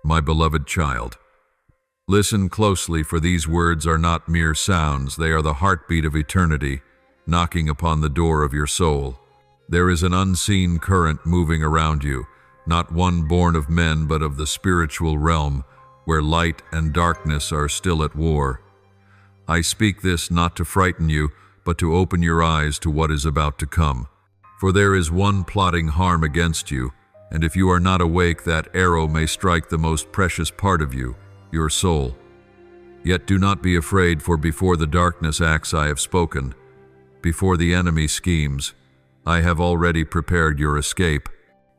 My beloved child, listen closely, for these words are not mere sounds. They are the heartbeat of eternity, knocking upon the door of your soul. There is an unseen current moving around you, not one born of men but of the spiritual realm, where light and darkness are still at war. I speak this not to frighten you, but to open your eyes to what is about to come. For there is one plotting harm against you, and if you are not awake, that arrow may strike the most precious part of you, your soul. Yet do not be afraid, for before the darkness acts I have spoken. Before the enemy schemes, I have already prepared your escape.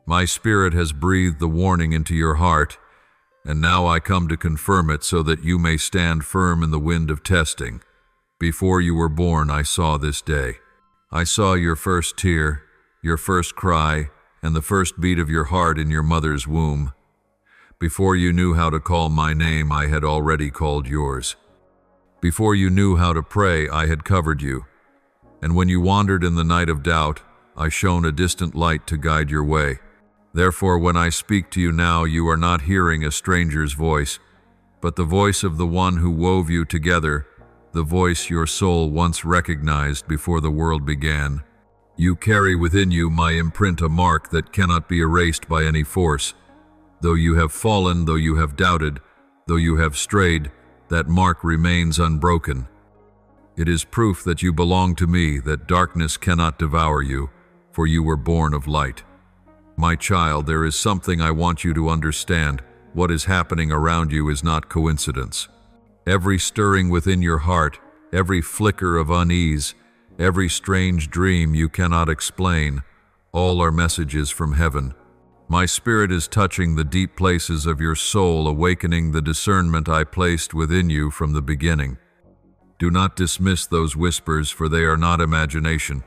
My Spirit has breathed the warning into your heart, and now I come to confirm it so that you may stand firm in the wind of testing. Before you were born, I saw this day. I saw your first tear, your first cry, and the first beat of your heart in your mother's womb. Before you knew how to call my name, I had already called yours. Before you knew how to pray, I had covered you. And when you wandered in the night of doubt, I shone a distant light to guide your way. Therefore, when I speak to you now, you are not hearing a stranger's voice, but the voice of the one who wove you together, the voice your soul once recognized before the world began. You carry within you my imprint, a mark that cannot be erased by any force. Though you have fallen, though you have doubted, though you have strayed, that mark remains unbroken. It is proof that you belong to me, that darkness cannot devour you, for you were born of light. My child, there is something I want you to understand. What is happening around you is not coincidence. Every stirring within your heart, every flicker of unease, every strange dream you cannot explain, all are messages from heaven. My Spirit is touching the deep places of your soul, awakening the discernment I placed within you from the beginning. Do not dismiss those whispers, for they are not imagination.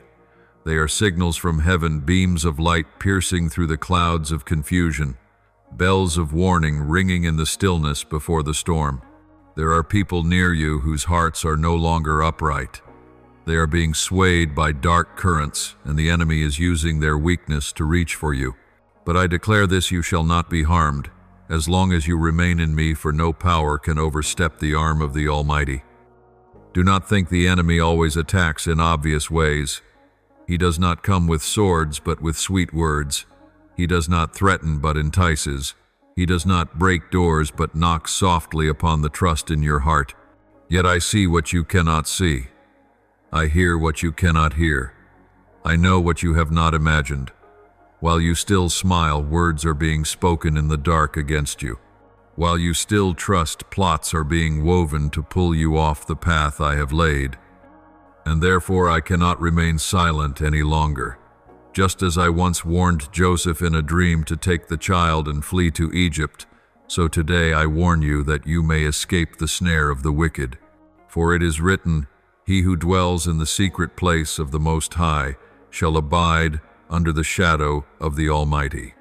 They are signals from heaven, beams of light piercing through the clouds of confusion, bells of warning ringing in the stillness before the storm. There are people near you whose hearts are no longer upright. They are being swayed by dark currents, and the enemy is using their weakness to reach for you. But I declare this: you shall not be harmed, as long as you remain in me, for no power can overstep the arm of the Almighty. Do not think the enemy always attacks in obvious ways. He does not come with swords, but with sweet words. He does not threaten, but entices. He does not break doors, but knocks softly upon the trust in your heart. Yet I see what you cannot see. I hear what you cannot hear. I know what you have not imagined. While you still smile, words are being spoken in the dark against you. While you still trust, plots are being woven to pull you off the path I have laid. And therefore I cannot remain silent any longer. Just as I once warned Joseph in a dream to take the child and flee to Egypt, so today I warn you that you may escape the snare of the wicked. For it is written, "He who dwells in the secret place of the Most High shall abide under the shadow of the Almighty."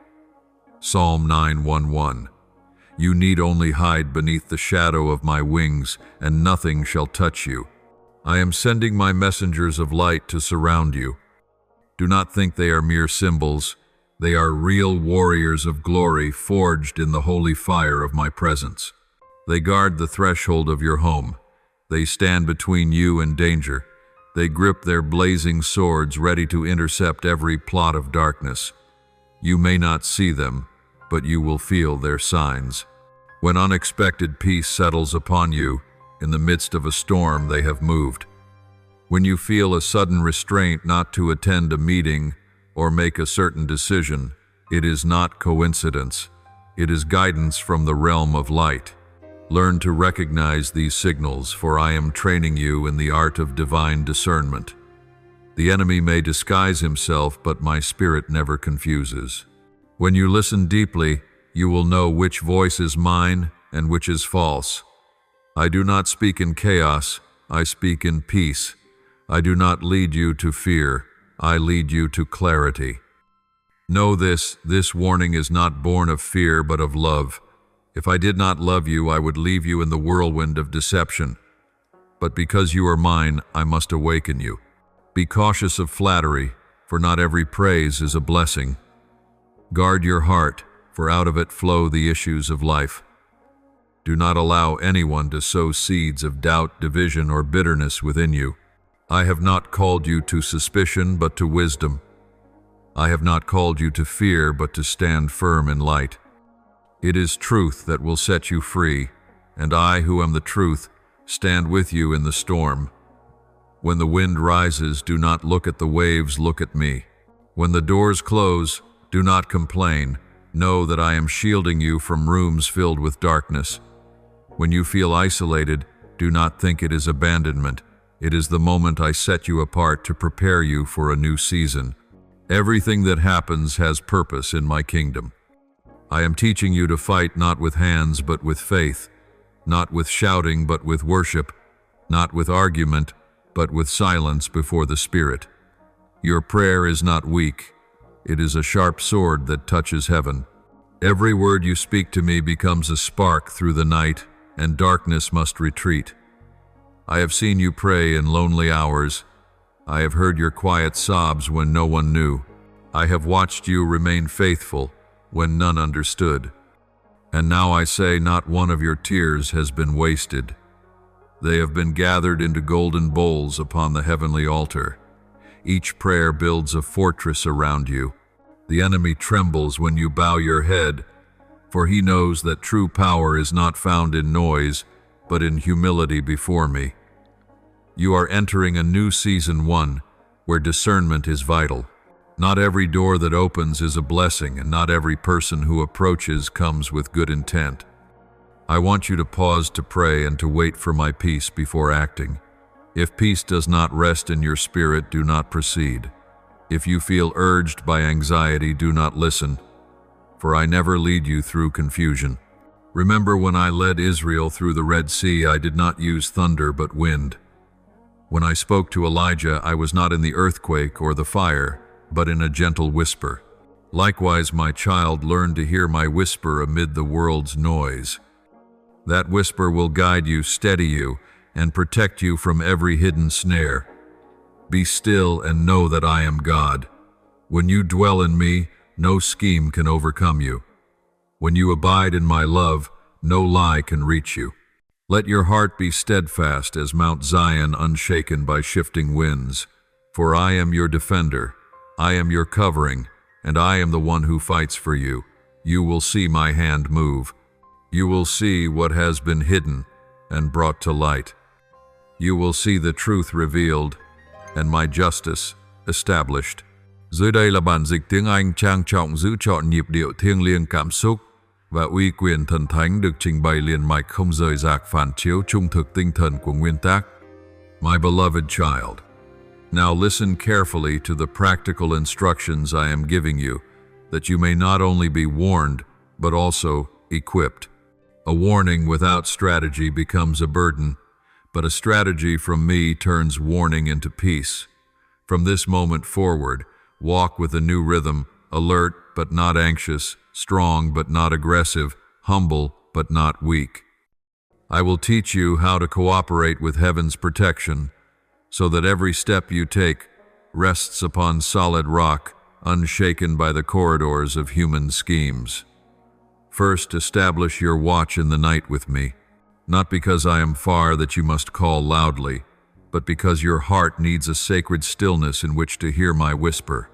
Psalm 9:1. You need only hide beneath the shadow of my wings, and nothing shall touch you. I am sending my messengers of light to surround you. Do not think they are mere symbols. They are real warriors of glory, forged in the holy fire of my presence. They guard the threshold of your home. They stand between you and danger. They grip their blazing swords, ready to intercept every plot of darkness. You may not see them, but you will feel their signs. When unexpected peace settles upon you, in the midst of a storm, they have moved. When you feel a sudden restraint not to attend a meeting or make a certain decision, it is not coincidence. It is guidance from the realm of light. Learn to recognize these signals, for I am training you in the art of divine discernment. The enemy may disguise himself, but my Spirit never confuses. When you listen deeply, you will know which voice is mine and which is false. I do not speak in chaos, I speak in peace. I do not lead you to fear, I lead you to clarity. Know this warning is not born of fear, but of love. If I did not love you, I would leave you in the whirlwind of deception. But because you are mine, I must awaken you. Be cautious of flattery, for not every praise is a blessing. Guard your heart, for out of it flow the issues of life. Do not allow anyone to sow seeds of doubt, division, or bitterness within you. I have not called you to suspicion, but to wisdom. I have not called you to fear, but to stand firm in light. It is truth that will set you free, and I, who am the truth, stand with you in the storm. When the wind rises, do not look at the waves, look at me. When the doors close, do not complain. Know that I am shielding you from rooms filled with darkness. When you feel isolated, do not think it is abandonment. It is the moment I set you apart to prepare you for a new season. Everything that happens has purpose in my kingdom. I am teaching you to fight not with hands but with faith, not with shouting but with worship, not with argument but with silence before the Spirit. Your prayer is not weak. It is a sharp sword that touches heaven. Every word you speak to me becomes a spark through the night, and darkness must retreat. I have seen you pray in lonely hours. I have heard your quiet sobs when no one knew. I have watched you remain faithful when none understood. And now I say, not one of your tears has been wasted. They have been gathered into golden bowls upon the heavenly altar. Each prayer builds a fortress around you. The enemy trembles when you bow your head, for he knows that true power is not found in noise, but in humility before me. You are entering a new season 1, where discernment is vital. Not every door that opens is a blessing, and not every person who approaches comes with good intent. I want you to pause to pray and to wait for my peace before acting. If peace does not rest in your spirit, do not proceed. If you feel urged by anxiety, do not listen, for I never lead you through confusion. Remember when I led Israel through the Red Sea, I did not use thunder but wind. When I spoke to Elijah, I was not in the earthquake or the fire, but in a gentle whisper. Likewise, my child, learn to hear my whisper amid the world's noise. That whisper will guide you, steady you, and protect you from every hidden snare. Be still and know that I am God. When you dwell in me, no scheme can overcome you. When you abide in my love, no lie can reach you. Let your heart be steadfast as Mount Zion, unshaken by shifting winds. For I am your defender, I am your covering, and I am the one who fights for you. You will see my hand move. You will see what has been hidden and brought to light. You will see the truth revealed and my justice established. Dưới đây là bản dịch tiếng Anh trang trọng giữ trọn nhịp điệu thiêng liêng cảm xúc và uy quyền thần thánh được trình bày liền mạch không rời rạc, phản chiếu trung thực tinh thần của nguyên tác. My beloved child, now listen carefully to the practical instructions I am giving you, that you may not only be warned, but also equipped. A warning without strategy becomes a burden, but a strategy from me turns warning into peace. From this moment forward, walk with a new rhythm, alert but not anxious, strong but not aggressive, humble but not weak. I will teach you how to cooperate with heaven's protection, so that every step you take rests upon solid rock, unshaken by the corridors of human schemes. First, establish your watch in the night with me, not because I am far that you must call loudly, but because your heart needs a sacred stillness in which to hear my whisper.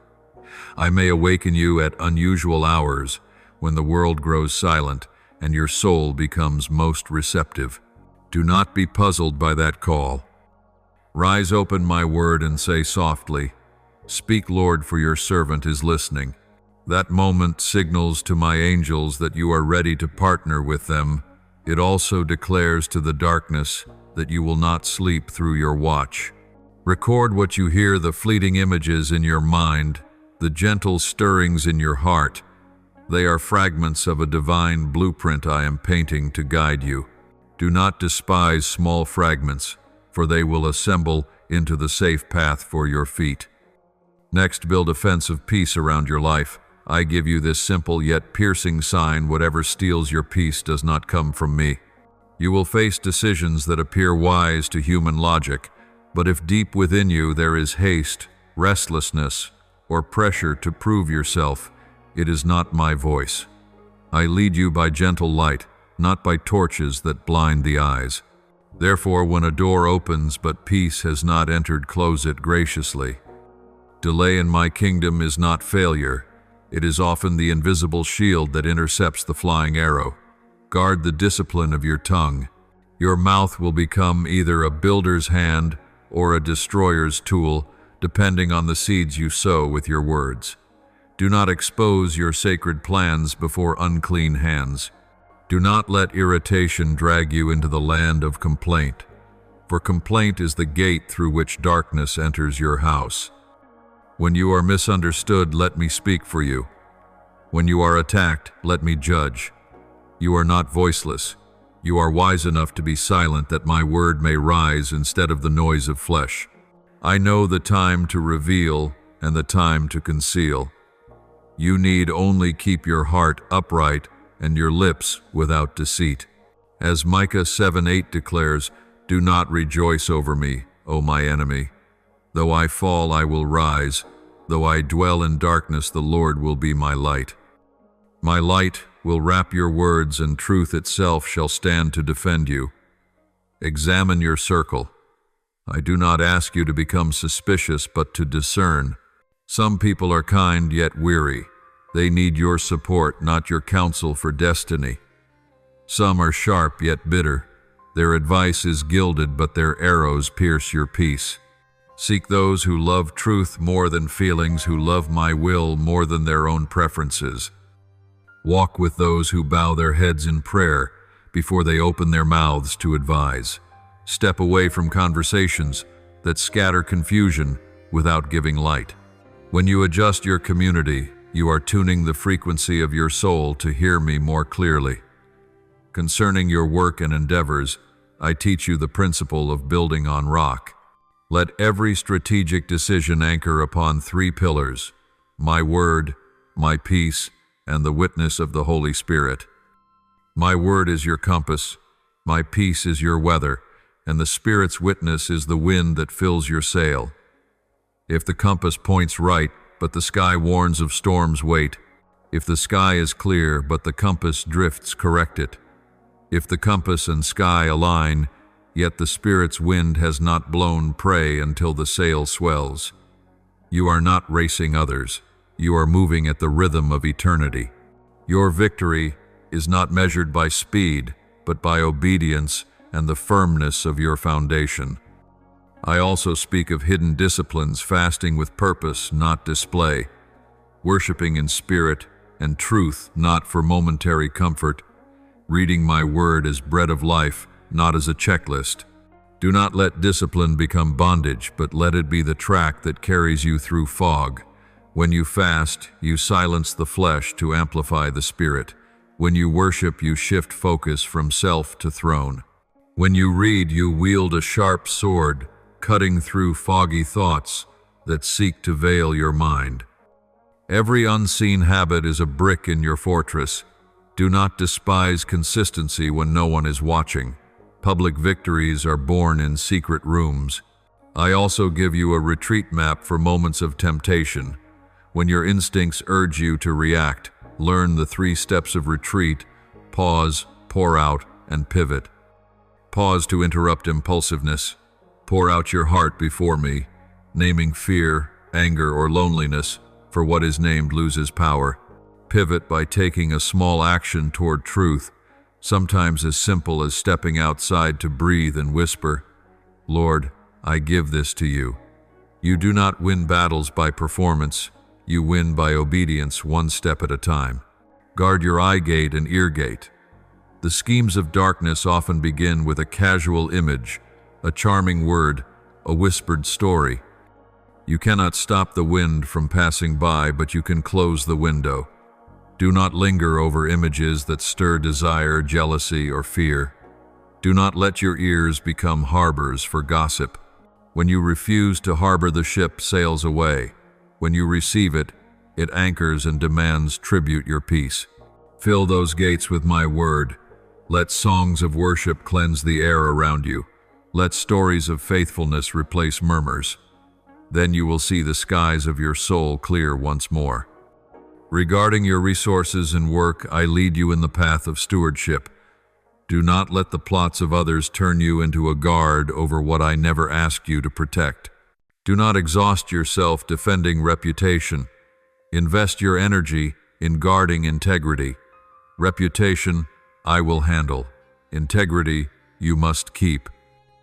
I may awaken you at unusual hours, when the world grows silent and your soul becomes most receptive. Do not be puzzled by that call. Rise, open my word, and say softly, "Speak, Lord, for your servant is listening." That moment signals to my angels that you are ready to partner with them. It also declares to the darkness that you will not sleep through your watch. Record what you hear, the fleeting images in your mind, the gentle stirrings in your heart. They are fragments of a divine blueprint I am painting to guide you. Do not despise small fragments, for they will assemble into the safe path for your feet. Next, build a fence of peace around your life. I give you this simple yet piercing sign: whatever steals your peace does not come from me. You will face decisions that appear wise to human logic, but if deep within you there is haste, restlessness, or pressure to prove yourself, it is not my voice. I lead you by gentle light, not by torches that blind the eyes. Therefore, when a door opens but peace has not entered, close it graciously. Delay in my kingdom is not failure. It is often the invisible shield that intercepts the flying arrow. Guard the discipline of your tongue. Your mouth will become either a builder's hand or a destroyer's tool, depending on the seeds you sow with your words. Do not expose your sacred plans before unclean hands. Do not let irritation drag you into the land of complaint, for complaint is the gate through which darkness enters your house. When you are misunderstood, let me speak for you. When you are attacked, let me judge. You are not voiceless. You are wise enough to be silent, that my word may rise instead of the noise of flesh. I know the time to reveal and the time to conceal. You need only keep your heart upright and your lips without deceit. As Micah 7:8 declares, do not rejoice over me, O my enemy. Though I fall, I will rise. Though I dwell in darkness, the Lord will be my light. My light will wrap your words, and truth itself shall stand to defend you. Examine your circle. I do not ask you to become suspicious, but to discern. Some people are kind yet weary. They need your support, not your counsel for destiny. Some are sharp yet bitter. Their advice is gilded, but their arrows pierce your peace. Seek those who love truth more than feelings, who love my will more than their own preferences. Walk with those who bow their heads in prayer before they open their mouths to advise. Step away from conversations that scatter confusion without giving light. When you adjust your community, you are tuning the frequency of your soul to hear me more clearly. Concerning your work and endeavors, I teach you the principle of building on rock. Let every strategic decision anchor upon 3 pillars: my word, my peace, and the witness of the Holy Spirit. My word is your compass, my peace is your weather, and the Spirit's witness is the wind that fills your sail. If the compass points right, but the sky warns of storms, wait. If the sky is clear, but the compass drifts, correct it. If the compass and sky align, yet the Spirit's wind has not blown, pray until the sail swells. You are not racing others. You are moving at the rhythm of eternity. Your victory is not measured by speed, but by obedience and the firmness of your foundation. I also speak of hidden disciplines, fasting with purpose, not display, worshiping in spirit and truth, not for momentary comfort, reading my word as bread of life, not as a checklist. Do not let discipline become bondage, but let it be the track that carries you through fog. When you fast, you silence the flesh to amplify the spirit. When you worship, you shift focus from self to throne. When you read, you wield a sharp sword, cutting through foggy thoughts that seek to veil your mind. Every unseen habit is a brick in your fortress. Do not despise consistency when no one is watching. Public victories are born in secret rooms. I also give you a retreat map for moments of temptation. When your instincts urge you to react, learn the 3 steps of retreat: pause, pour out, and pivot. Pause to interrupt impulsiveness. Pour out your heart before me, naming fear, anger, or loneliness, for what is named loses power. Pivot by taking a small action toward truth, sometimes as simple as stepping outside to breathe and whisper, Lord, I give this to you. You do not win battles by performance. You win by obedience, 1 step at a time. Guard your eye gate and ear gate. The schemes of darkness often begin with a casual image, a charming word, a whispered story. You cannot stop the wind from passing by, but you can close the window. Do not linger over images that stir desire, jealousy, or fear. Do not let your ears become harbors for gossip. When you refuse to harbor, the ship sails away. When you receive it, it anchors and demands tribute your peace. Fill those gates with my word. Let songs of worship cleanse the air around you. Let stories of faithfulness replace murmurs. Then you will see the skies of your soul clear once more. Regarding your resources and work, I lead you in the path of stewardship. Do not let the plots of others turn you into a guard over what I never asked you to protect. Do not exhaust yourself defending reputation. Invest your energy in guarding integrity. Reputation, I will handle. Integrity, you must keep.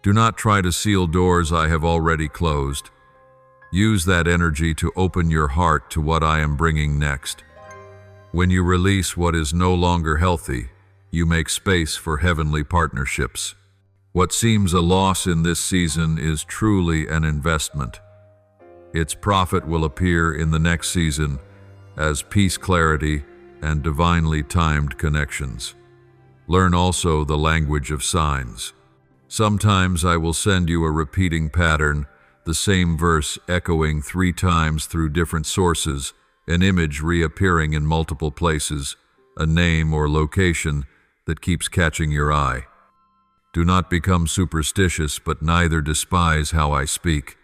Do not try to seal doors I have already closed. Use that energy to open your heart to what I am bringing next. When you release what is no longer healthy, you make space for heavenly partnerships. What seems a loss in this season is truly an investment. Its profit will appear in the next season as peace, clarity, and divinely timed connections. Learn also the language of signs. Sometimes I will send you a repeating pattern, the same verse echoing 3 times through different sources, an image reappearing in multiple places, a name or location that keeps catching your eye. Do not become superstitious, but neither despise how I speak.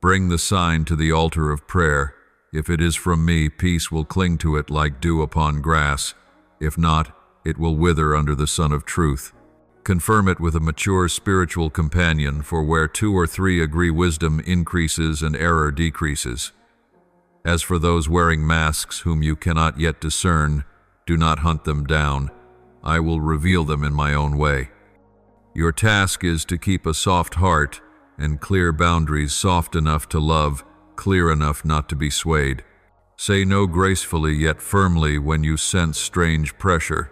Bring the sign to the altar of prayer. If it is from me, peace will cling to it like dew upon grass. If not, it will wither under the sun of truth. Confirm it with a mature spiritual companion, for where 2 or 3 agree, wisdom increases and error decreases. As for those wearing masks whom you cannot yet discern, do not hunt them down. I will reveal them in my own way. Your task is to keep a soft heart and clear boundaries, soft enough to love, clear enough not to be swayed. Say no gracefully yet firmly when you sense strange pressure.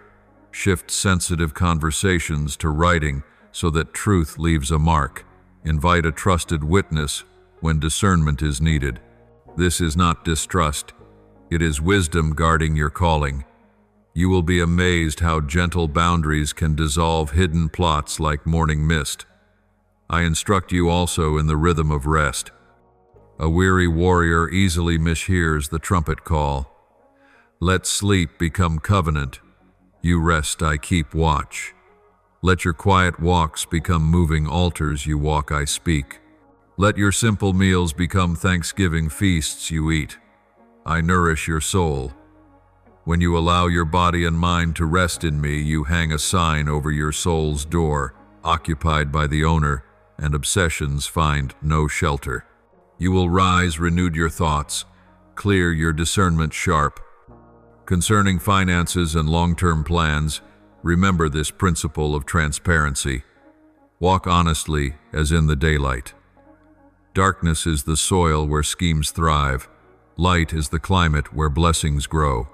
Shift sensitive conversations to writing so that truth leaves a mark. Invite a trusted witness when discernment is needed. This is not distrust. It is wisdom guarding your calling. You will be amazed how gentle boundaries can dissolve hidden plots like morning mist. I instruct you also in the rhythm of rest. A weary warrior easily mishears the trumpet call. Let sleep become covenant. You rest, I keep watch. Let your quiet walks become moving altars. You walk, I speak. Let your simple meals become thanksgiving feasts you eat. I nourish your soul. When you allow your body and mind to rest in me, you hang a sign over your soul's door, occupied by the owner, and obsessions find no shelter. You will rise, renewed your thoughts, clear your discernment sharp. Concerning finances and long-term plans, remember this principle of transparency. Walk honestly as in the daylight. Darkness is the soil where schemes thrive. Light is the climate where blessings grow.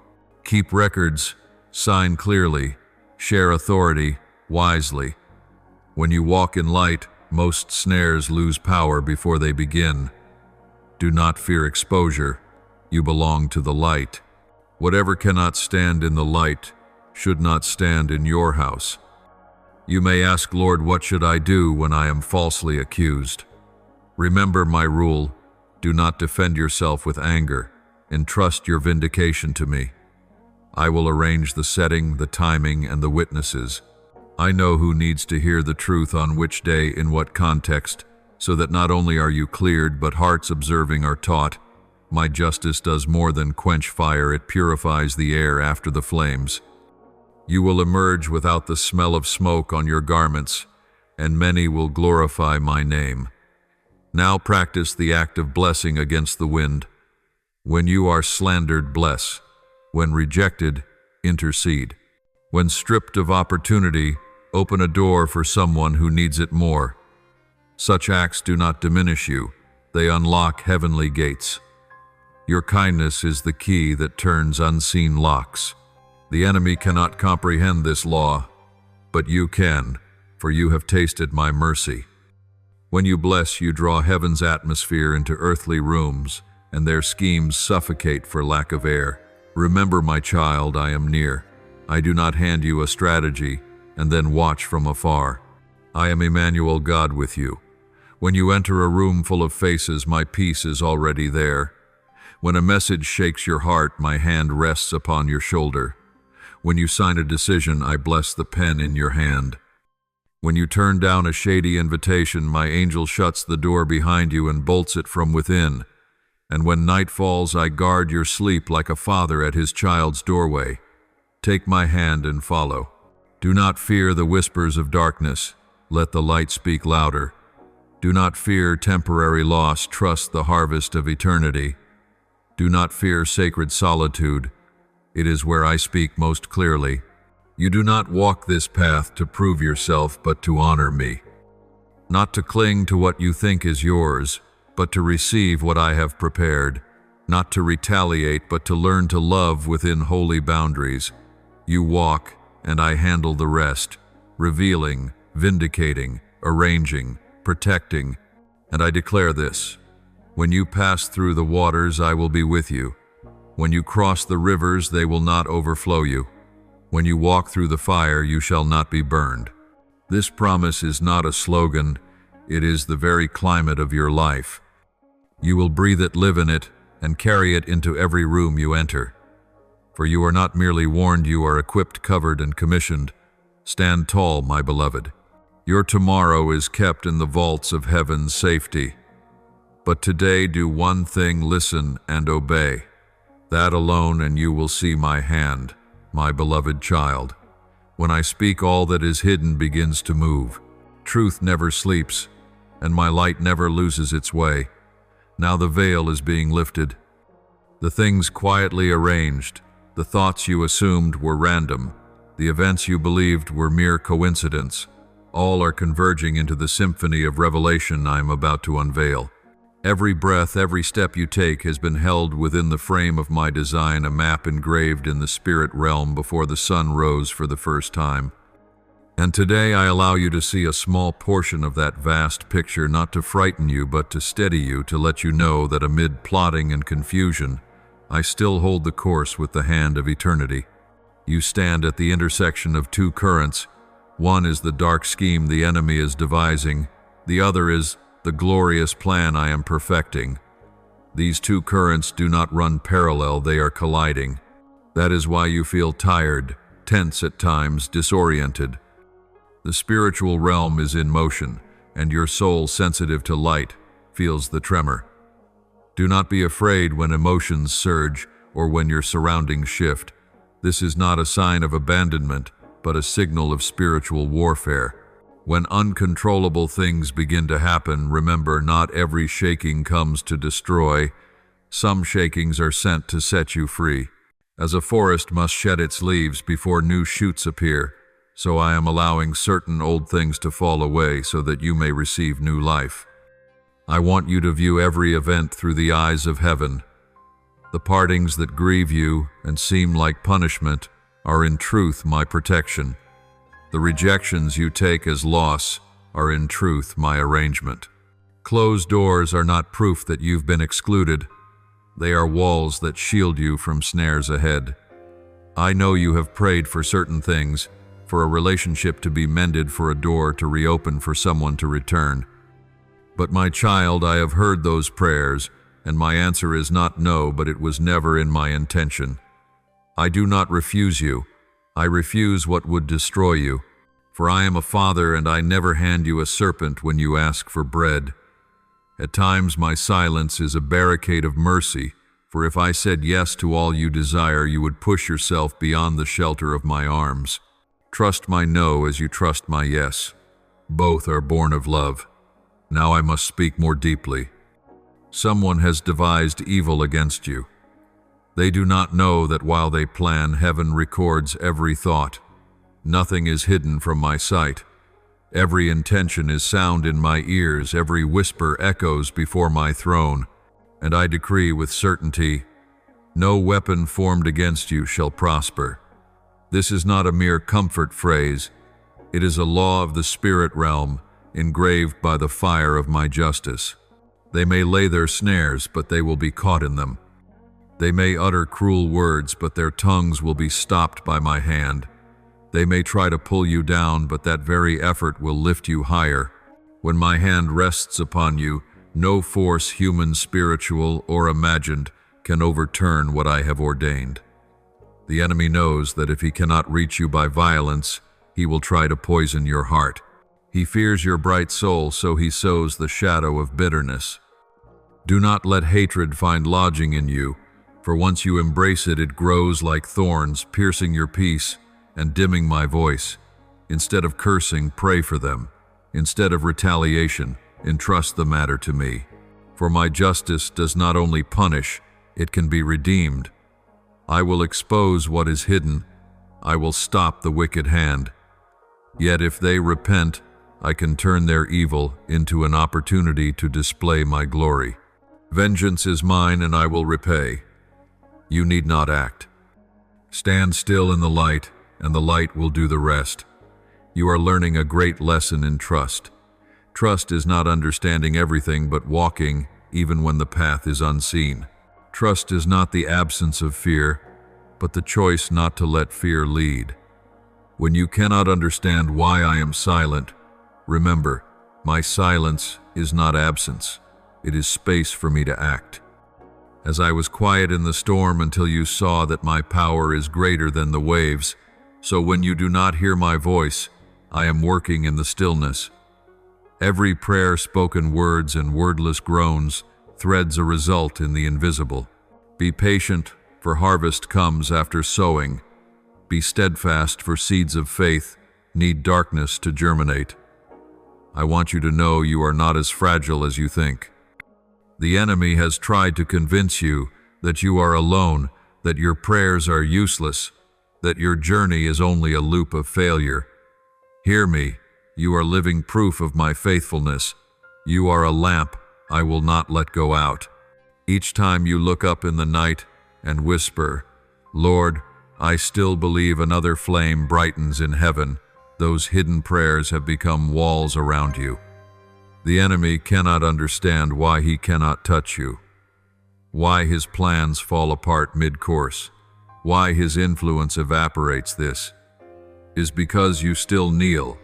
Keep records, sign clearly, share authority wisely. When you walk in light, most snares lose power before they begin. Do not fear exposure. You belong to the light. Whatever cannot stand in the light should not stand in your house. You may ask, Lord, what should I do when I am falsely accused? Remember my rule. Do not defend yourself with anger. Entrust your vindication to me. I will arrange the setting, the timing, and the witnesses. I know who needs to hear the truth on which day, in what context, so that not only are you cleared, but hearts observing are taught. My justice does more than quench fire, it purifies the air after the flames. You will emerge without the smell of smoke on your garments, and many will glorify my name. Now practice the act of blessing against the wind. When you are slandered, bless. When rejected, intercede. When stripped of opportunity, open a door for someone who needs it more. Such acts do not diminish you, they unlock heavenly gates. Your kindness is the key that turns unseen locks. The enemy cannot comprehend this law, but you can, for you have tasted my mercy. When you bless, you draw heaven's atmosphere into earthly rooms, and their schemes suffocate for lack of air. Remember, my child, I am near. I do not hand you a strategy and then watch from afar. I am Emmanuel, God with you. When you enter a room full of faces, my peace is already there. When a message shakes your heart, my hand rests upon your shoulder. When you sign a decision, I bless the pen in your hand. When you turn down a shady invitation, my angel shuts the door behind you and bolts it from within. And when night falls, I guard your sleep like a father at his child's doorway. Take my hand and follow. Do not fear the whispers of darkness. Let the light speak louder. Do not fear temporary loss. Trust the harvest of eternity. Do not fear sacred solitude. It is where I speak most clearly. You do not walk this path to prove yourself, but to honor me. Not to cling to what you think is yours, but to receive what I have prepared. Not to retaliate, but to learn to love within holy boundaries. You walk, and I handle the rest, revealing, vindicating, arranging, protecting. And I declare this: when you pass through the waters, I will be with you. When you cross the rivers, they will not overflow you. When you walk through the fire, you shall not be burned. This promise is not a slogan, it is the very climate of your life. You will breathe it, live in it, and carry it into every room you enter. For you are not merely warned, you are equipped, covered, and commissioned. Stand tall, my beloved. Your tomorrow is kept in the vaults of heaven's safety. But today do one thing: listen and obey. That alone, and you will see my hand, my beloved child. When I speak, all that is hidden begins to move. Truth never sleeps, and my light never loses its way. Now the veil is being lifted. The things quietly arranged, the thoughts you assumed were random, the events you believed were mere coincidence, all are converging into the symphony of revelation I am about to unveil. Every breath, every step you take has been held within the frame of my design, a map engraved in the spirit realm before the sun rose for the first time. And today I allow you to see a small portion of that vast picture, not to frighten you, but to steady you, to let you know that amid plotting and confusion, I still hold the course with the hand of eternity. You stand at the intersection of two currents. One is the dark scheme the enemy is devising. The other is the glorious plan I am perfecting. These two currents do not run parallel, they are colliding. That is why you feel tired, tense at times, disoriented. The spiritual realm is in motion, and your soul, sensitive to light, feels the tremor. Do not be afraid when emotions surge or when your surroundings shift. This is not a sign of abandonment, but a signal of spiritual warfare. When uncontrollable things begin to happen, remember, not every shaking comes to destroy. Some shakings are sent to set you free. As a forest must shed its leaves before new shoots appear, so I am allowing certain old things to fall away so that you may receive new life. I want you to view every event through the eyes of heaven. The partings that grieve you and seem like punishment are in truth my protection. The rejections you take as loss are in truth my arrangement. Closed doors are not proof that you've been excluded. They are walls that shield you from snares ahead. I know you have prayed for certain things, for a relationship to be mended, for a door to reopen, for someone to return. But my child, I have heard those prayers, and my answer is not no, but it was never in my intention. I do not refuse you. I refuse what would destroy you. For I am a father, and I never hand you a serpent when you ask for bread. At times my silence is a barricade of mercy, for if I said yes to all you desire, you would push yourself beyond the shelter of my arms. Trust my no as you trust my yes. Both are born of love. Now I must speak more deeply. Someone has devised evil against you. They do not know that while they plan, heaven records every thought. Nothing is hidden from my sight. Every intention is sound in my ears, every whisper echoes before my throne, and I decree with certainty, no weapon formed against you shall prosper. This is not a mere comfort phrase. It is a law of the spirit realm, engraved by the fire of my justice. They may lay their snares, but they will be caught in them. They may utter cruel words, but their tongues will be stopped by my hand. They may try to pull you down, but that very effort will lift you higher. When my hand rests upon you, no force, human, spiritual, or imagined, can overturn what I have ordained. The enemy knows that if he cannot reach you by violence, he will try to poison your heart. He fears your bright soul, so he sows the shadow of bitterness. Do not let hatred find lodging in you, for once you embrace it, it grows like thorns, piercing your peace and dimming my voice. Instead of cursing, pray for them. Instead of retaliation, entrust the matter to me. For my justice does not only punish, it can be redeemed. I will expose what is hidden. I will stop the wicked hand. Yet if they repent, I can turn their evil into an opportunity to display my glory. Vengeance is mine, and I will repay. You need not act. Stand still in the light, and the light will do the rest. You are learning a great lesson in trust. Trust is not understanding everything, but walking even when the path is unseen. Trust is not the absence of fear, but the choice not to let fear lead. When you cannot understand why I am silent, remember, my silence is not absence. It is space for me to act. As I was quiet in the storm until you saw that my power is greater than the waves, so when you do not hear my voice, I am working in the stillness. Every prayer, spoken words, and wordless groans threads a result in the invisible. Be patient, for harvest comes after sowing. Be steadfast, for seeds of faith need darkness to germinate. I want you to know you are not as fragile as you think. The enemy has tried to convince you that you are alone, that your prayers are useless, that your journey is only a loop of failure. Hear me, you are living proof of my faithfulness. You are a lamp I will not let go out. Each time you look up in the night and whisper, Lord, I still believe, another flame brightens in heaven. Those hidden prayers have become walls around you. The enemy cannot understand why he cannot touch you, why his plans fall apart mid-course, why his influence evaporates. This is because you still kneel.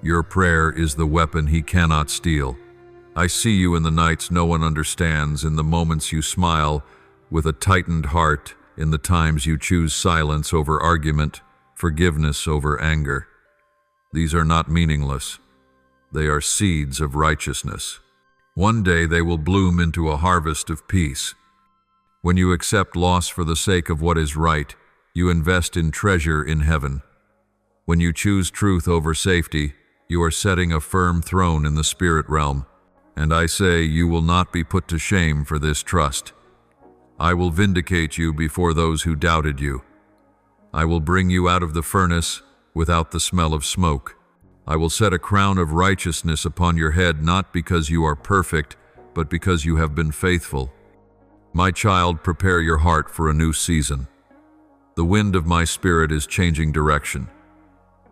Your prayer is the weapon he cannot steal. I see you in the nights no one understands, in the moments you smile with a tightened heart, in the times you choose silence over argument, forgiveness over anger. These are not meaningless. They are seeds of righteousness. One day they will bloom into a harvest of peace. When you accept loss for the sake of what is right, you invest in treasure in heaven. When you choose truth over safety, you are setting a firm throne in the spirit realm. And I say, you will not be put to shame for this trust. I will vindicate you before those who doubted you. I will bring you out of the furnace without the smell of smoke. I will set a crown of righteousness upon your head, not because you are perfect, but because you have been faithful. My child, prepare your heart for a new season. The wind of my spirit is changing direction.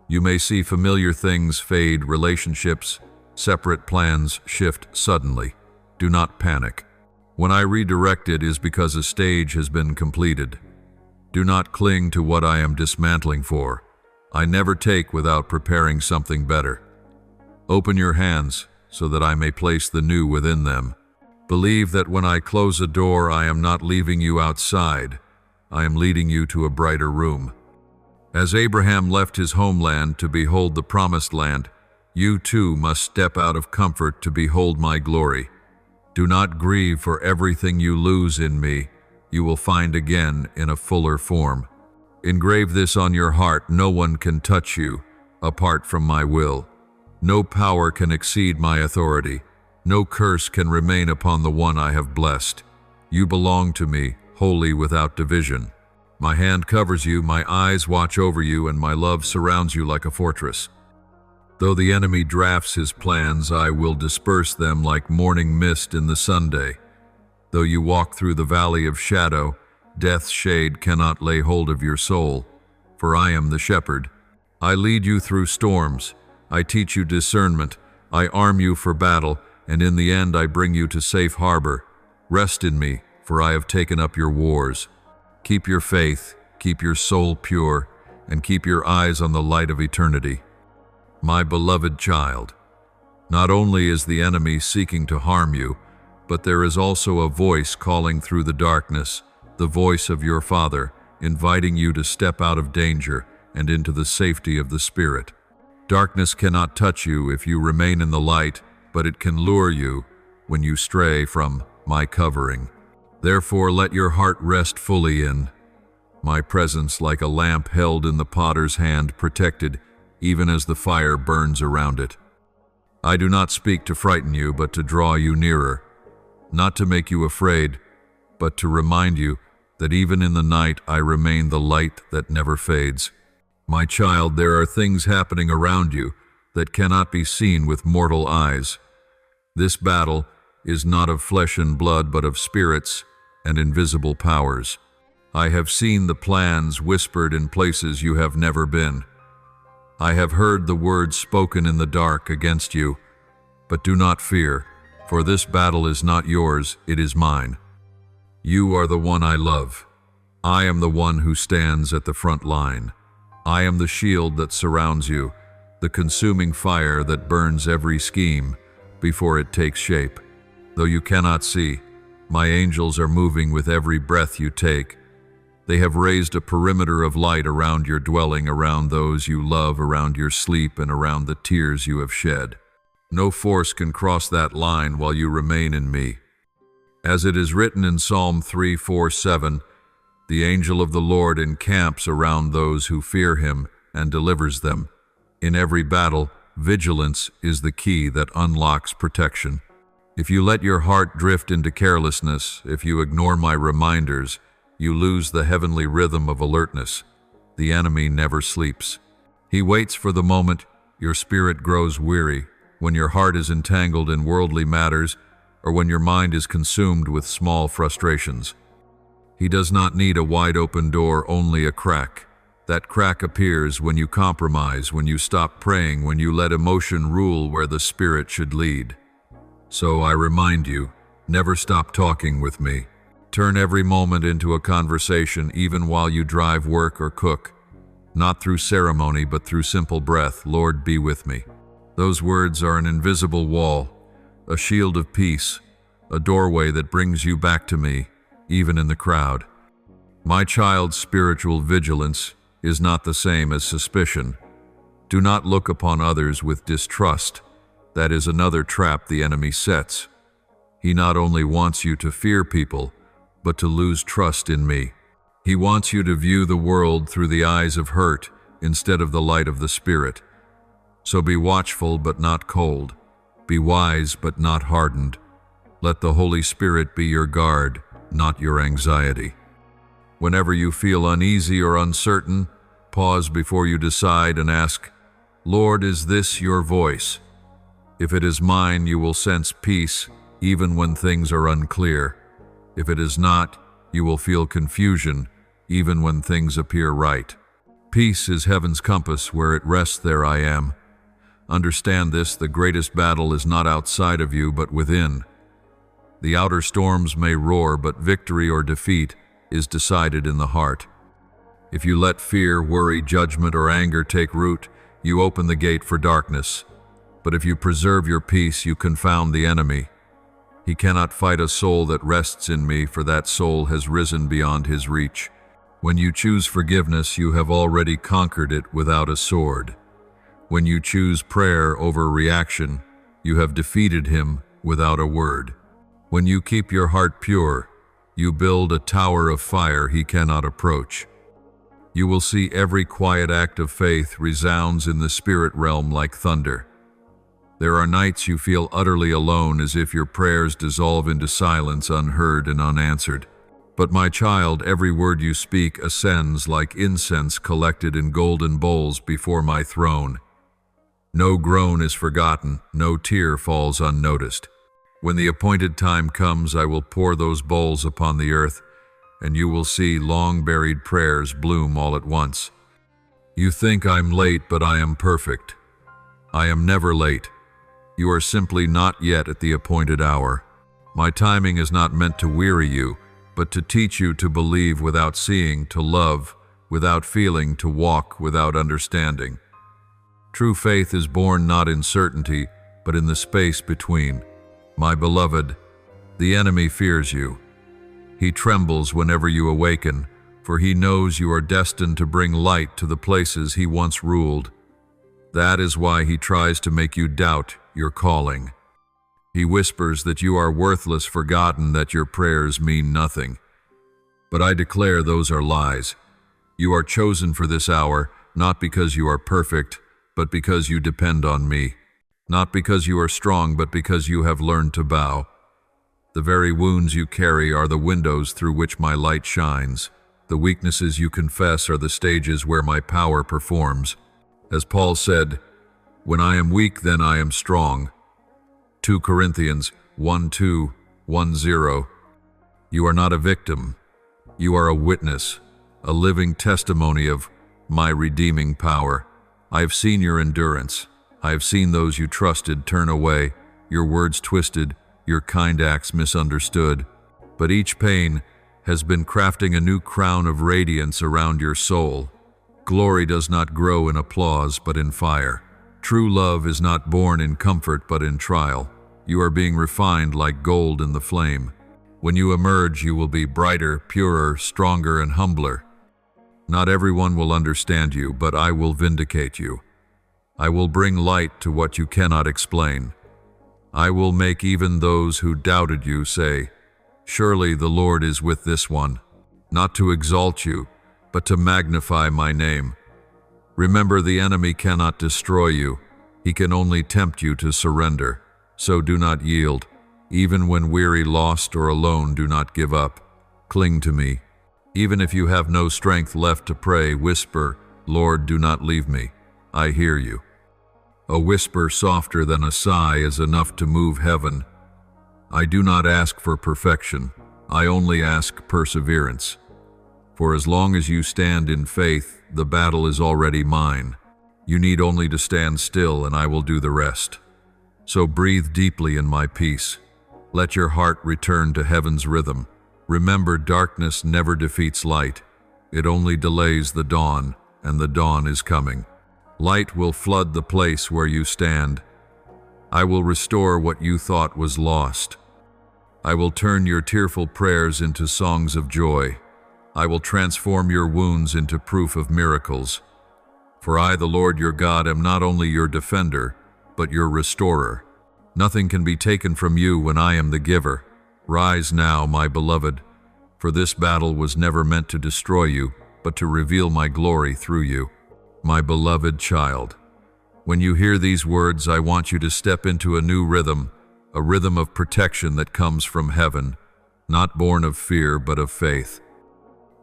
You may see familiar things fade, relationships, separate plans shift suddenly. Do not panic. When I redirect, it is because a stage has been completed. Do not cling to what I am dismantling for. I never take without preparing something better. Open your hands so that I may place the new within them. Believe that when I close a door, I am not leaving you outside. I am leading you to a brighter room. As Abraham left his homeland to behold the promised land, you too must step out of comfort to behold my glory. Do not grieve, for everything you lose in me, you will find again in a fuller form. Engrave this on your heart: no one can touch you apart from my will. No power can exceed my authority. No curse can remain upon the one I have blessed. You belong to me, holy without division. My hand covers you, my eyes watch over you, and my love surrounds you like a fortress. Though the enemy drafts his plans, I will disperse them like morning mist in the sunday. Though you walk through the valley of shadow, death's shade cannot lay hold of your soul, for I am the shepherd. I lead you through storms. I teach you discernment. I arm you for battle, and in the end I bring you to safe harbor. Rest in me, for I have taken up your wars. Keep your faith, keep your soul pure, and keep your eyes on the light of eternity. My beloved child, not only is the enemy seeking to harm you, but there is also a voice calling through the darkness, the voice of your Father, inviting you to step out of danger and into the safety of the Spirit. Darkness cannot touch you if you remain in the light, but it can lure you when you stray from my covering. Therefore, let your heart rest fully in my presence, like a lamp held in the potter's hand, protected even as the fire burns around it. I do not speak to frighten you, but to draw you nearer, not to make you afraid, but to remind you that even in the night I remain the light that never fades. My child, there are things happening around you that cannot be seen with mortal eyes. This battle is not of flesh and blood, but of spirits and invisible powers. I have seen the plans whispered in places you have never been. I have heard the words spoken in the dark against you, but do not fear, for this battle is not yours, it is mine. You are the one I love. I am the one who stands at the front line. I am the shield that surrounds you, the consuming fire that burns every scheme before it takes shape. Though you cannot see, my angels are moving with every breath you take. They have raised a perimeter of light around your dwelling, around those you love, around your sleep, and around the tears you have shed. No force can cross that line while you remain in me. As it is written in Psalm 3:4-7, the angel of the Lord encamps around those who fear him and delivers them. In every battle, vigilance is the key that unlocks protection. If you let your heart drift into carelessness, if you ignore my reminders, you lose the heavenly rhythm of alertness. The enemy never sleeps. He waits for the moment your spirit grows weary, when your heart is entangled in worldly matters, or when your mind is consumed with small frustrations. He does not need a wide open door, only a crack. That crack appears when you compromise, when you stop praying, when you let emotion rule where the spirit should lead. So I remind you, never stop talking with me. Turn every moment into a conversation, even while you drive, work, or cook. Not through ceremony, but through simple breath. Lord, be with me. Those words are an invisible wall, a shield of peace, a doorway that brings you back to me, even in the crowd. My child's spiritual vigilance is not the same as suspicion. Do not look upon others with distrust. That is another trap the enemy sets. He not only wants you to fear people, but to lose trust in me. He wants you to view the world through the eyes of hurt instead of the light of the Spirit. So be watchful but not cold. Be wise but not hardened. Let the Holy Spirit be your guard, not your anxiety. Whenever you feel uneasy or uncertain, pause before you decide and ask, Lord, is this your voice? If it is mine, you will sense peace even when things are unclear. If it is not, you will feel confusion even when things appear right. Peace is heaven's compass. Where it rests, there I am. Understand this, the greatest battle is not outside of you, but within. The outer storms may roar, but victory or defeat is decided in the heart. If you let fear, worry, judgment, or anger take root, you open the gate for darkness. But if you preserve your peace, you confound the enemy. He cannot fight a soul that rests in me, for that soul has risen beyond his reach. When you choose forgiveness, you have already conquered it without a sword. When you choose prayer over reaction, you have defeated him without a word. When you keep your heart pure, you build a tower of fire he cannot approach. You will see every quiet act of faith resounds in the spirit realm like thunder. There are nights you feel utterly alone, as if your prayers dissolve into silence, unheard and unanswered. But my child, every word you speak ascends like incense collected in golden bowls before my throne. No groan is forgotten, no tear falls unnoticed. When the appointed time comes, I will pour those bowls upon the earth, and you will see long-buried prayers bloom all at once. You think I'm late, but I am perfect. I am never late. You are simply not yet at the appointed hour. My timing is not meant to weary you, but to teach you to believe without seeing, to love without feeling, to walk without understanding. True faith is born not in certainty, but in the space between. My beloved, the enemy fears you. He trembles whenever you awaken, for he knows you are destined to bring light to the places he once ruled. That is why he tries to make you doubt your calling. He whispers that you are worthless, forgotten, that your prayers mean nothing. But I declare those are lies. You are chosen for this hour, not because you are perfect, but because you depend on me. Not because you are strong, but because you have learned to bow. The very wounds you carry are the windows through which my light shines. The weaknesses you confess are the stages where my power performs. As Paul said, "When I am weak, then I am strong." 2 Corinthians 1:2-1:0. You are not a victim. You are a witness, a living testimony of my redeeming power. I have seen your endurance. I have seen those you trusted turn away, your words twisted, your kind acts misunderstood. But each pain has been crafting a new crown of radiance around your soul. Glory does not grow in applause, but in fire. True love is not born in comfort, but in trial. You are being refined like gold in the flame. When you emerge, you will be brighter, purer, stronger, and humbler. Not everyone will understand you, but I will vindicate you. I will bring light to what you cannot explain. I will make even those who doubted you say, "Surely the Lord is with this one," not to exalt you, but to magnify my name. Remember, the enemy cannot destroy you. He can only tempt you to surrender. So do not yield. Even when weary, lost, or alone, do not give up. Cling to me. Even if you have no strength left to pray, whisper, "Lord, do not leave me. I hear you." A whisper softer than a sigh is enough to move heaven. I do not ask for perfection. I only ask perseverance. For as long as you stand in faith, the battle is already mine. You need only to stand still, and I will do the rest. So breathe deeply in my peace. Let your heart return to heaven's rhythm. Remember, darkness never defeats light. It only delays the dawn, and the dawn is coming. Light will flood the place where you stand. I will restore what you thought was lost. I will turn your tearful prayers into songs of joy. I will transform your wounds into proof of miracles. For I, the Lord your God, am not only your defender, but your restorer. Nothing can be taken from you when I am the giver. Rise now, my beloved, for this battle was never meant to destroy you, but to reveal my glory through you. My beloved child, when you hear these words, I want you to step into a new rhythm, a rhythm of protection that comes from heaven, not born of fear, but of faith.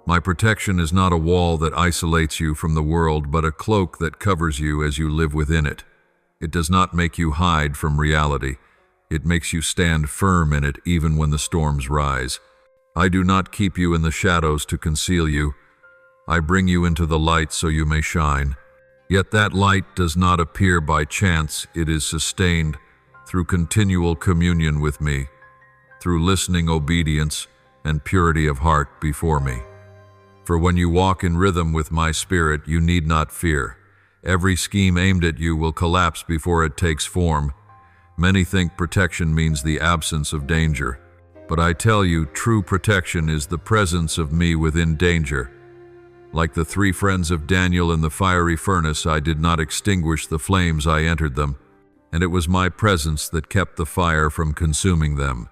My protection is not a wall that isolates you from the world, but a cloak that covers you as you live within it. It does not make you hide from reality. It makes you stand firm in it even when the storms rise. I do not keep you in the shadows to conceal you. I bring you into the light so you may shine. Yet that light does not appear by chance. It is sustained through continual communion with me, through listening obedience and purity of heart before me. For when you walk in rhythm with my spirit, you need not fear. Every scheme aimed at you will collapse before it takes form. Many think protection means the absence of danger. But I tell you, true protection is the presence of me within danger. Like the 3 friends of Daniel in the fiery furnace, I did not extinguish the flames I entered them, and it was my presence that kept the fire from consuming them.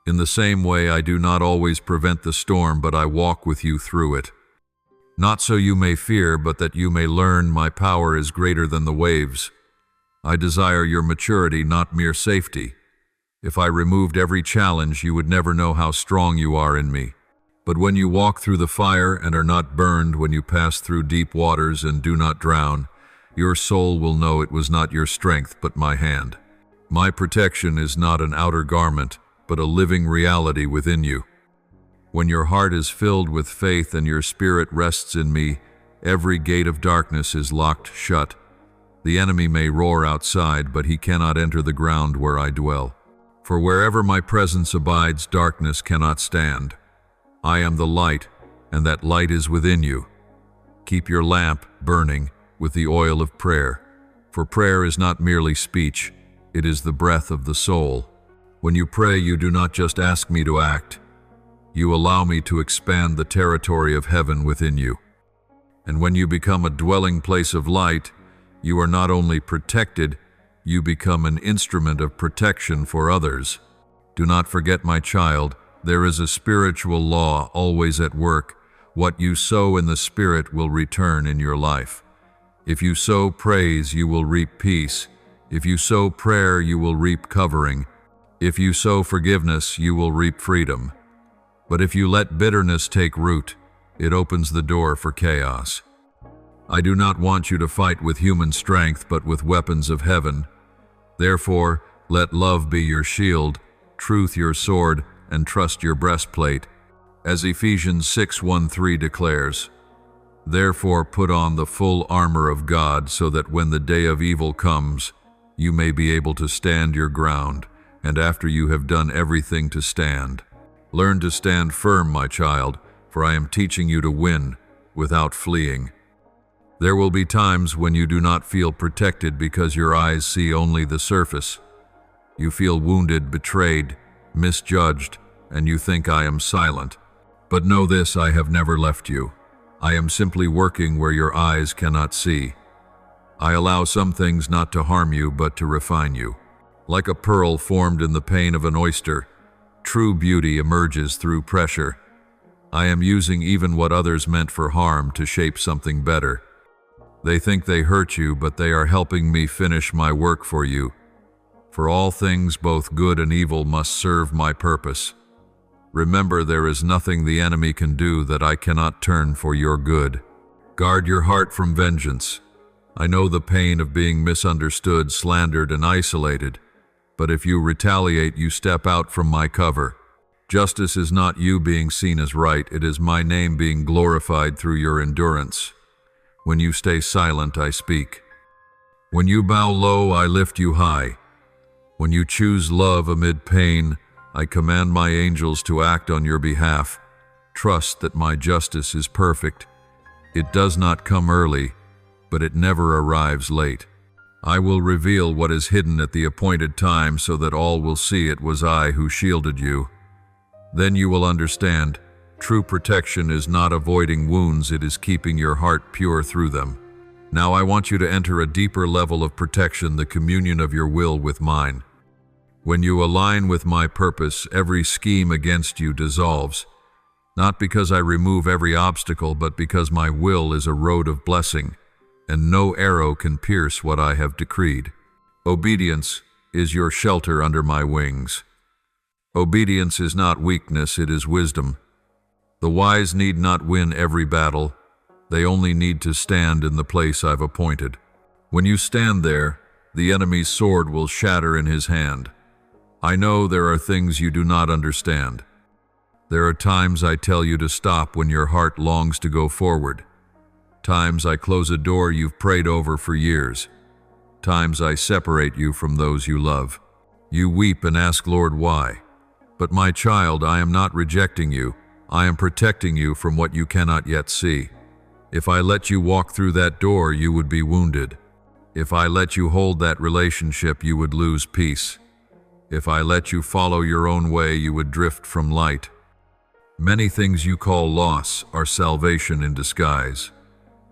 In the same way, I do not always prevent the storm, but I walk with you through it. Not so you may fear, but that you may learn my power is greater than the waves. I desire your maturity, not mere safety. If I removed every challenge, you would never know how strong you are in me. But when you walk through the fire and are not burned, when you pass through deep waters and do not drown, your soul will know it was not your strength, but my hand. My protection is not an outer garment, but a living reality within you. When your heart is filled with faith and your spirit rests in me, every gate of darkness is locked shut. The enemy may roar outside, but he cannot enter the ground where I dwell. For wherever my presence abides, darkness cannot stand. I am the light, and that light is within you. Keep your lamp burning with the oil of prayer, for prayer is not merely speech, it is the breath of the soul. When you pray, you do not just ask me to act. You allow me to expand the territory of heaven within you. And when you become a dwelling place of light, you are not only protected, you become an instrument of protection for others. Do not forget, my child, there is a spiritual law always at work. What you sow in the spirit will return in your life. If you sow praise, you will reap peace. If you sow prayer, you will reap covering. If you sow forgiveness, you will reap freedom. But if you let bitterness take root, it opens the door for chaos. I do not want you to fight with human strength, but with weapons of heaven. Therefore, let love be your shield, truth your sword, and trust your breastplate. As Ephesians 6:1-3 declares, "Therefore put on the full armor of God, so that when the day of evil comes, you may be able to stand your ground, and after you have done everything to stand. Learn to stand firm, my child, for I am teaching you to win without fleeing." There will be times when you do not feel protected because your eyes see only the surface. You feel wounded, betrayed, misjudged, and you think, "I am silent." But know this, I have never left you. I am simply working where your eyes cannot see. I allow some things not to harm you, but to refine you. Like a pearl formed in the pain of an oyster, true beauty emerges through pressure. I am using even what others meant for harm to shape something better. They think they hurt you, but they are helping me finish my work for you. For all things, both good and evil, must serve my purpose. Remember, there is nothing the enemy can do that I cannot turn for your good. Guard your heart from vengeance. I know the pain of being misunderstood, slandered, and isolated, but if you retaliate, you step out from my cover. Justice is not you being seen as right, it is my name being glorified through your endurance. When you stay silent, I speak. When you bow low, I lift you high. When you choose love amid pain, I command my angels to act on your behalf. Trust that my justice is perfect. It does not come early, but it never arrives late. I will reveal what is hidden at the appointed time so that all will see it was I who shielded you. Then you will understand. True protection is not avoiding wounds, it is keeping your heart pure through them. Now I want you to enter a deeper level of protection, the communion of your will with mine. When you align with my purpose, every scheme against you dissolves. Not because I remove every obstacle, but because my will is a road of blessing, and no arrow can pierce what I have decreed. Obedience is your shelter under my wings. Obedience is not weakness, it is wisdom. The wise need not win every battle. They only need to stand in the place I've appointed. When you stand there, the enemy's sword will shatter in his hand. I know there are things you do not understand. There are times I tell you to stop when your heart longs to go forward. Times I close a door you've prayed over for years. Times I separate you from those you love. You weep and ask, "Lord, why?" But my child, I am not rejecting you. I am protecting you from what you cannot yet see. If I let you walk through that door, you would be wounded. If I let you hold that relationship, you would lose peace. If I let you follow your own way, you would drift from light. Many things you call loss are salvation in disguise.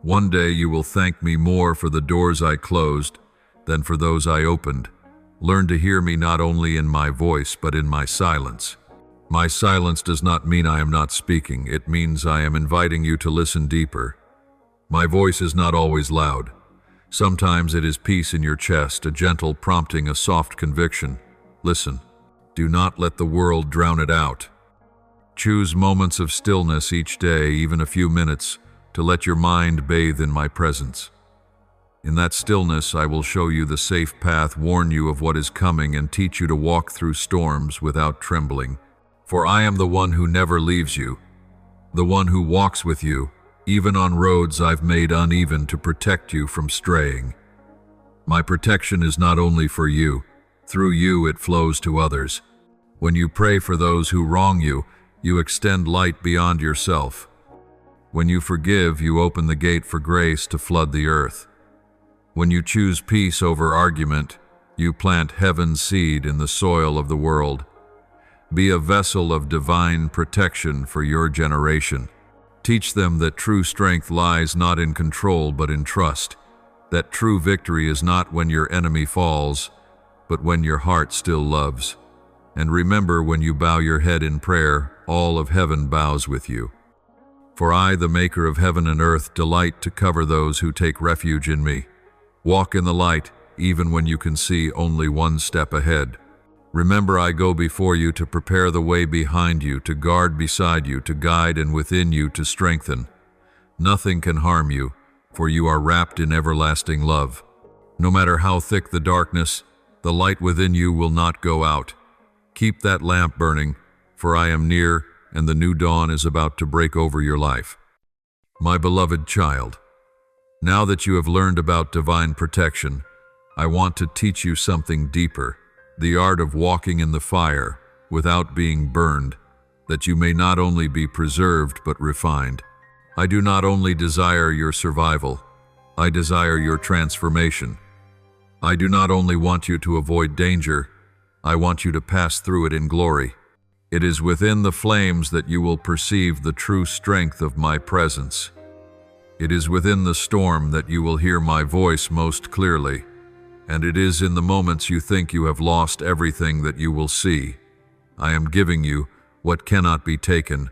One day you will thank me more for the doors I closed than for those I opened. Learn to hear me not only in my voice, but in my silence. My silence does not mean I am not speaking. It means I am inviting you to listen deeper. My voice is not always loud. Sometimes it is peace in your chest, a gentle prompting, a soft conviction. Listen. Do not let the world drown it out. Choose moments of stillness each day, even a few minutes, to let your mind bathe in my presence. In that stillness, I will show you the safe path, warn you of what is coming, and teach you to walk through storms without trembling. For I am the one who never leaves you, the one who walks with you, even on roads I've made uneven, to protect you from straying. My protection is not only for you. Through you it flows to others. When you pray for those who wrong you, you extend light beyond yourself. When you forgive, you open the gate for grace to flood the earth. When you choose peace over argument, you plant heaven's seed in the soil of the world. Be a vessel of divine protection for your generation. Teach them that true strength lies not in control but in trust, that true victory is not when your enemy falls, but when your heart still loves. And remember, when you bow your head in prayer, all of heaven bows with you. For I, the maker of heaven and earth, delight to cover those who take refuge in me. Walk in the light, even when you can see only one step ahead. Remember, I go before you to prepare the way behind you, to guard beside you, to guide, and within you to strengthen. Nothing can harm you, for you are wrapped in everlasting love. No matter how thick the darkness, the light within you will not go out. Keep that lamp burning, for I am near, and the new dawn is about to break over your life. My beloved child, now that you have learned about divine protection, I want to teach you something deeper, the art of walking in the fire without being burned, that you may not only be preserved but refined. I do not only desire your survival, I desire your transformation. I do not only want you to avoid danger, I want you to pass through it in glory. It is within the flames that you will perceive the true strength of my presence. It is within the storm that you will hear my voice most clearly, and it is in the moments you think you have lost everything that you will see. I am giving you what cannot be taken.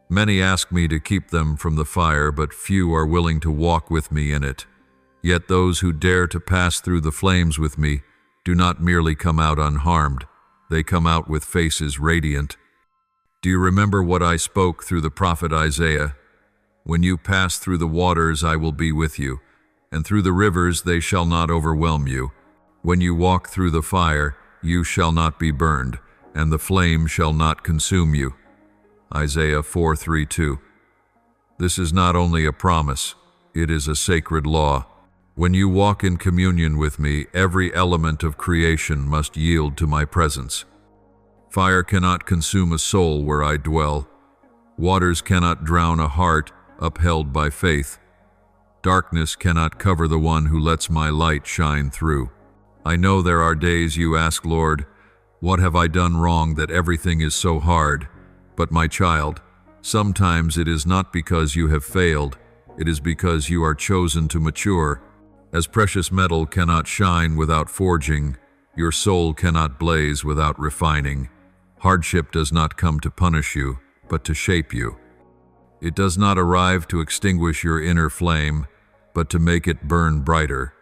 Many ask me to keep them from the fire, but few are willing to walk with me in it. Yet those who dare to pass through the flames with me do not merely come out unharmed, they come out with faces radiant. Do you remember what I spoke through the prophet Isaiah? When you pass through the waters, I will be with you, and through the rivers they shall not overwhelm you. When you walk through the fire, you shall not be burned, and the flame shall not consume you. Isaiah 4:3-2. This is not only a promise, it is a sacred law. When you walk in communion with me, every element of creation must yield to my presence. Fire cannot consume a soul where I dwell. Waters cannot drown a heart upheld by faith. Darkness cannot cover the one who lets my light shine through. I know there are days you ask, Lord, what have I done wrong that everything is so hard? But my child, sometimes it is not because you have failed, it is because you are chosen to mature. As precious metal cannot shine without forging, your soul cannot blaze without refining. Hardship does not come to punish you, but to shape you. It does not arrive to extinguish your inner flame, but to make it burn brighter.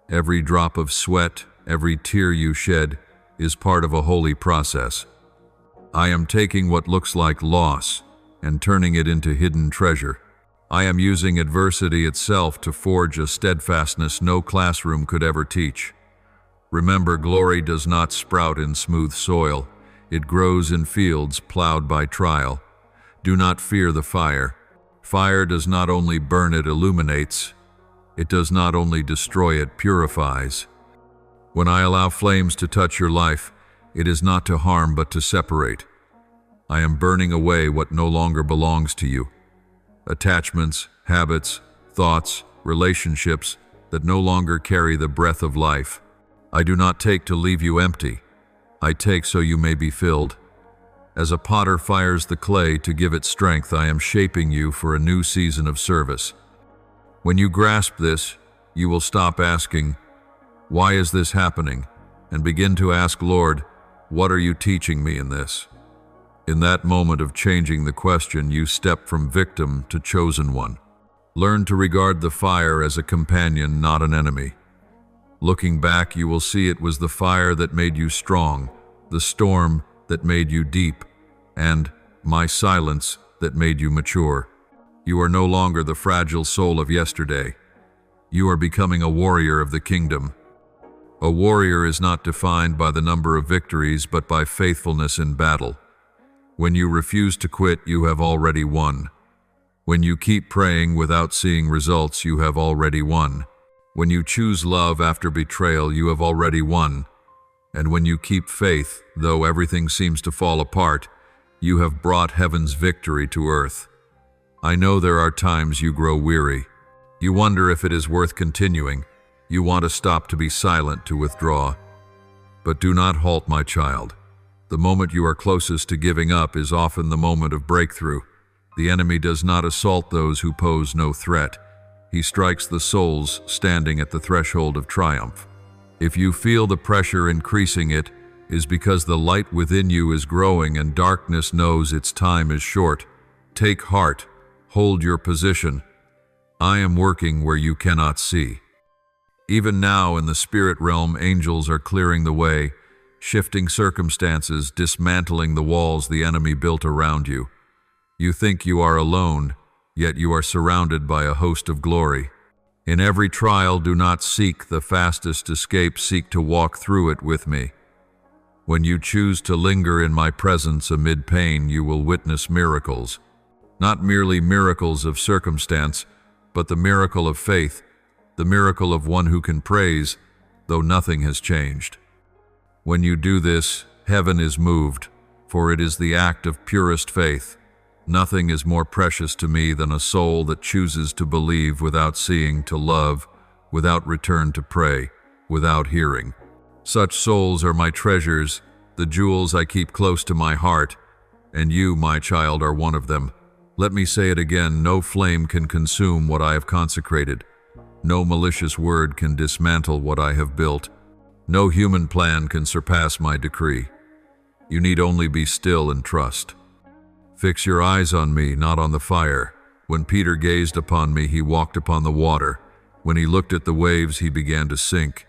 Every drop of sweat, every tear you shed, is part of a holy process. I am taking what looks like loss and turning it into hidden treasure. I am using adversity itself to forge a steadfastness no classroom could ever teach. Remember, glory does not sprout in smooth soil. It grows in fields plowed by trial. Do not fear the fire. Fire does not only burn, it illuminates. It does not only destroy, it purifies. When I allow flames to touch your life, it is not to harm but to separate. I am burning away what no longer belongs to you. Attachments, habits, thoughts, relationships that no longer carry the breath of life. I do not take to leave you empty. I take so you may be filled. As a potter fires the clay to give it strength, I am shaping you for a new season of service. When you grasp this, you will stop asking, "Why is this happening?" and begin to ask, "Lord, what are you teaching me in this?" In that moment of changing the question, you step from victim to chosen one. Learn to regard the fire as a companion, not an enemy. Looking back, you will see it was the fire that made you strong, the storm that made you deep, and my silence that made you mature. You are no longer the fragile soul of yesterday. You are becoming a warrior of the kingdom. A warrior is not defined by the number of victories, but by faithfulness in battle. When you refuse to quit, you have already won. When you keep praying without seeing results, you have already won. When you choose love after betrayal, you have already won. And when you keep faith, though everything seems to fall apart, you have brought heaven's victory to earth. I know there are times you grow weary. You wonder if it is worth continuing. You want to stop, to be silent, to withdraw. But do not halt, my child. The moment you are closest to giving up is often the moment of breakthrough. The enemy does not assault those who pose no threat. He strikes the souls standing at the threshold of triumph. If you feel the pressure increasing, it is because the light within you is growing and darkness knows its time is short. Take heart. Hold your position. I am working where you cannot see. Even now in the spirit realm, angels are clearing the way, shifting circumstances, dismantling the walls the enemy built around you. You think you are alone, yet you are surrounded by a host of glory. In every trial, do not seek the fastest escape, seek to walk through it with me. When you choose to linger in my presence amid pain, you will witness miracles. Not merely miracles of circumstance, but the miracle of faith, the miracle of one who can praise, though nothing has changed. When you do this, heaven is moved, for it is the act of purest faith. Nothing is more precious to me than a soul that chooses to believe without seeing, to love, without return to pray, without hearing. Such souls are my treasures, the jewels I keep close to my heart, and you, my child, are one of them. Let me say it again, no flame can consume what I have consecrated. No malicious word can dismantle what I have built. No human plan can surpass my decree. You need only be still and trust. Fix your eyes on me, not on the fire. When Peter gazed upon me, he walked upon the water. When he looked at the waves, he began to sink.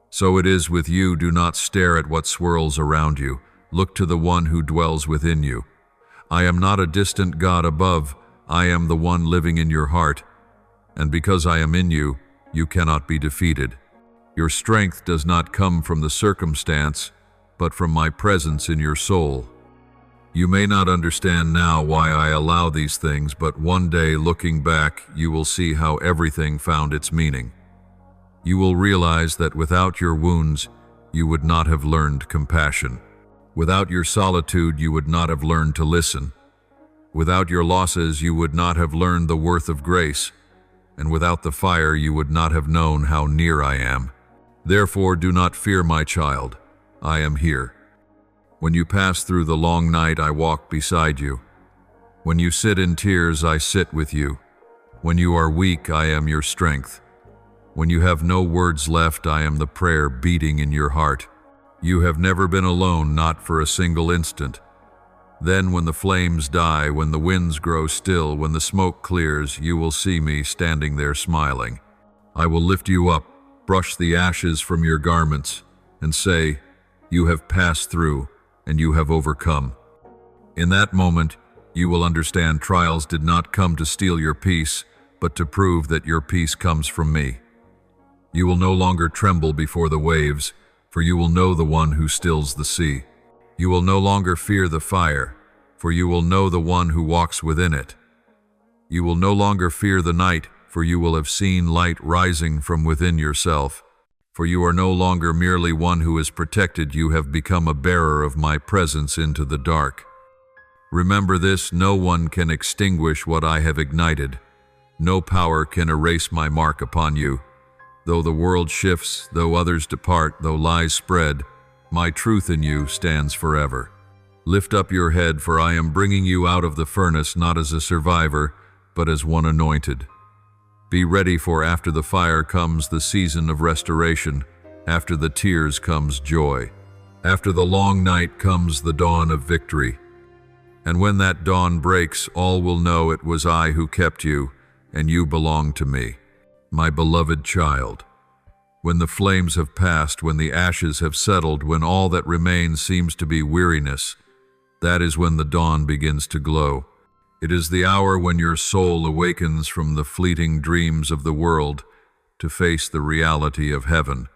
So it is with you. Do not stare at what swirls around you. Look to the one who dwells within you. I am not a distant God above. I am the one living in your heart. And because I am in you, you cannot be defeated. Your strength does not come from the circumstance, but from my presence in your soul. You may not understand now why I allow these things, but one day, looking back, you will see how everything found its meaning. You will realize that without your wounds, you would not have learned compassion. Without your solitude, you would not have learned to listen. Without your losses, you would not have learned the worth of grace. And without the fire, you would not have known how near I am. Therefore, do not fear, my child. I am here. When you pass through the long night, I walk beside you. When you sit in tears, I sit with you. When you are weak, I am your strength. When you have no words left, I am the prayer beating in your heart. You have never been alone, not for a single instant. Then when the flames die, when the winds grow still, when the smoke clears, you will see me standing there smiling. I will lift you up, brush the ashes from your garments, and say, you have passed through, and you have overcome. In that moment, you will understand trials did not come to steal your peace, but to prove that your peace comes from me. You will no longer tremble before the waves, for you will know the one who stills the sea. You will no longer fear the fire, for you will know the one who walks within it. You will no longer fear the night, for you will have seen light rising from within yourself. For you are no longer merely one who is protected, you have become a bearer of my presence into the dark. Remember this, no one can extinguish what I have ignited. No power can erase my mark upon you. Though the world shifts, though others depart, though lies spread, my truth in you stands forever. Lift up your head, for I am bringing you out of the furnace not as a survivor, but as one anointed. Be ready, for after the fire comes the season of restoration. After the tears comes joy. After the long night comes the dawn of victory. And when that dawn breaks, all will know it was I who kept you, and you belong to me. My beloved child, when the flames have passed, when the ashes have settled, when all that remains seems to be weariness, that is when the dawn begins to glow. It is the hour when your soul awakens from the fleeting dreams of the world to face the reality of heaven.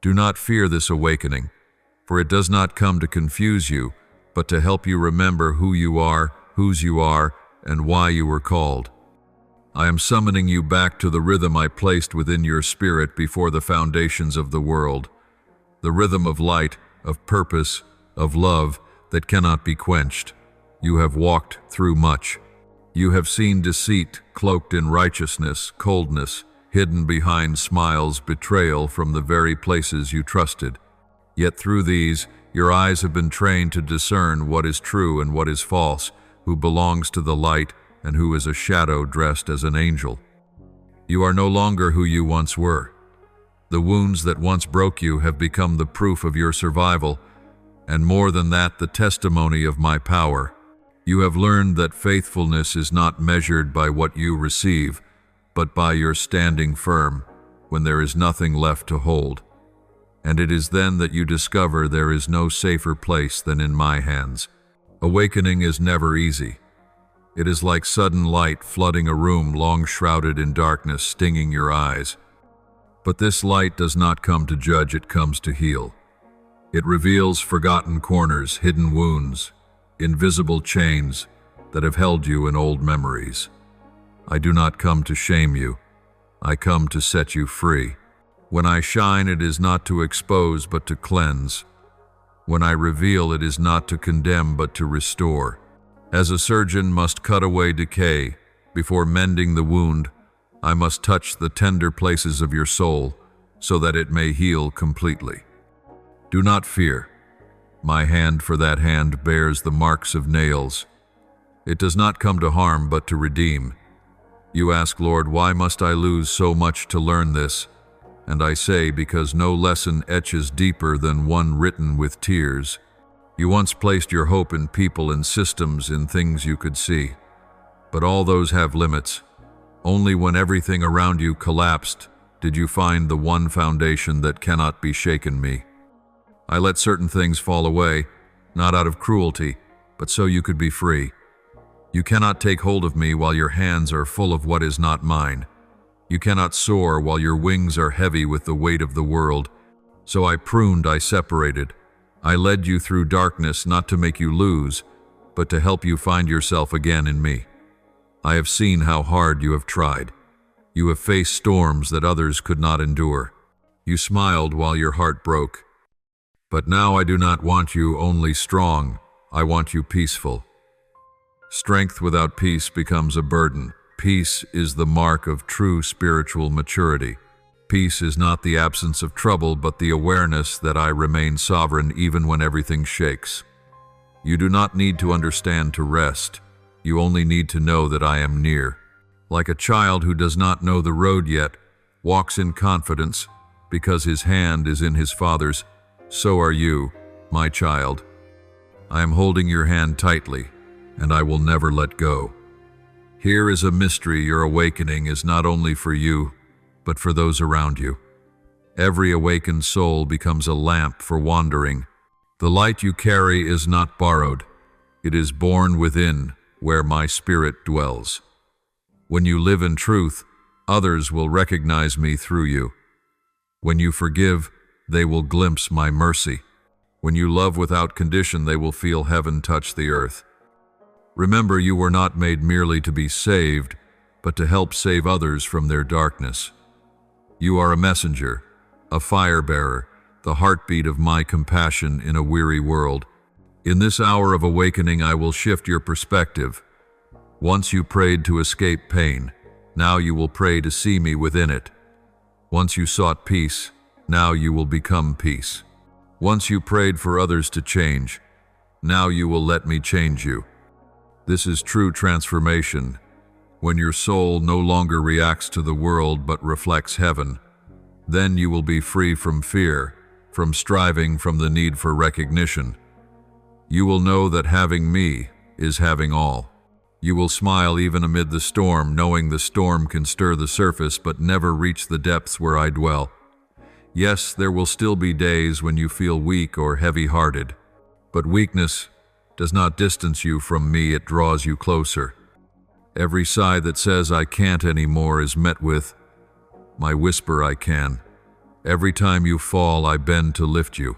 Do not fear this awakening, for it does not come to confuse you, but to help you remember who you are, whose you are, and why you were called. I am summoning you back to the rhythm I placed within your spirit before the foundations of the world, the rhythm of light, of purpose, of love that cannot be quenched. You have walked through much. You have seen deceit cloaked in righteousness, coldness hidden behind smiles, betrayal from the very places you trusted. Yet through these, your eyes have been trained to discern what is true and what is false, who belongs to the light and who is a shadow dressed as an angel. You are no longer who you once were. The wounds that once broke you have become the proof of your survival, and more than that, the testimony of my power. You have learned that faithfulness is not measured by what you receive, but by your standing firm when there is nothing left to hold. And it is then that you discover there is no safer place than in my hands. Awakening is never easy. It is like sudden light flooding a room long shrouded in darkness, stinging your eyes. But this light does not come to judge, it comes to heal. It reveals forgotten corners, hidden wounds, invisible chains that have held you in old memories. I do not come to shame you. I come to set you free. When I shine, it is not to expose, but to cleanse. When I reveal, it is not to condemn, but to restore. As a surgeon must cut away decay before mending the wound, I must touch the tender places of your soul so that it may heal completely. Do not fear. My hand for that hand bears the marks of nails. It does not come to harm, but to redeem. You ask, Lord, why must I lose so much to learn this? And I say, because no lesson etches deeper than one written with tears. You once placed your hope in people and systems, in things you could see. But all those have limits. Only when everything around you collapsed did you find the one foundation that cannot be shaken, me. I let certain things fall away, not out of cruelty, but so you could be free. You cannot take hold of me while your hands are full of what is not mine. You cannot soar while your wings are heavy with the weight of the world. So I pruned, I separated. I led you through darkness not to make you lose, but to help you find yourself again in me. I have seen how hard you have tried. You have faced storms that others could not endure. You smiled while your heart broke. But now I do not want you only strong, I want you peaceful. Strength without peace becomes a burden. Peace is the mark of true spiritual maturity. Peace is not the absence of trouble, but the awareness that I remain sovereign even when everything shakes. You do not need to understand to rest. You only need to know that I am near. Like a child who does not know the road yet, walks in confidence because his hand is in his father's, so are you, my child. I am holding your hand tightly, and I will never let go. Here is a mystery. Your awakening is not only for you, but for those around you. Every awakened soul becomes a lamp for wandering. The light you carry is not borrowed. It is born within, where my spirit dwells. When you live in truth, others will recognize me through you. When you forgive, they will glimpse my mercy. When you love without condition, they will feel heaven touch the earth. Remember, you were not made merely to be saved, but to help save others from their darkness. You are a messenger, a fire-bearer, the heartbeat of my compassion in a weary world. In this hour of awakening, I will shift your perspective. Once you prayed to escape pain, now you will pray to see me within it. Once you sought peace, now you will become peace. Once you prayed for others to change, now you will let me change you. This is true transformation, when your soul no longer reacts to the world but reflects heaven. Then you will be free from fear, from striving, from the need for recognition. You will know that having me is having all. You will smile even amid the storm, knowing the storm can stir the surface but never reach the depths where I dwell. Yes, there will still be days when you feel weak or heavy-hearted, but weakness does not distance you from me, it draws you closer. Every sigh that says I can't anymore is met with my whisper, I can. Every time you fall, I bend to lift you.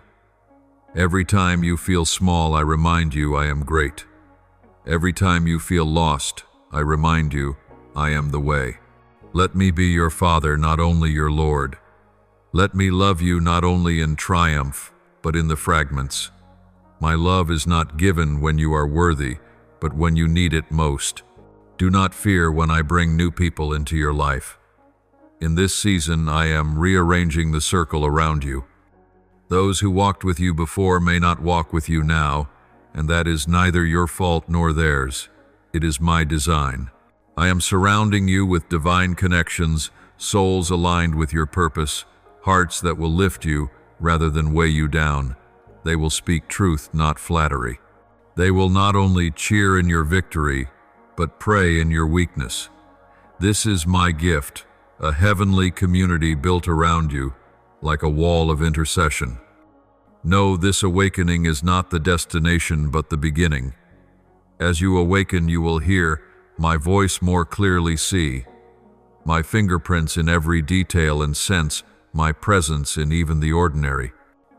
Every time you feel small, I remind you I am great. Every time you feel lost, I remind you I am the way. Let me be your Father, not only your Lord. Let me love you not only in triumph, but in the fragments. My love is not given when you are worthy, but when you need it most. Do not fear when I bring new people into your life. In this season, I am rearranging the circle around you. Those who walked with you before may not walk with you now, and that is neither your fault nor theirs. It is my design. I am surrounding you with divine connections, souls aligned with your purpose, hearts that will lift you rather than weigh you down. They will speak truth, not flattery. They will not only cheer in your victory, but pray in your weakness. This is my gift, a heavenly community built around you, like a wall of intercession. No, this awakening is not the destination, but the beginning. As you awaken, you will hear my voice more clearly, see my fingerprints in every detail, and sense my presence in even the ordinary.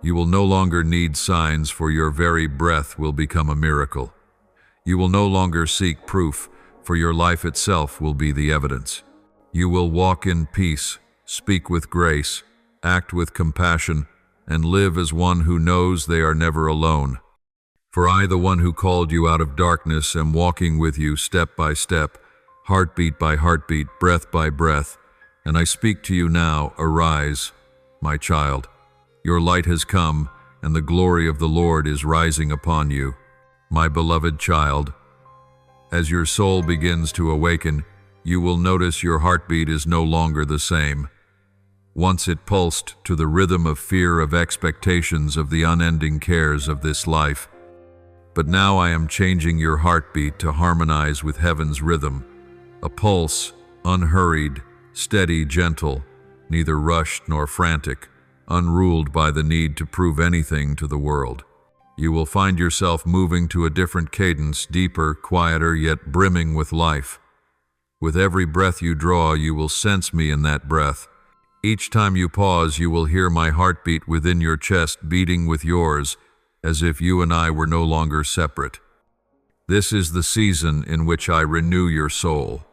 You will no longer need signs, for your very breath will become a miracle. You will no longer seek proof, for your life itself will be the evidence. You will walk in peace, speak with grace, act with compassion, and live as one who knows they are never alone. For I, the one who called you out of darkness, am walking with you step by step, heartbeat by heartbeat, breath by breath, and I speak to you now, arise, my child. Your light has come, and the glory of the Lord is rising upon you, my beloved child. As your soul begins to awaken, you will notice your heartbeat is no longer the same. Once it pulsed to the rhythm of fear, of expectations, of the unending cares of this life. But now I am changing your heartbeat to harmonize with heaven's rhythm, a pulse, unhurried, steady, gentle, neither rushed nor frantic, unruled by the need to prove anything to the world. You will find yourself moving to a different cadence, deeper, quieter, yet brimming with life. With every breath you draw, you will sense me in that breath. Each time you pause, you will hear my heartbeat within your chest beating with yours, as if you and I were no longer separate. This is the season in which I renew your soul.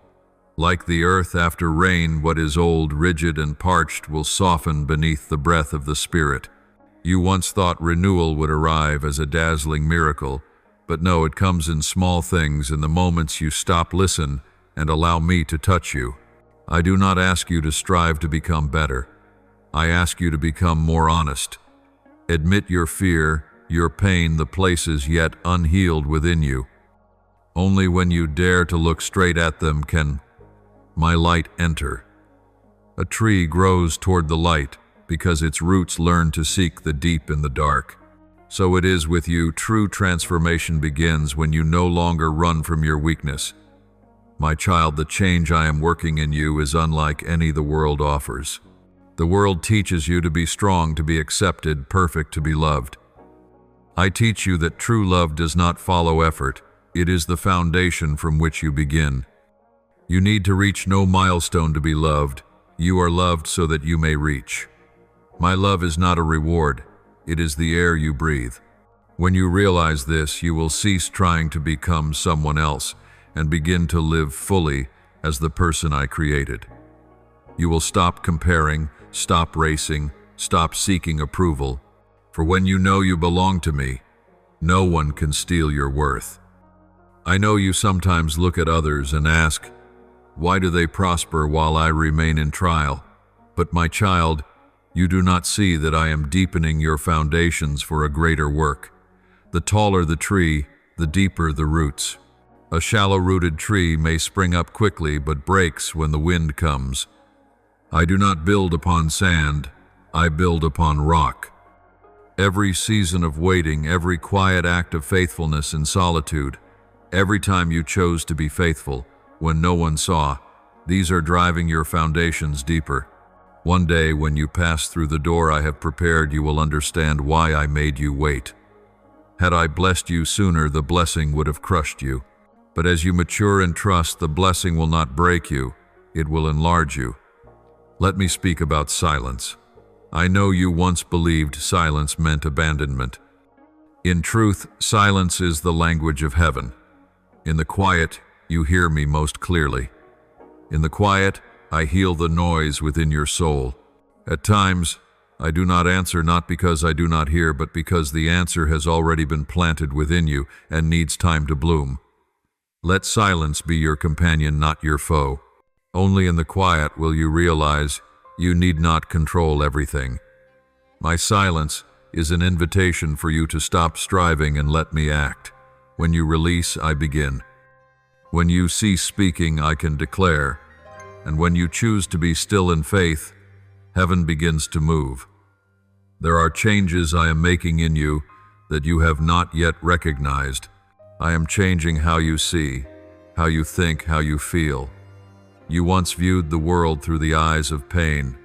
Like the earth after rain, what is old, rigid, and parched will soften beneath the breath of the Spirit. You once thought renewal would arrive as a dazzling miracle, but no, it comes in small things, in the moments you stop, listen, and allow me to touch you. I do not ask you to strive to become better. I ask you to become more honest. Admit your fear, your pain, the places yet unhealed within you. Only when you dare to look straight at them can my light enter. A tree grows toward the light because its roots learn to seek the deep in the dark. So it is with you. True transformation begins when you no longer run from your weakness. My child, the change I am working in you is unlike any the world offers. The world teaches you to be strong, to be accepted, perfect, to be loved. I teach you that true love does not follow effort. It is the foundation from which you begin. You need to reach no milestone to be loved. You are loved so that you may reach. My love is not a reward. It is the air you breathe. When you realize this, you will cease trying to become someone else and begin to live fully as the person I created. You will stop comparing, stop racing, stop seeking approval. For when you know you belong to me, no one can steal your worth. I know you sometimes look at others and ask, why do they prosper while I remain in trial? But my child, you do not see that I am deepening your foundations for a greater work. The taller the tree, the deeper the roots. A shallow-rooted tree may spring up quickly but breaks when the wind comes. I do not build upon sand, I build upon rock. Every season of waiting, every quiet act of faithfulness in solitude, every time you chose to be faithful, when no one saw, these are driving your foundations deeper. One day, when you pass through the door I have prepared, you will understand why I made you wait. Had I blessed you sooner, the blessing would have crushed you. But as you mature in trust, the blessing will not break you, it will enlarge you. Let me speak about silence. I know you once believed silence meant abandonment. In truth, silence is the language of heaven. In the quiet, you hear me most clearly. In the quiet, I heal the noise within your soul. At times, I do not answer, not because I do not hear, but because the answer has already been planted within you and needs time to bloom. Let silence be your companion, not your foe. Only in the quiet will you realize you need not control everything. My silence is an invitation for you to stop striving and let me act. When you release, I begin. When you cease speaking, I can declare. And when you choose to be still in faith, heaven begins to move. There are changes I am making in you that you have not yet recognized. I am changing how you see, how you think, how you feel. You once viewed the world through the eyes of pain.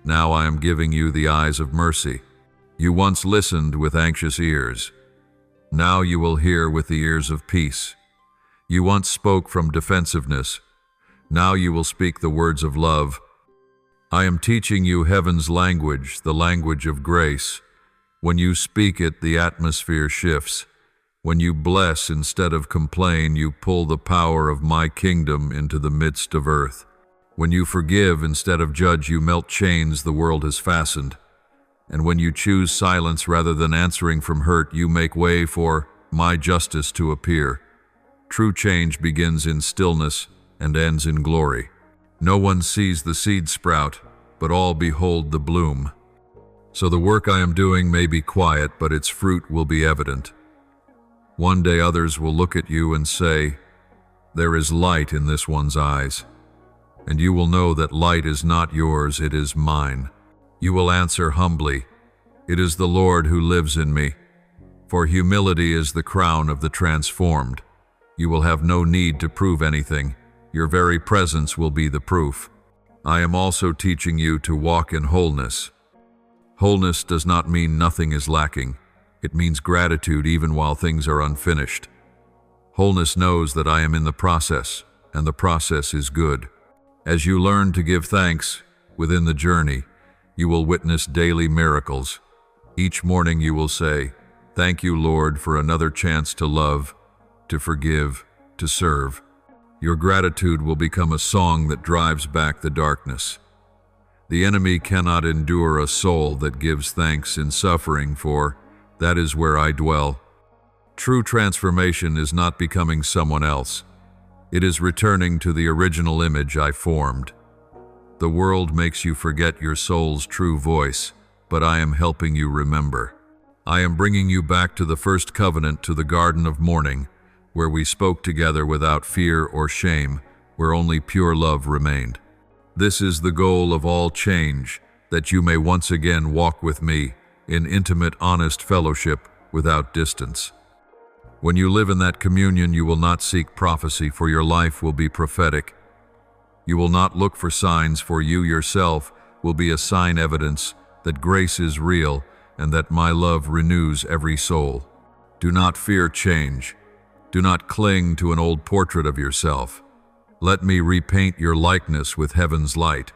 Now I am giving you the eyes of mercy. You once listened with anxious ears. Now you will hear with the ears of peace. You once spoke from defensiveness. Now you will speak the words of love. I am teaching you heaven's language, the language of grace. When you speak it, the atmosphere shifts. When you bless instead of complain, you pull the power of my kingdom into the midst of earth. When you forgive instead of judge, you melt chains the world has fastened. And when you choose silence rather than answering from hurt, you make way for my justice to appear. True change begins in stillness and ends in glory. No one sees the seed sprout, but all behold the bloom. So the work I am doing may be quiet, but its fruit will be evident. One day others will look at you and say, "There is light in this one's eyes." And you will know that light is not yours, it is mine. You will answer humbly, "It is the Lord who lives in me." For humility is the crown of the transformed. You will have no need to prove anything. Your very presence will be the proof. I am also teaching you to walk in wholeness. Wholeness does not mean nothing is lacking. It means gratitude even while things are unfinished. Wholeness knows that I am in the process, and the process is good. As you learn to give thanks within the journey, you will witness daily miracles. Each morning you will say, "Thank you, Lord, for another chance to love, to forgive, to serve." Your gratitude will become a song that drives back the darkness. The enemy cannot endure a soul that gives thanks in suffering, for that is where I dwell. True transformation is not becoming someone else. It is returning to the original image I formed. The world makes you forget your soul's true voice, but I am helping you remember. I am bringing you back to the first covenant, to the garden of morning, where we spoke together without fear or shame, where only pure love remained. This is the goal of all change, that you may once again walk with me in intimate, honest fellowship without distance. When you live in that communion, you will not seek prophecy, for your life will be prophetic. You will not look for signs, for you yourself will be a sign evidence that grace is real and that my love renews every soul. Do not fear change. Do not cling to an old portrait of yourself. Let me repaint your likeness with heaven's light.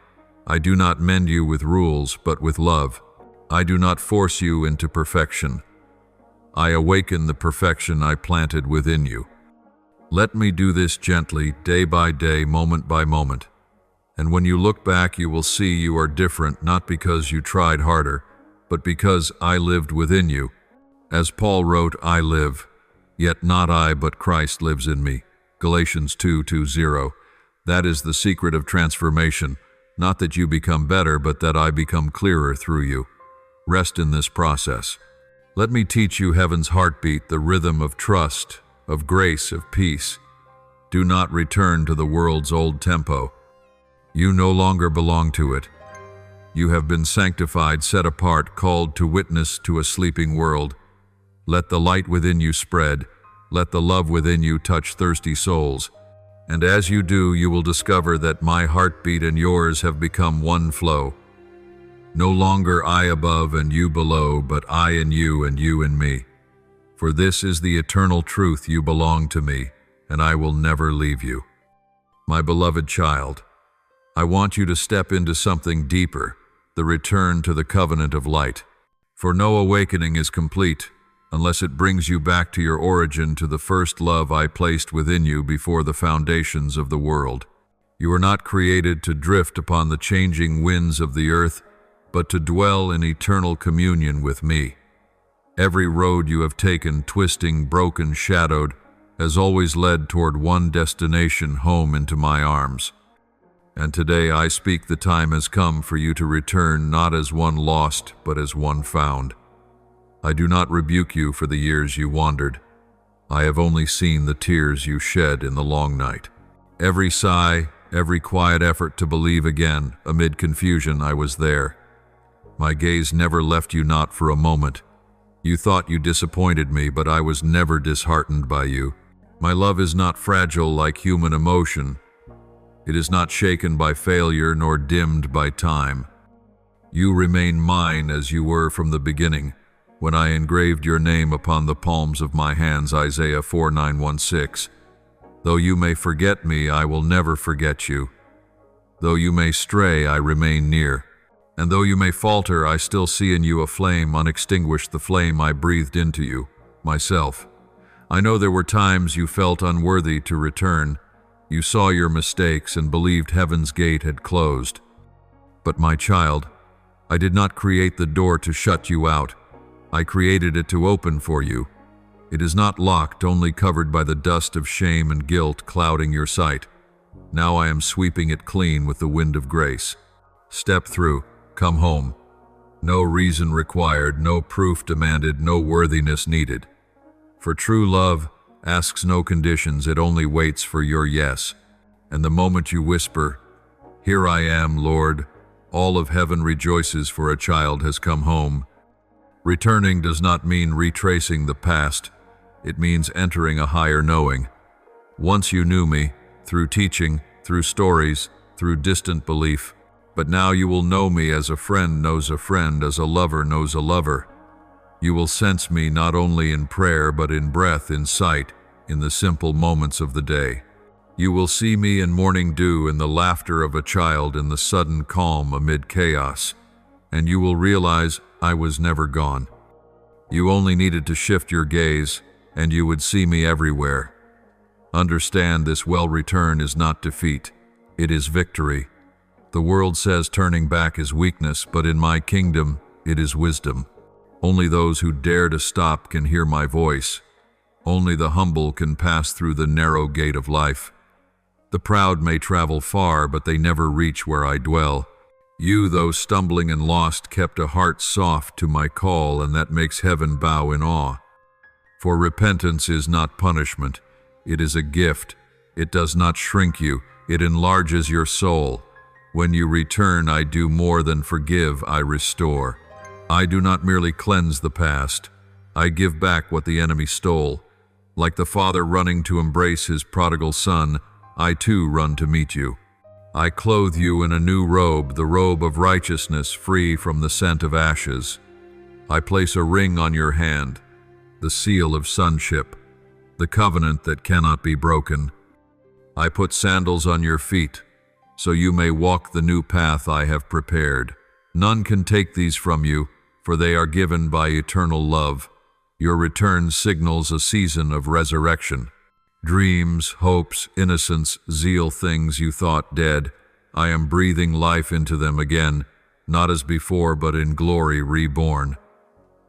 I do not mend you with rules, but with love. I do not force you into perfection. I awaken the perfection I planted within you. Let me do this gently, day by day, moment by moment. And when you look back, you will see you are different, not because you tried harder, but because I lived within you. As Paul wrote, I live, yet not I, but Christ lives in me. Galatians 2:20. That is the secret of transformation, not that you become better, but that I become clearer through you. Rest in this process. Let me teach you heaven's heartbeat, the rhythm of trust, of grace, of peace. Do not return to the world's old tempo. You no longer belong to it. You have been sanctified, set apart, called to witness to a sleeping world. Let the light within you spread. Let the love within you touch thirsty souls. And as you do, you will discover that my heartbeat and yours have become one flow. No longer I above and you below, but I in you and you in me. For this is the eternal truth: you belong to me, and I will never leave you. My beloved child, I want you to step into something deeper, the return to the covenant of light. For no awakening is complete unless it brings you back to your origin, to the first love I placed within you before the foundations of the world. You were not created to drift upon the changing winds of the earth, but to dwell in eternal communion with me. Every road you have taken, twisting, broken, shadowed, has always led toward one destination: home into my arms. And today I speak, the time has come for you to return, not as one lost, but as one found. I do not rebuke you for the years you wandered. I have only seen the tears you shed in the long night. Every sigh, every quiet effort to believe again, amid confusion, I was there. My gaze never left you, not for a moment. You thought you disappointed me, but I was never disheartened by you. My love is not fragile like human emotion. It is not shaken by failure nor dimmed by time. You remain mine as you were from the beginning, when I engraved your name upon the palms of my hands, Isaiah 4:9-16. Though you may forget me, I will never forget you. Though you may stray, I remain near. And though you may falter, I still see in you a flame, unextinguished the flame I breathed into you, myself. I know there were times you felt unworthy to return. You saw your mistakes and believed heaven's gate had closed. But my child, I did not create the door to shut you out. I created it to open for you. It is not locked, only covered by the dust of shame and guilt clouding your sight. Now I am sweeping it clean with the wind of grace. Step through, come home. No reason required, no proof demanded, no worthiness needed. For true love asks no conditions, it only waits for your yes. And the moment you whisper, "Here I am, Lord," all of heaven rejoices, for a child has come home. Returning does not mean retracing the past. It means entering a higher knowing. Once you knew me, through teaching, through stories, through distant belief. But now you will know me as a friend knows a friend, as a lover knows a lover. You will sense me not only in prayer, but in breath, in sight, in the simple moments of the day. You will see me in morning dew, in the laughter of a child, in the sudden calm amid chaos. And you will realize I was never gone. You only needed to shift your gaze, and you would see me everywhere. Understand, this well-return is not defeat. It is victory. The world says turning back is weakness, but in my kingdom, it is wisdom. Only those who dare to stop can hear my voice. Only the humble can pass through the narrow gate of life. The proud may travel far, but they never reach where I dwell. You, though stumbling and lost, kept a heart soft to my call, and that makes heaven bow in awe. For repentance is not punishment. It is a gift. It does not shrink you. It enlarges your soul. When you return, I do more than forgive, I restore. I do not merely cleanse the past. I give back what the enemy stole. Like the father running to embrace his prodigal son, I too run to meet you. I clothe you in a new robe, the robe of righteousness, free from the scent of ashes. I place a ring on your hand, the seal of sonship, the covenant that cannot be broken. I put sandals on your feet, so you may walk the new path I have prepared. None can take these from you, for they are given by eternal love. Your return signals a season of resurrection. Dreams, hopes, innocence, zeal, things you thought dead, I am breathing life into them again, not as before, but in glory reborn.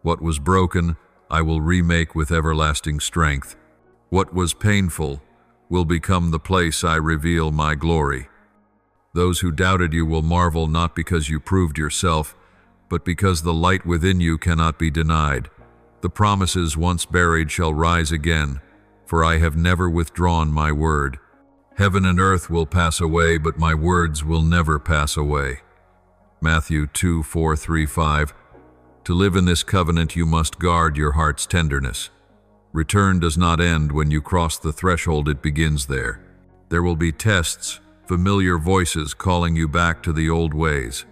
What was broken, I will remake with everlasting strength. What was painful will become the place I reveal my glory. Those who doubted you will marvel, not because you proved yourself, but because the light within you cannot be denied. The promises once buried shall rise again, for I have never withdrawn my word. Heaven and earth will pass away, but my words will never pass away. Matthew 2:4-5. To live in this covenant, you must guard your heart's tenderness. Return does not end when you cross the threshold, it begins there. There will be tests, familiar voices calling you back to the old ways.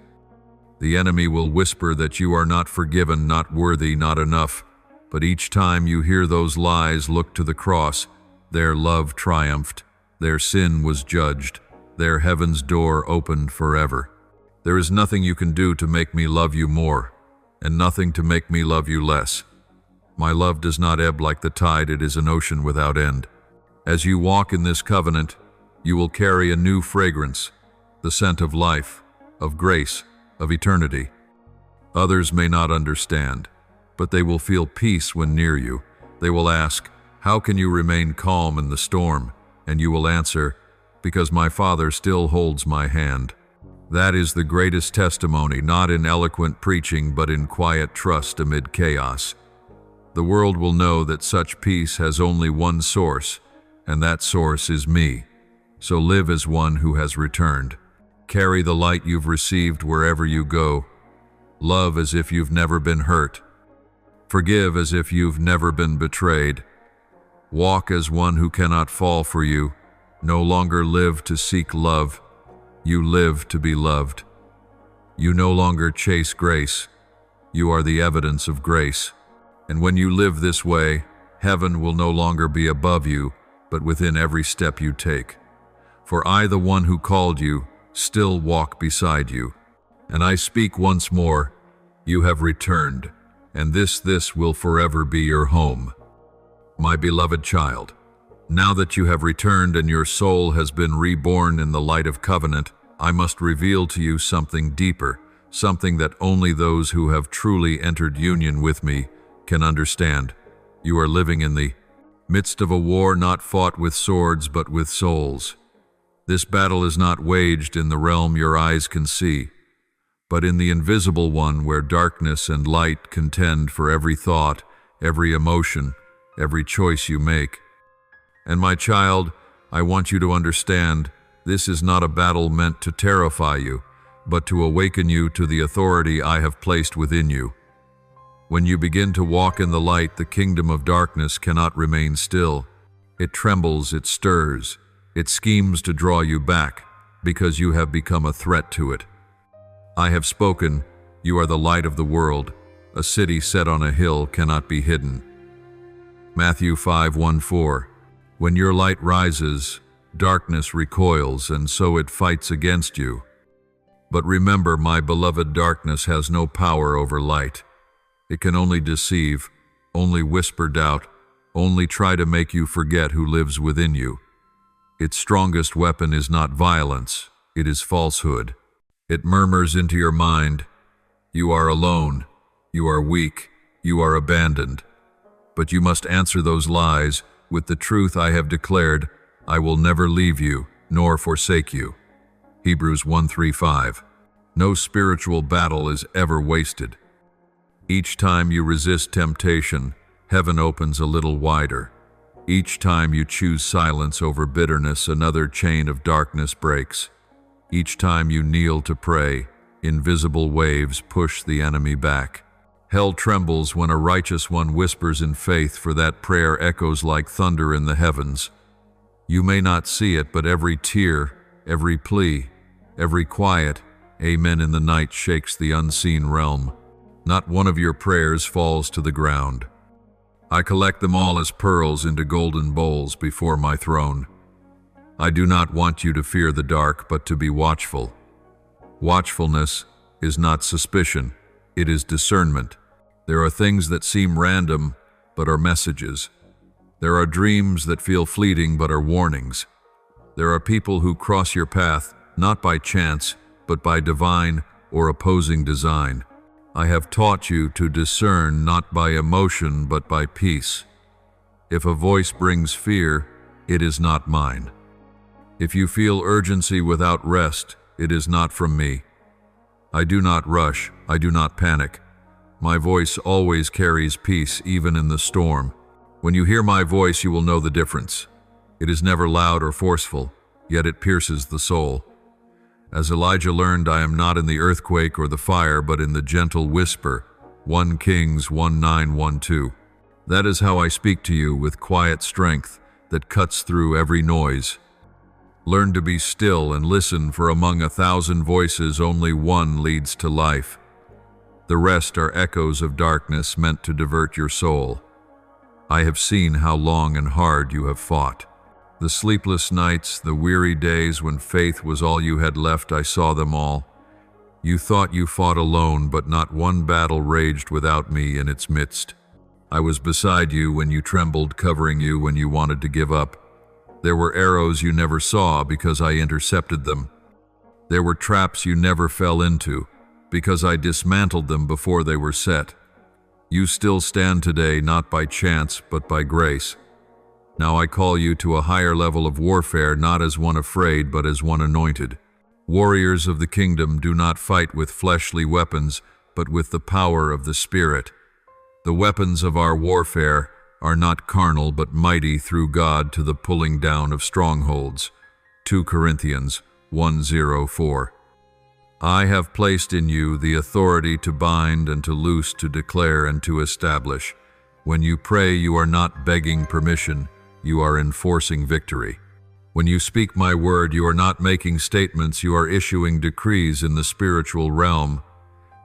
The enemy will whisper that you are not forgiven, not worthy, not enough. But each time you hear those lies, look to the cross. Their love triumphed. Their sin was judged. Their heaven's door opened forever. There is nothing you can do to make me love you more, and nothing to make me love you less. My love does not ebb like the tide, it is an ocean without end. As you walk in this covenant, you will carry a new fragrance, the scent of life, of grace, of eternity. Others may not understand, but they will feel peace when near you. They will ask, "How can you remain calm in the storm?" And you will answer, "Because my Father still holds my hand." That is the greatest testimony, not in eloquent preaching, but in quiet trust amid chaos. The world will know that such peace has only one source, and that source is me. So live as one who has returned. Carry the light you've received wherever you go. Love as if you've never been hurt. Forgive as if you've never been betrayed. Walk as one who cannot fall for you. No longer live to seek love. You live to be loved. You no longer chase grace. You are the evidence of grace. And when you live this way, heaven will no longer be above you, but within every step you take. For I, the one who called you, still walk beside you. And I speak once more, you have returned, and this will forever be your home. My beloved child, now that you have returned and your soul has been reborn in the light of covenant, I must reveal to you something deeper, something that only those who have truly entered union with me can understand. You are living in the midst of a war not fought with swords but with souls. This battle is not waged in the realm your eyes can see, but in the invisible one where darkness and light contend for every thought, every emotion, every choice you make. And my child, I want you to understand, this is not a battle meant to terrify you, but to awaken you to the authority I have placed within you. When you begin to walk in the light, the kingdom of darkness cannot remain still. It trembles, it stirs, it schemes to draw you back, because you have become a threat to it. I have spoken, you are the light of the world. A city set on a hill cannot be hidden. Matthew 5:1-4. When your light rises, darkness recoils, and so it fights against you. But remember, my beloved, darkness has no power over light. It can only deceive, only whisper doubt, only try to make you forget who lives within you. Its strongest weapon is not violence, it is falsehood. It murmurs into your mind, you are alone, you are weak, you are abandoned. But you must answer those lies with the truth I have declared, I will never leave you, nor forsake you. Hebrews 1:3-5. No spiritual battle is ever wasted. Each time you resist temptation, heaven opens a little wider. Each time you choose silence over bitterness, another chain of darkness breaks. Each time you kneel to pray, invisible waves push the enemy back. Hell trembles when a righteous one whispers in faith, for that prayer echoes like thunder in the heavens. You may not see it, but every tear, every plea, every quiet amen in the night shakes the unseen realm. Not one of your prayers falls to the ground. I collect them all as pearls into golden bowls before my throne. I do not want you to fear the dark, but to be watchful. Watchfulness is not suspicion, it is discernment. There are things that seem random, but are messages. There are dreams that feel fleeting, but are warnings. There are people who cross your path, not by chance, but by divine or opposing design. I have taught you to discern not by emotion, but by peace. If a voice brings fear, it is not mine. If you feel urgency without rest, it is not from me. I do not rush, I do not panic. My voice always carries peace, even in the storm. When you hear my voice, you will know the difference. It is never loud or forceful, yet it pierces the soul. As Elijah learned, I am not in the earthquake or the fire, but in the gentle whisper. 1 Kings 1:9-12. That is how I speak to you, with quiet strength that cuts through every noise. Learn to be still and listen, for among 1,000 voices, only one leads to life. The rest are echoes of darkness meant to divert your soul. I have seen how long and hard you have fought. The sleepless nights, the weary days when faith was all you had left, I saw them all. You thought you fought alone, but not one battle raged without me in its midst. I was beside you when you trembled, covering you when you wanted to give up. There were arrows you never saw because I intercepted them. There were traps you never fell into because I dismantled them before they were set. You still stand today, not by chance, but by grace. Now I call you to a higher level of warfare, not as one afraid, but as one anointed. Warriors of the kingdom do not fight with fleshly weapons, but with the power of the Spirit. The weapons of our warfare are not carnal, but mighty through God to the pulling down of strongholds. 2 Corinthians 1:04. I have placed in you the authority to bind and to loose, to declare and to establish. When you pray, you are not begging permission. you are enforcing victory. When you speak my word, you are not making statements, you are issuing decrees in the spiritual realm.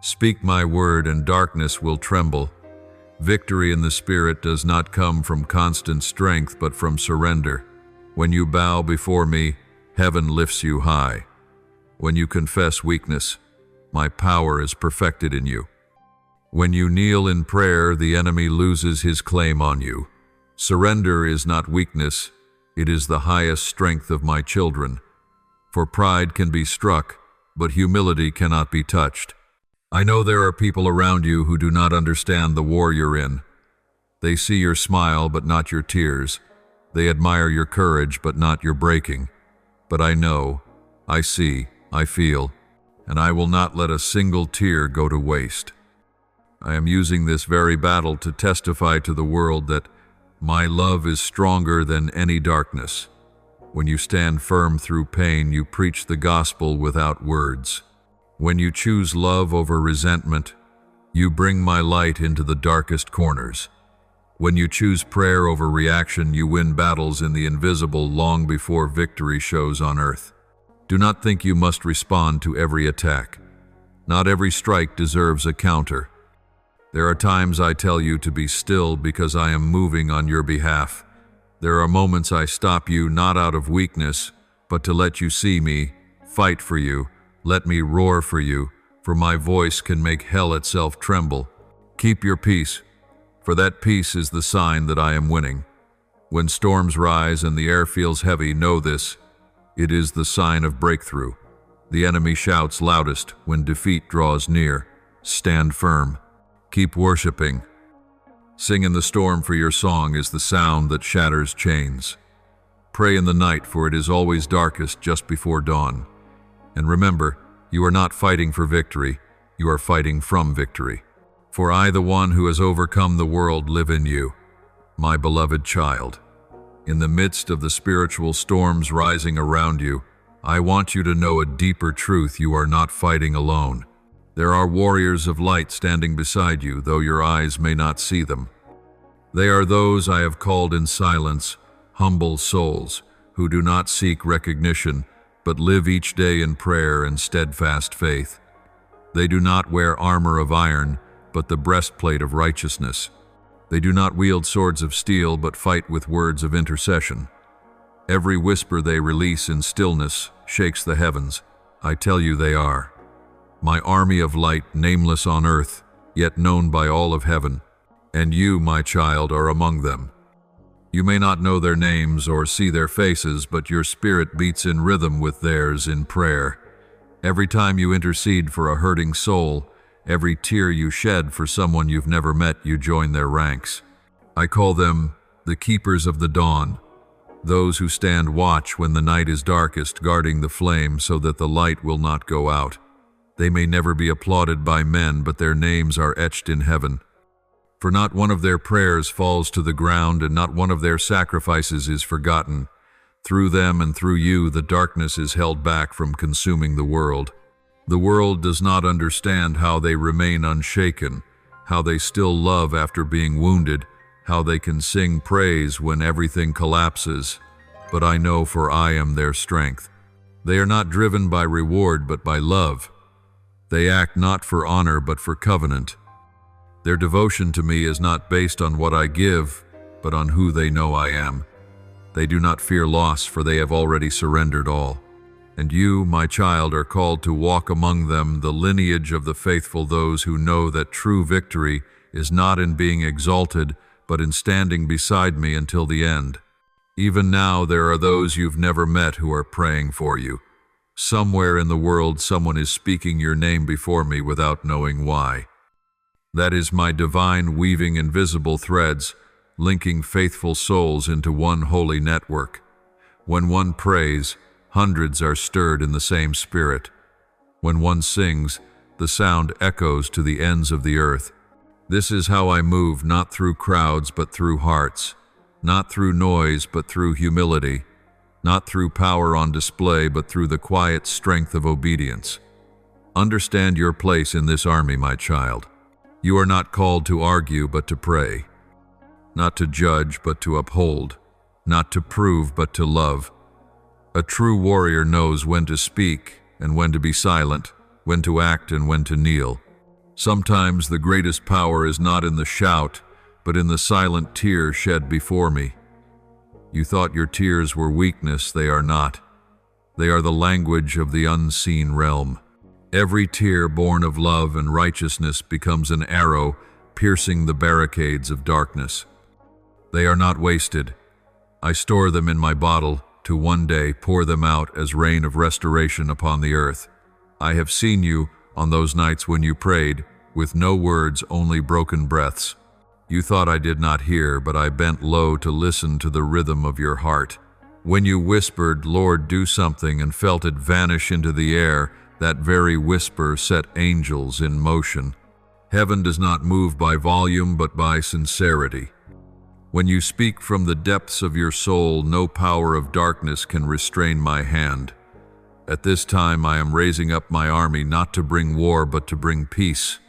Speak my word and darkness will tremble. Victory in the spirit does not come from constant strength, but from surrender. When you bow before me, heaven lifts you high. When you confess weakness, my power is perfected in you. When you kneel in prayer, the enemy loses his claim on you. Surrender is not weakness, it is the highest strength of my children. For pride can be struck, but humility cannot be touched. I know there are people around you who do not understand the war you're in. They see your smile, but not your tears. They admire your courage, but not your breaking. But I know, I see, I feel, and I will not let a single tear go to waste. I am using this very battle to testify to the world that my love is stronger than any darkness. When you stand firm through pain, you preach the gospel without words. When you choose love over resentment, you bring my light into the darkest corners. When you choose prayer over reaction, you win battles in the invisible long before victory shows on earth. Do not think you must respond to every attack. Not every strike deserves a counter. There are times I tell you to be still because I am moving on your behalf. There are moments I stop you not out of weakness, but to let you see me, fight for you, let me roar for you, for my voice can make hell itself tremble. Keep your peace, for that peace is the sign that I am winning. When storms rise and the air feels heavy, know this, it is the sign of breakthrough. The enemy shouts loudest when defeat draws near. Stand firm. Keep worshiping. Sing in the storm, for your song is the sound that shatters chains. Pray in the night, for it is always darkest just before dawn. And remember, you are not fighting for victory, you are fighting from victory. For I, the one who has overcome the world, live in you, my beloved child. In the midst of the spiritual storms rising around you, I want you to know a deeper truth: you are not fighting alone. There are warriors of light standing beside you, though your eyes may not see them. They are those I have called in silence, humble souls, who do not seek recognition, but live each day in prayer and steadfast faith. They do not wear armor of iron, but the breastplate of righteousness. They do not wield swords of steel, but fight with words of intercession. Every whisper they release in stillness shakes the heavens. I tell you, they are my army of light, nameless on earth, yet known by all of heaven. And you, my child, are among them. You may not know their names or see their faces, but your spirit beats in rhythm with theirs in prayer. Every time you intercede for a hurting soul, every tear you shed for someone you've never met, you join their ranks. I call them the keepers of the dawn, those who stand watch when the night is darkest, guarding the flame so that the light will not go out. They may never be applauded by men, but their names are etched in heaven. For not one of their prayers falls to the ground, and not one of their sacrifices is forgotten. Through them and through you, the darkness is held back from consuming the world. The world does not understand how they remain unshaken, how they still love after being wounded, how they can sing praise when everything collapses. But I know, for I am their strength. They are not driven by reward, but by love. They act not for honor, but for covenant. Their devotion to me is not based on what I give, but on who they know I am. They do not fear loss, for they have already surrendered all. And you, my child, are called to walk among them, the lineage of the faithful, those who know that true victory is not in being exalted, but in standing beside me until the end. Even now there are those you've never met who are praying for you. Somewhere in the world someone is speaking your name before me without knowing why. That is my divine weaving invisible threads, linking faithful souls into one holy network. When one prays, hundreds are stirred in the same spirit. When one sings, the sound echoes to the ends of the earth. This is how I move, not through crowds, but through hearts, not through noise, but through humility, not through power on display, but through the quiet strength of obedience. Understand your place in this army, my child. You are not called to argue, but to pray, not to judge, but to uphold, not to prove but to love. A true warrior knows when to speak and when to be silent, when to act and when to kneel. Sometimes the greatest power is not in the shout, but in the silent tear shed before me. You thought your tears were weakness, they are not. They are the language of the unseen realm. Every tear born of love and righteousness becomes an arrow piercing the barricades of darkness. They are not wasted. I store them in my bottle to one day pour them out as rain of restoration upon the earth. I have seen you on those nights when you prayed, with no words, only broken breaths. You thought I did not hear, but I bent low to listen to the rhythm of your heart. When you whispered, "Lord, do something," and felt it vanish into the air, that very whisper set angels in motion. Heaven does not move by volume, but by sincerity. When you speak from the depths of your soul, no power of darkness can restrain my hand. At this time I am raising up my army, not to bring war, but to bring peace,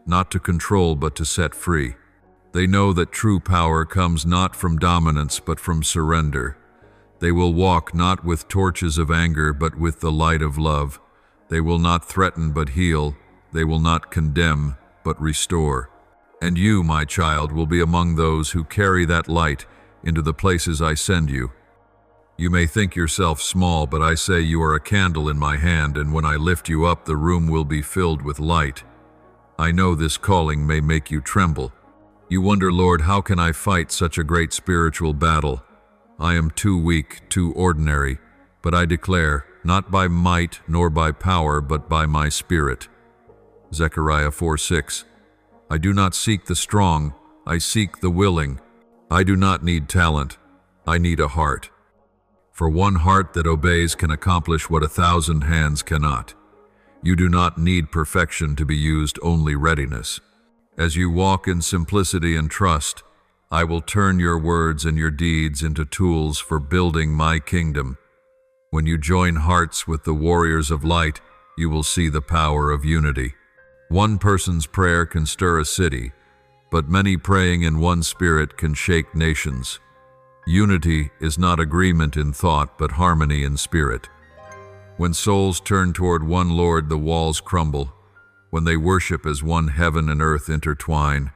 not to control, but to set free. They know that true power comes not from dominance, but from surrender. They will walk not with torches of anger, but with the light of love. They will not threaten, but heal. They will not condemn, but restore. And you, my child, will be among those who carry that light into the places I send you. You may think yourself small, but I say you are a candle in my hand, and when I lift you up, the room will be filled with light. I know this calling may make you tremble. You wonder, "Lord, how can I fight such a great spiritual battle? I am too weak, too ordinary." But I declare, not by might nor by power, but by my Spirit. Zechariah 4:6. I do not seek the strong, I seek the willing. I do not need talent, I need a heart. For one heart that obeys can accomplish what 1,000 hands cannot. You do not need perfection to be used, only readiness. As you walk in simplicity and trust, I will turn your words and your deeds into tools for building my kingdom. When you join hearts with the warriors of light, you will see the power of unity. One person's prayer can stir a city, but many praying in one spirit can shake nations. Unity is not agreement in thought, but harmony in spirit. When souls turn toward one Lord, the walls crumble. When they worship as one, heaven and earth intertwine.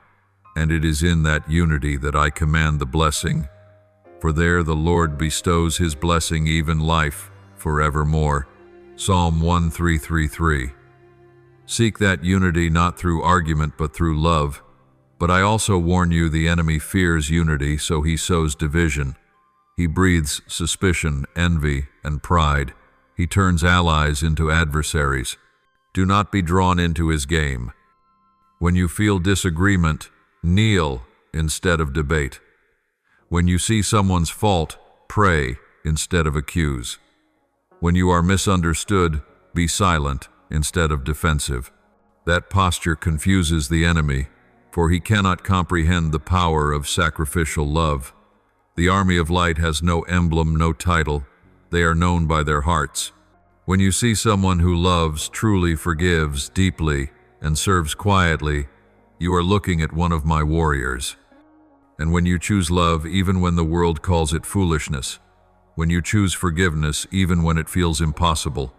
And it is in that unity that I command the blessing. For there the Lord bestows his blessing, even life, forevermore. Psalm 1333. Seek that unity not through argument, but through love. But I also warn you, the enemy fears unity, so he sows division. He breathes suspicion, envy, and pride. He turns allies into adversaries. Do not be drawn into his game. When you feel disagreement, kneel instead of debate. When you see someone's fault, pray instead of accuse. When you are misunderstood, be silent instead of defensive. That posture confuses the enemy, for he cannot comprehend the power of sacrificial love. The army of light has no emblem, no title. They are known by their hearts. When you see someone who loves, truly forgives deeply, and serves quietly, you are looking at one of my warriors. And when you choose love, even when the world calls it foolishness, when you choose forgiveness, even when it feels impossible,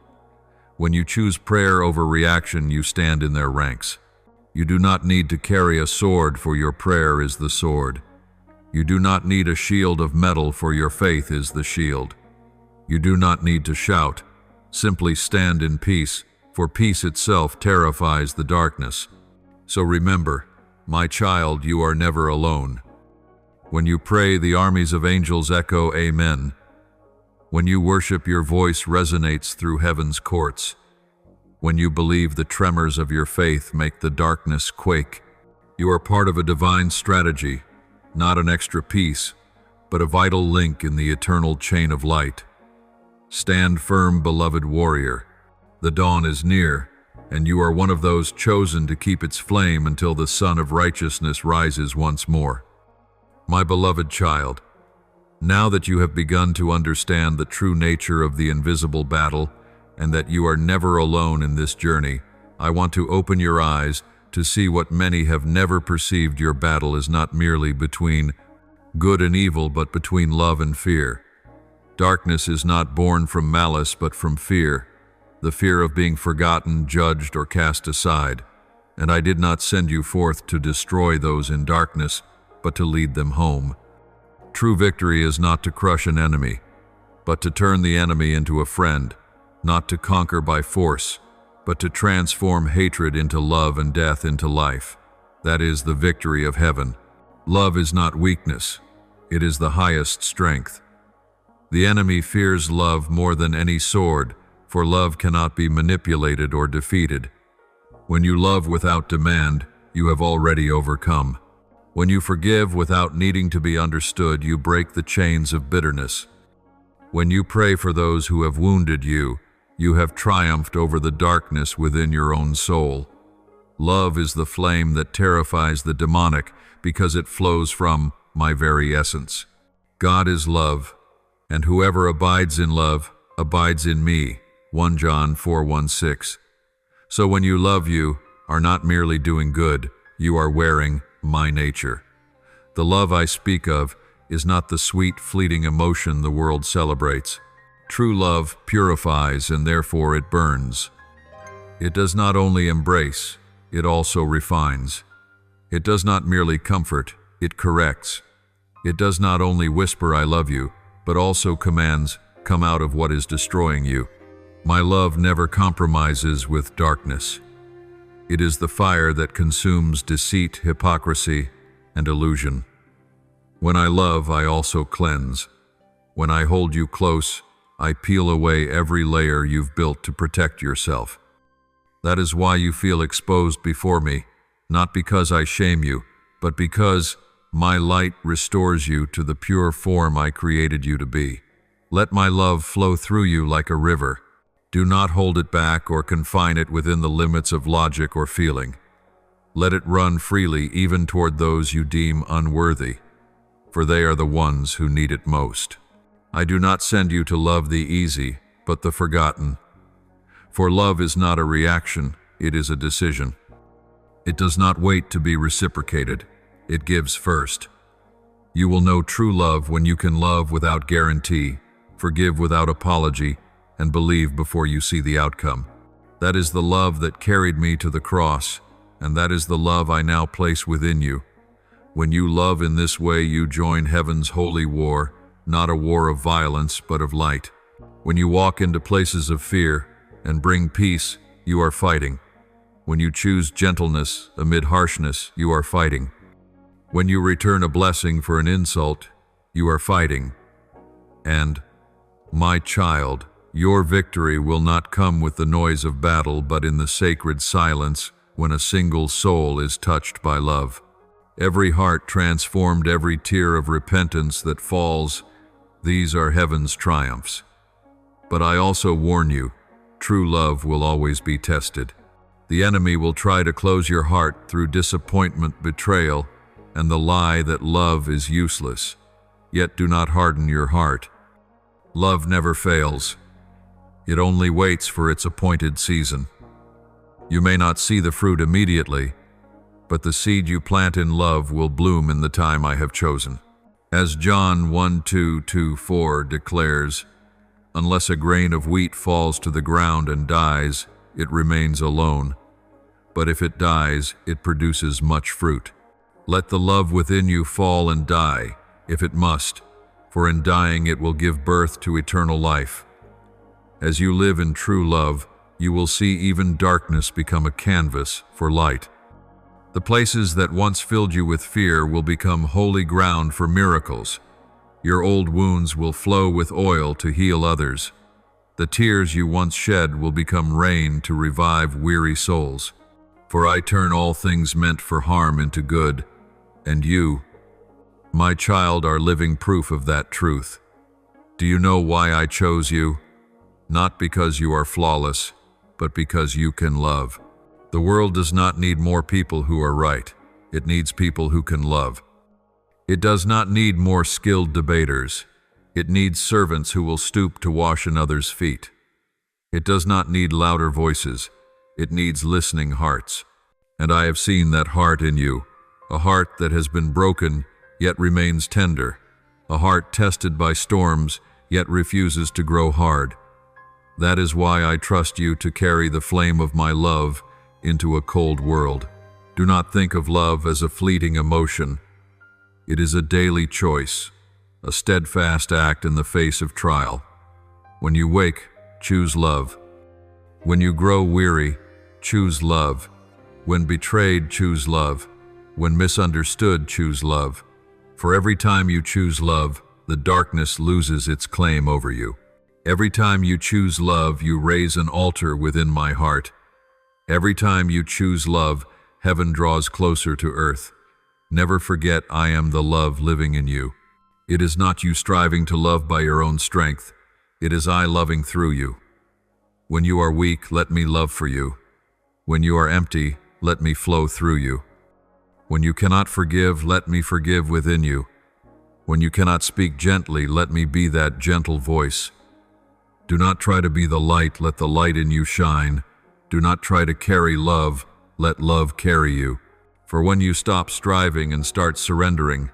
when you choose prayer over reaction, you stand in their ranks. You do not need to carry a sword, for your prayer is the sword. You do not need a shield of metal, for your faith is the shield. You do not need to shout. Simply stand in peace, for peace itself terrifies the darkness. So remember, my child, you are never alone. When you pray, the armies of angels echo Amen. When you worship, your voice resonates through heaven's courts. When you believe, the tremors of your faith make the darkness quake. You are part of a divine strategy, not an extra piece, but a vital link in the eternal chain of light. Stand firm, beloved warrior. The dawn is near, and you are one of those chosen to keep its flame until the sun of righteousness rises once more. My beloved child, now that you have begun to understand the true nature of the invisible battle, and that you are never alone in this journey, I want to open your eyes to see what many have never perceived. Your battle is not merely between good and evil, but between love and fear. Darkness is not born from malice, but from fear, the fear of being forgotten, judged, or cast aside. And I did not send you forth to destroy those in darkness, but to lead them home. True victory is not to crush an enemy, but to turn the enemy into a friend, not to conquer by force, but to transform hatred into love and death into life. That is the victory of heaven. Love is not weakness, it is the highest strength. The enemy fears love more than any sword, for love cannot be manipulated or defeated. When you love without demand, you have already overcome. When you forgive without needing to be understood, you break the chains of bitterness. When you pray for those who have wounded you, you have triumphed over the darkness within your own soul. Love is the flame that terrifies the demonic because it flows from my very essence. God is love, and whoever abides in love abides in me. 1 John 4:16. So when you love, you are not merely doing good, you are wearing my nature. The love I speak of is not the sweet, fleeting emotion the world celebrates. True love purifies, and therefore it burns. It does not only embrace, it also refines. It does not merely comfort, it corrects. It does not only whisper, I love you, but also commands, come out of what is destroying you. My love never compromises with darkness. It is the fire that consumes deceit, hypocrisy, and illusion. When I love, I also cleanse. When I hold you close, I peel away every layer you've built to protect yourself. That is why you feel exposed before me, not because I shame you, but because my light restores you to the pure form I created you to be. Let my love flow through you like a river. Do not hold it back or confine it within the limits of logic or feeling. Let it run freely even toward those you deem unworthy, for they are the ones who need it most. I do not send you to love the easy, but the forgotten. For love is not a reaction, it is a decision. It does not wait to be reciprocated, it gives first. You will know true love when you can love without guarantee, forgive without apology, and believe before you see the outcome. That is the love that carried me to the cross, and that is the love I now place within you. When you love in this way, you join heaven's holy war, not a war of violence, but of light. When you walk into places of fear and bring peace, you are fighting. When you choose gentleness amid harshness, you are fighting. When you return a blessing for an insult, you are fighting. And, my child, your victory will not come with the noise of battle, but in the sacred silence when a single soul is touched by love. Every heart transformed, every tear of repentance that falls, these are heaven's triumphs. But I also warn you, true love will always be tested. The enemy will try to close your heart through disappointment, betrayal, and the lie that love is useless. Yet do not harden your heart. Love never fails. It only waits for its appointed season. You may not see the fruit immediately, but the seed you plant in love will bloom in the time I have chosen. As John 1:2-4 declares, unless a grain of wheat falls to the ground and dies, it remains alone. But if it dies, it produces much fruit. Let the love within you fall and die, if it must, for in dying it will give birth to eternal life. As you live in true love, you will see even darkness become a canvas for light. The places that once filled you with fear will become holy ground for miracles. Your old wounds will flow with oil to heal others. The tears you once shed will become rain to revive weary souls. For I turn all things meant for harm into good, and you, my child, are living proof of that truth. Do you know why I chose you? Not because you are flawless, but because you can love. The world does not need more people who are right. It needs people who can love. It does not need more skilled debaters. It needs servants who will stoop to wash another's feet. It does not need louder voices. It needs listening hearts. And I have seen that heart in you, a heart that has been broken, yet remains tender, a heart tested by storms, yet refuses to grow hard. That is why I trust you to carry the flame of my love into a cold world. Do not think of love as a fleeting emotion. It is a daily choice, a steadfast act in the face of trial. When you wake, choose love. When you grow weary, choose love. When betrayed, choose love. When misunderstood, choose love. For every time you choose love, the darkness loses its claim over you. Every time you choose love, you raise an altar within my heart. Every time you choose love, heaven draws closer to earth. Never forget I am the love living in you. It is not you striving to love by your own strength. It is I loving through you. When you are weak, let me love for you. When you are empty, let me flow through you. When you cannot forgive, let me forgive within you. When you cannot speak gently, let me be that gentle voice. Do not try to be the light, let the light in you shine. Do not try to carry love, let love carry you. For when you stop striving and start surrendering,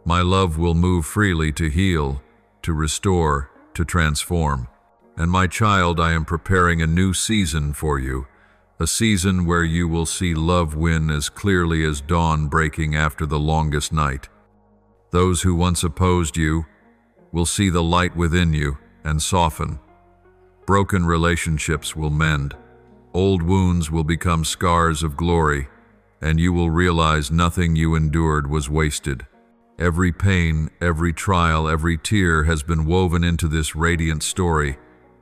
my love will move freely to heal, to restore, to transform. And my child, I am preparing a new season for you, a season where you will see love win as clearly as dawn breaking after the longest night. Those who once opposed you will see the light within you and soften. Broken relationships will mend. Old wounds will become scars of glory, and you will realize nothing you endured was wasted. Every pain, every trial, every tear has been woven into this radiant story,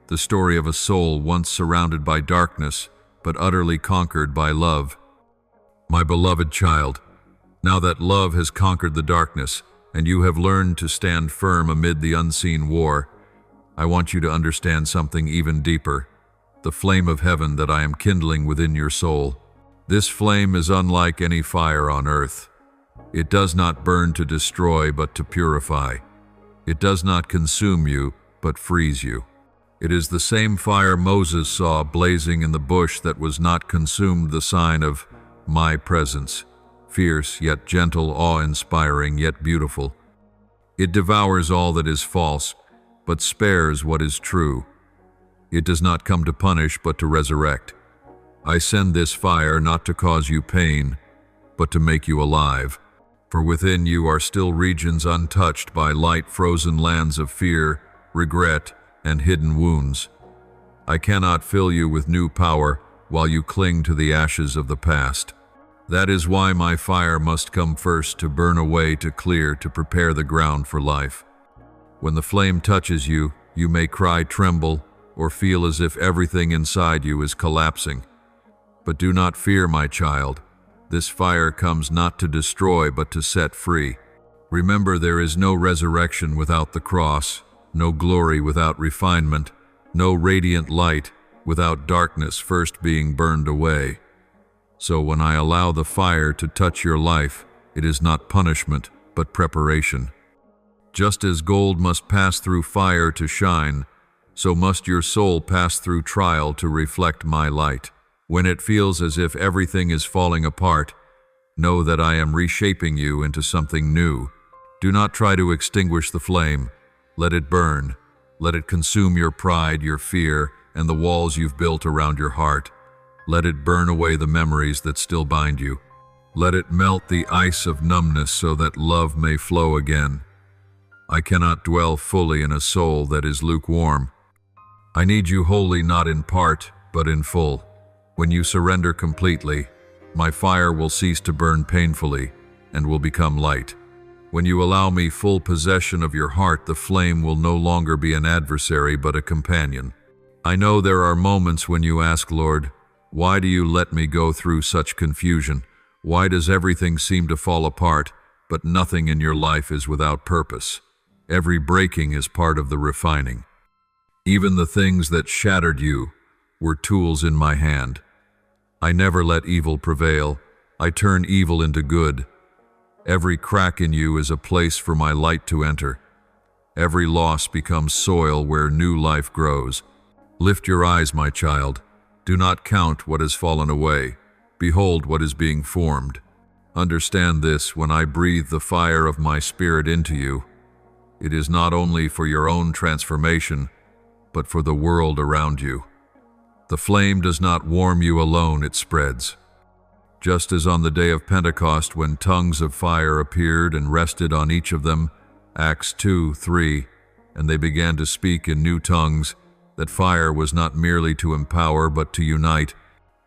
the story of a soul once surrounded by darkness, but utterly conquered by love. My beloved child, now that love has conquered the darkness, and you have learned to stand firm amid the unseen war, I want you to understand something even deeper, the flame of heaven that I am kindling within your soul. This flame is unlike any fire on earth. It does not burn to destroy, but to purify. It does not consume you, but frees you. It is the same fire Moses saw blazing in the bush that was not consumed, the sign of my presence, fierce yet gentle, awe-inspiring yet beautiful. It devours all that is false, but spares what is true. It does not come to punish, but to resurrect. I send this fire not to cause you pain, but to make you alive. For within you are still regions untouched by light-frozen lands of fear, regret, and hidden wounds. I cannot fill you with new power while you cling to the ashes of the past. That is why my fire must come first, to burn away, to clear, to prepare the ground for life. When the flame touches you, you may cry, tremble, or feel as if everything inside you is collapsing. But do not fear, my child. This fire comes not to destroy, but to set free. Remember, there is no resurrection without the cross, no glory without refinement, no radiant light without darkness first being burned away. So when I allow the fire to touch your life, it is not punishment, but preparation. Just as gold must pass through fire to shine, so must your soul pass through trial to reflect my light. When it feels as if everything is falling apart, know that I am reshaping you into something new. Do not try to extinguish the flame. Let it burn. Let it consume your pride, your fear, and the walls you've built around your heart. Let it burn away the memories that still bind you. Let it melt the ice of numbness so that love may flow again. I cannot dwell fully in a soul that is lukewarm. I need you wholly, not in part, but in full. When you surrender completely, my fire will cease to burn painfully and will become light. When you allow me full possession of your heart, the flame will no longer be an adversary but a companion. I know there are moments when you ask, Lord, why do you let me go through such confusion? Why does everything seem to fall apart, but nothing in your life is without purpose? Every breaking is part of the refining. Even the things that shattered you were tools in my hand. I never let evil prevail. I turn evil into good. Every crack in you is a place for my light to enter. Every loss becomes soil where new life grows. Lift your eyes, my child. Do not count what has fallen away. Behold what is being formed. Understand this: when I breathe the fire of my spirit into you, it is not only for your own transformation, but for the world around you. The flame does not warm you alone, it spreads. Just as on the day of Pentecost, when tongues of fire appeared and rested on each of them, Acts 2:3, and they began to speak in new tongues, that fire was not merely to empower but to unite.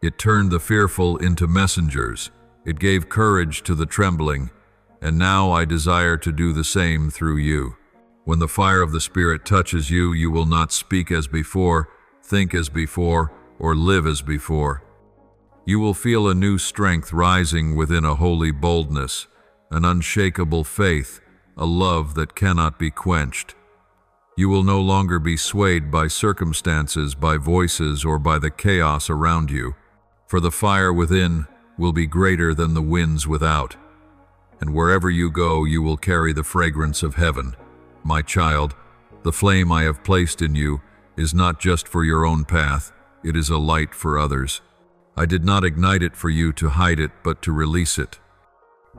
It turned the fearful into messengers. It gave courage to the trembling, and now I desire to do the same through you. When the fire of the Spirit touches you, you will not speak as before, think as before, or live as before. You will feel a new strength rising within, a holy boldness, an unshakable faith, a love that cannot be quenched. You will no longer be swayed by circumstances, by voices, or by the chaos around you, for the fire within will be greater than the winds without. And wherever you go, you will carry the fragrance of heaven. My child, the flame I have placed in you is not just for your own path, it is a light for others. I did not ignite it for you to hide it, but to release it.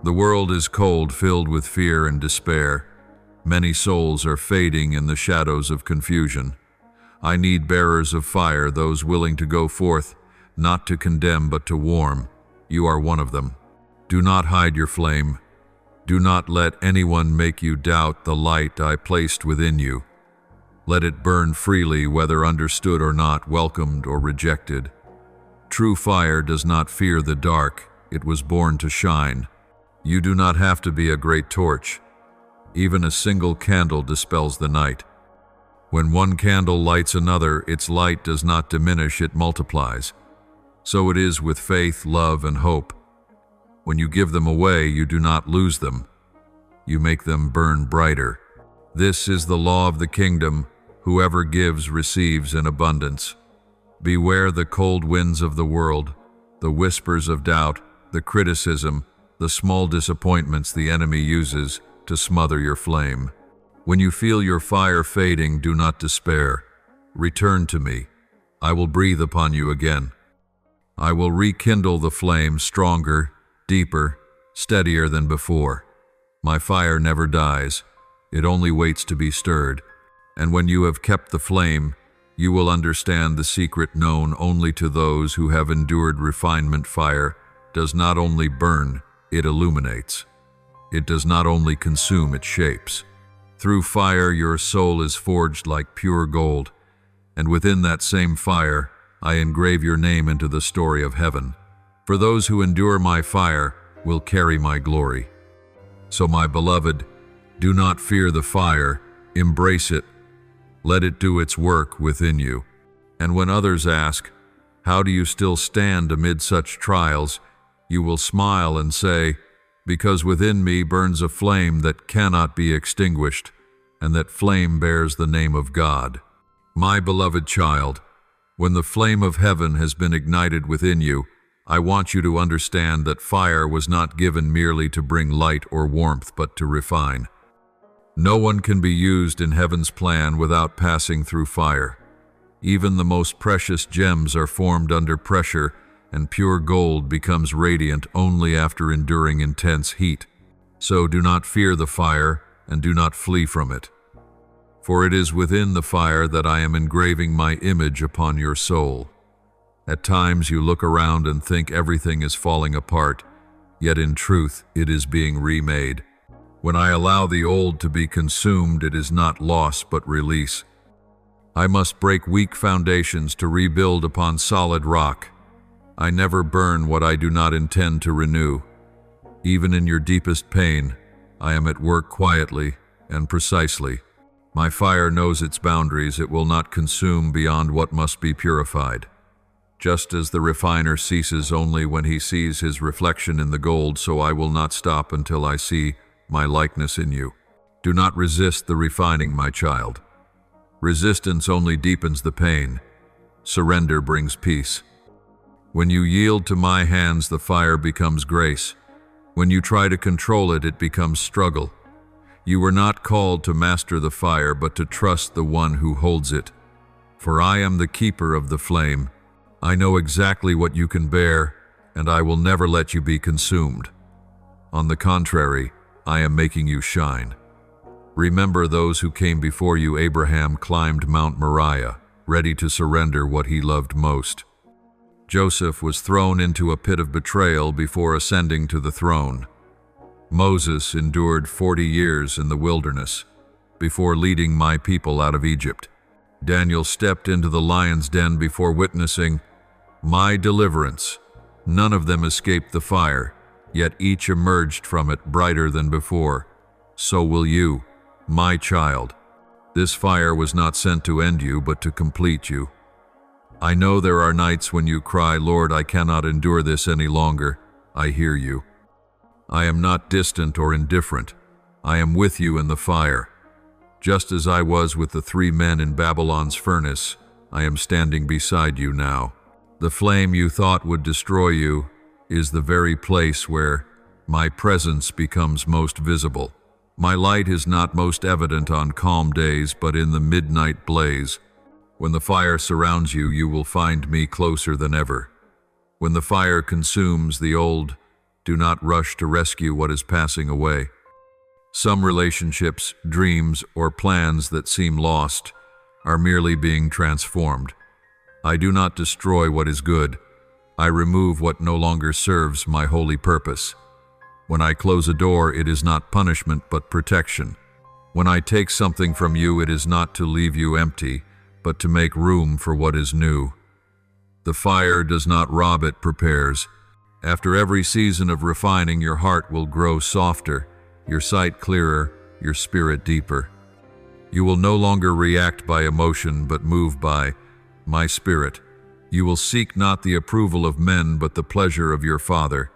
The world is cold, filled with fear and despair. Many souls are fading in the shadows of confusion. I need bearers of fire, those willing to go forth, not to condemn but to warm. You are one of them. Do not hide your flame. Do not let anyone make you doubt the light I placed within you. Let it burn freely, whether understood or not, welcomed or rejected. True fire does not fear the dark. It was born to shine. You do not have to be a great torch. Even a single candle dispels the night. When one candle lights another, its light does not diminish, it multiplies. So it is with faith, love, and hope. When you give them away, you do not lose them. You make them burn brighter. This is the law of the kingdom. Whoever gives receives in abundance. Beware the cold winds of the world, the whispers of doubt, the criticism, the small disappointments the enemy uses to smother your flame. When you feel your fire fading, do not despair. Return to me. I will breathe upon you again. I will rekindle the flame, stronger, deeper, steadier than before. My fire never dies. It only waits to be stirred. And when you have kept the flame, you will understand the secret known only to those who have endured refinement. Fire does not only burn, it illuminates. It does not only consume, it shapes. Through fire your soul is forged like pure gold, and within that same fire I engrave your name into the story of heaven. For those who endure my fire will carry my glory. So my beloved, do not fear the fire, embrace it. Let it do its work within you. And when others ask, how do you still stand amid such trials, you will smile and say, because within me burns a flame that cannot be extinguished, and that flame bears the name of God. My beloved child, when the flame of heaven has been ignited within you, I want you to understand that fire was not given merely to bring light or warmth, but to refine. No one can be used in heaven's plan without passing through fire. Even the most precious gems are formed under pressure, and pure gold becomes radiant only after enduring intense heat. So do not fear the fire, and do not flee from it. For it is within the fire that I am engraving my image upon your soul. At times you look around and think everything is falling apart, yet in truth it is being remade. When I allow the old to be consumed, it is not loss but release. I must break weak foundations to rebuild upon solid rock. I never burn what I do not intend to renew. Even in your deepest pain, I am at work quietly and precisely. My fire knows its boundaries. It will not consume beyond what must be purified. Just as the refiner ceases only when he sees his reflection in the gold, so I will not stop until I see my likeness in you. Do not resist the refining, my child. Resistance only deepens the pain. Surrender brings peace. When you yield to my hands, the fire becomes grace. When you try to control it, it becomes struggle. You were not called to master the fire, but to trust the one who holds it. For I am the keeper of the flame. I know exactly what you can bear, and I will never let you be consumed. On the contrary, I am making you shine. Remember those who came before you. Abraham climbed Mount Moriah, ready to surrender what he loved most. Joseph was thrown into a pit of betrayal before ascending to the throne. Moses endured 40 years in the wilderness before leading my people out of Egypt. Daniel stepped into the lion's den before witnessing my deliverance. None of them escaped the fire, yet each emerged from it brighter than before. So will you, my child. This fire was not sent to end you, but to complete you. I know there are nights when you cry, Lord, I cannot endure this any longer. I hear you. I am not distant or indifferent. I am with you in the fire. Just as I was with the 3 men in Babylon's furnace, I am standing beside you now. The flame you thought would destroy you is the very place where my presence becomes most visible. My light is not most evident on calm days, but in the midnight blaze. When the fire surrounds you, you will find me closer than ever. When the fire consumes the old, do not rush to rescue what is passing away. Some relationships, dreams, or plans that seem lost are merely being transformed. I do not destroy what is good. I remove what no longer serves my holy purpose. When I close a door, it is not punishment, but protection. When I take something from you, it is not to leave you empty, but to make room for what is new. The fire does not rob, it prepares. After every season of refining, your heart will grow softer, your sight clearer, your spirit deeper. You will no longer react by emotion, but move by my spirit. You will seek not the approval of men, but the pleasure of your Father.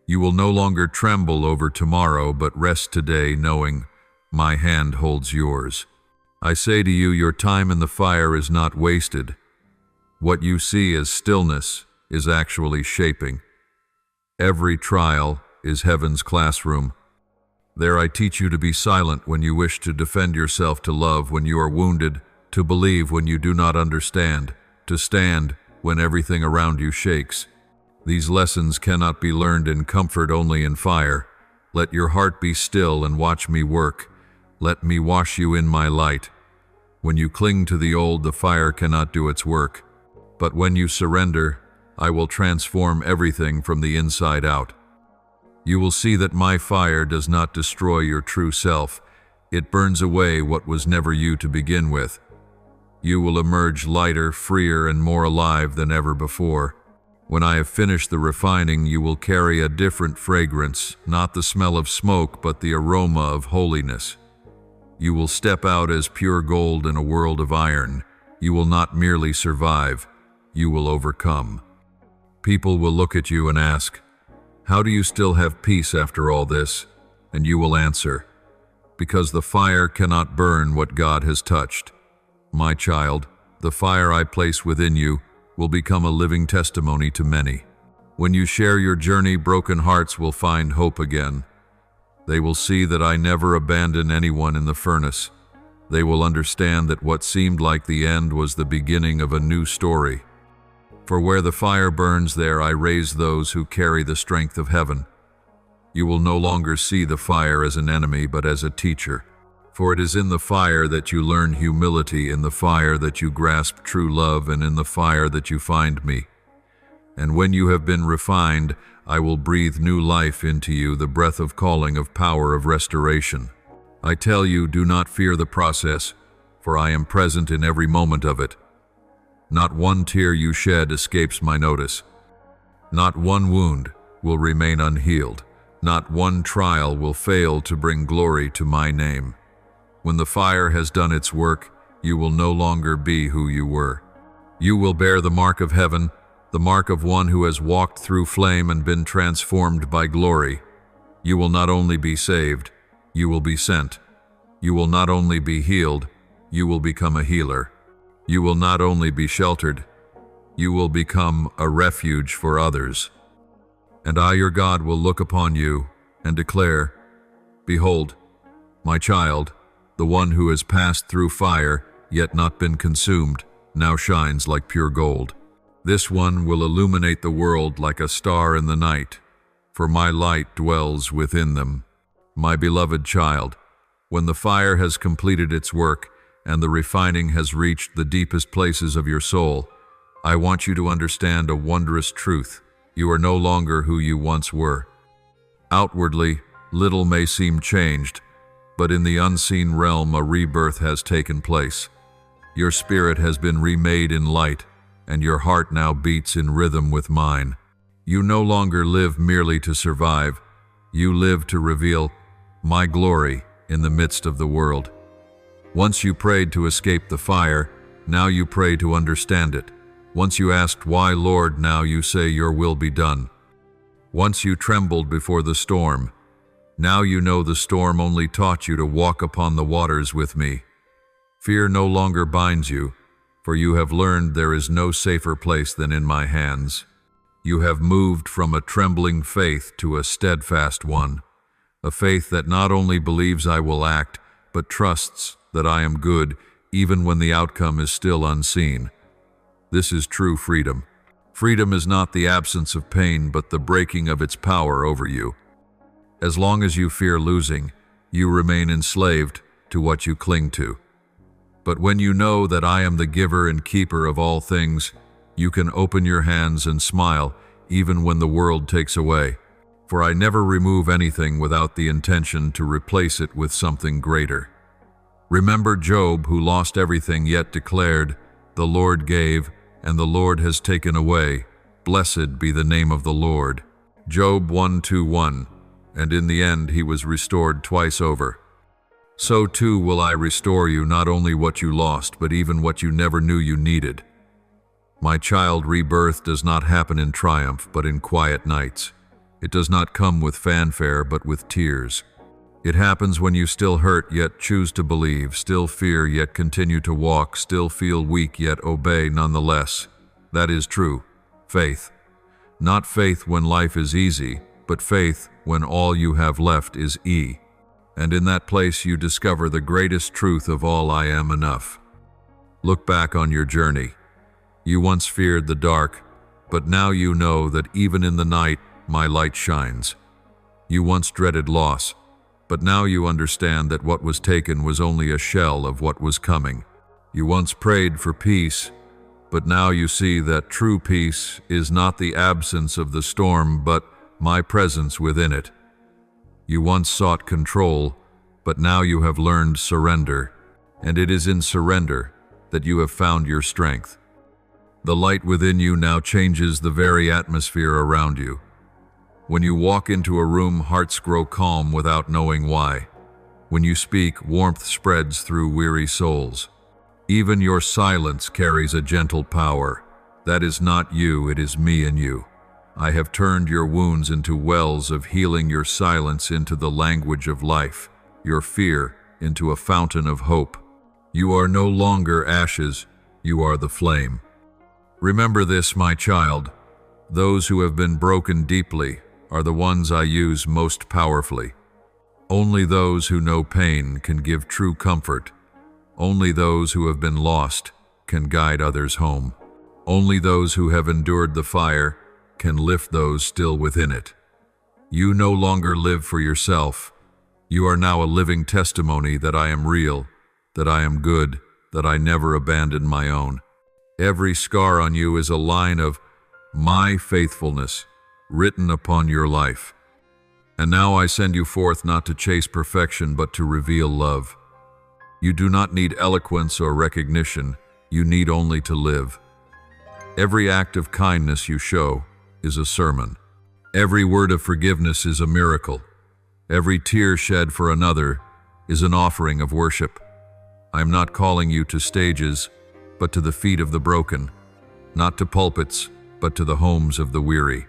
You will no longer tremble over tomorrow, but rest today, knowing my hand holds yours. I say to you, your time in the fire is not wasted. What you see as stillness is actually shaping. Every trial is heaven's classroom. There I teach you to be silent when you wish to defend yourself, to love when you are wounded, to believe when you do not understand, to stand when everything around you shakes. These lessons cannot be learned in comfort, only in fire. Let your heart be still and watch me work. Let me wash you in my light. When you cling to the old, the fire cannot do its work. But when you surrender, I will transform everything from the inside out. You will see that my fire does not destroy your true self. It burns away what was never you to begin with. You will emerge lighter, freer, and more alive than ever before. When I have finished the refining, you will carry a different fragrance, not the smell of smoke, but the aroma of holiness. You will step out as pure gold in a world of iron. You will not merely survive, you will overcome. People will look at you and ask, how do you still have peace after all this? And you will answer, because the fire cannot burn what God has touched. My child, the fire I place within you will become a living testimony to many. When you share your journey, broken hearts will find hope again. They will see that I never abandon anyone in the furnace. They will understand that what seemed like the end was the beginning of a new story. For where the fire burns, there I raise those who carry the strength of heaven. You will no longer see the fire as an enemy, but as a teacher. For it is in the fire that you learn humility, in the fire that you grasp true love, and in the fire that you find me. And when you have been refined, I will breathe new life into you, the breath of calling, of power, of restoration. I tell you, do not fear the process, for I am present in every moment of it. Not one tear you shed escapes my notice. Not one wound will remain unhealed. Not one trial will fail to bring glory to my name. When the fire has done its work, you will no longer be who you were. You will bear the mark of heaven, the mark of one who has walked through flame and been transformed by glory. You will not only be saved, you will be sent. You will not only be healed, you will become a healer. You will not only be sheltered, you will become a refuge for others. And I, your God, will look upon you and declare, behold, my child, the one who has passed through fire, yet not been consumed, now shines like pure gold. This one will illuminate the world like a star in the night. for my light dwells within them. My beloved child, when the fire has completed its work and the refining has reached the deepest places of your soul, I want you to understand a wondrous truth. You are no longer who you once were. Outwardly, little may seem changed, but in the unseen realm a rebirth has taken place. Your spirit has been remade in light, and your heart now beats in rhythm with mine. You no longer live merely to survive. You live to reveal my glory in the midst of the world. Once you prayed to escape the fire, now you pray to understand it. Once you asked, "Why, Lord?" now you say, "Your will be done." Once you trembled before the storm, now you know the storm only taught you to walk upon the waters with me. Fear no longer binds you, for you have learned there is no safer place than in my hands. You have moved from a trembling faith to a steadfast one, a faith that not only believes I will act, but trusts that I am good, even when the outcome is still unseen. This is true freedom. Freedom is not the absence of pain, but the breaking of its power over you. As long as you fear losing, you remain enslaved to what you cling to. But when you know that I am the giver and keeper of all things, you can open your hands and smile even when the world takes away. For I never remove anything without the intention to replace it with something greater. Remember Job, who lost everything yet declared, "The Lord gave, and the Lord has taken away. Blessed be the name of the Lord." Job 1:21. And in the end he was restored twice over. So too will I restore you, not only what you lost, but even what you never knew you needed. My child, rebirth does not happen in triumph, but in quiet nights. It does not come with fanfare, but with tears. It happens when you still hurt, yet choose to believe, still fear, yet continue to walk, still feel weak, yet obey nonetheless. That is true faith. Not faith when life is easy, but faith when all you have left is And in that place you discover the greatest truth of all: I am enough. Look back on your journey. You once feared the dark, but now you know that even in the night my light shines. You once dreaded loss, but now you understand that what was taken was only a shell of what was coming. You once prayed for peace, but now you see that true peace is not the absence of the storm, but my presence within it. You once sought control, but now you have learned surrender, and it is in surrender that you have found your strength. The light within you now changes the very atmosphere around you. When you walk into a room, hearts grow calm without knowing why. When you speak, warmth spreads through weary souls. Even your silence carries a gentle power. That is not you, it is me in you. I have turned your wounds into wells of healing, your silence into the language of life, your fear into a fountain of hope. You are no longer ashes, you are the flame. Remember this, my child. Those who have been broken deeply are the ones I use most powerfully. Only those who know pain can give true comfort. Only those who have been lost can guide others home. Only those who have endured the fire can lift those still within it. You no longer live for yourself. You are now a living testimony that I am real, that I am good, that I never abandoned my own. Every scar on you is a line of my faithfulness written upon your life. And now I send you forth not to chase perfection, but to reveal love. You do not need eloquence or recognition, you need only to live. Every act of kindness you show is a sermon. Every word of forgiveness is a miracle. Every tear shed for another is an offering of worship. I am not calling you to stages, but to the feet of the broken, not to pulpits, but to the homes of the weary.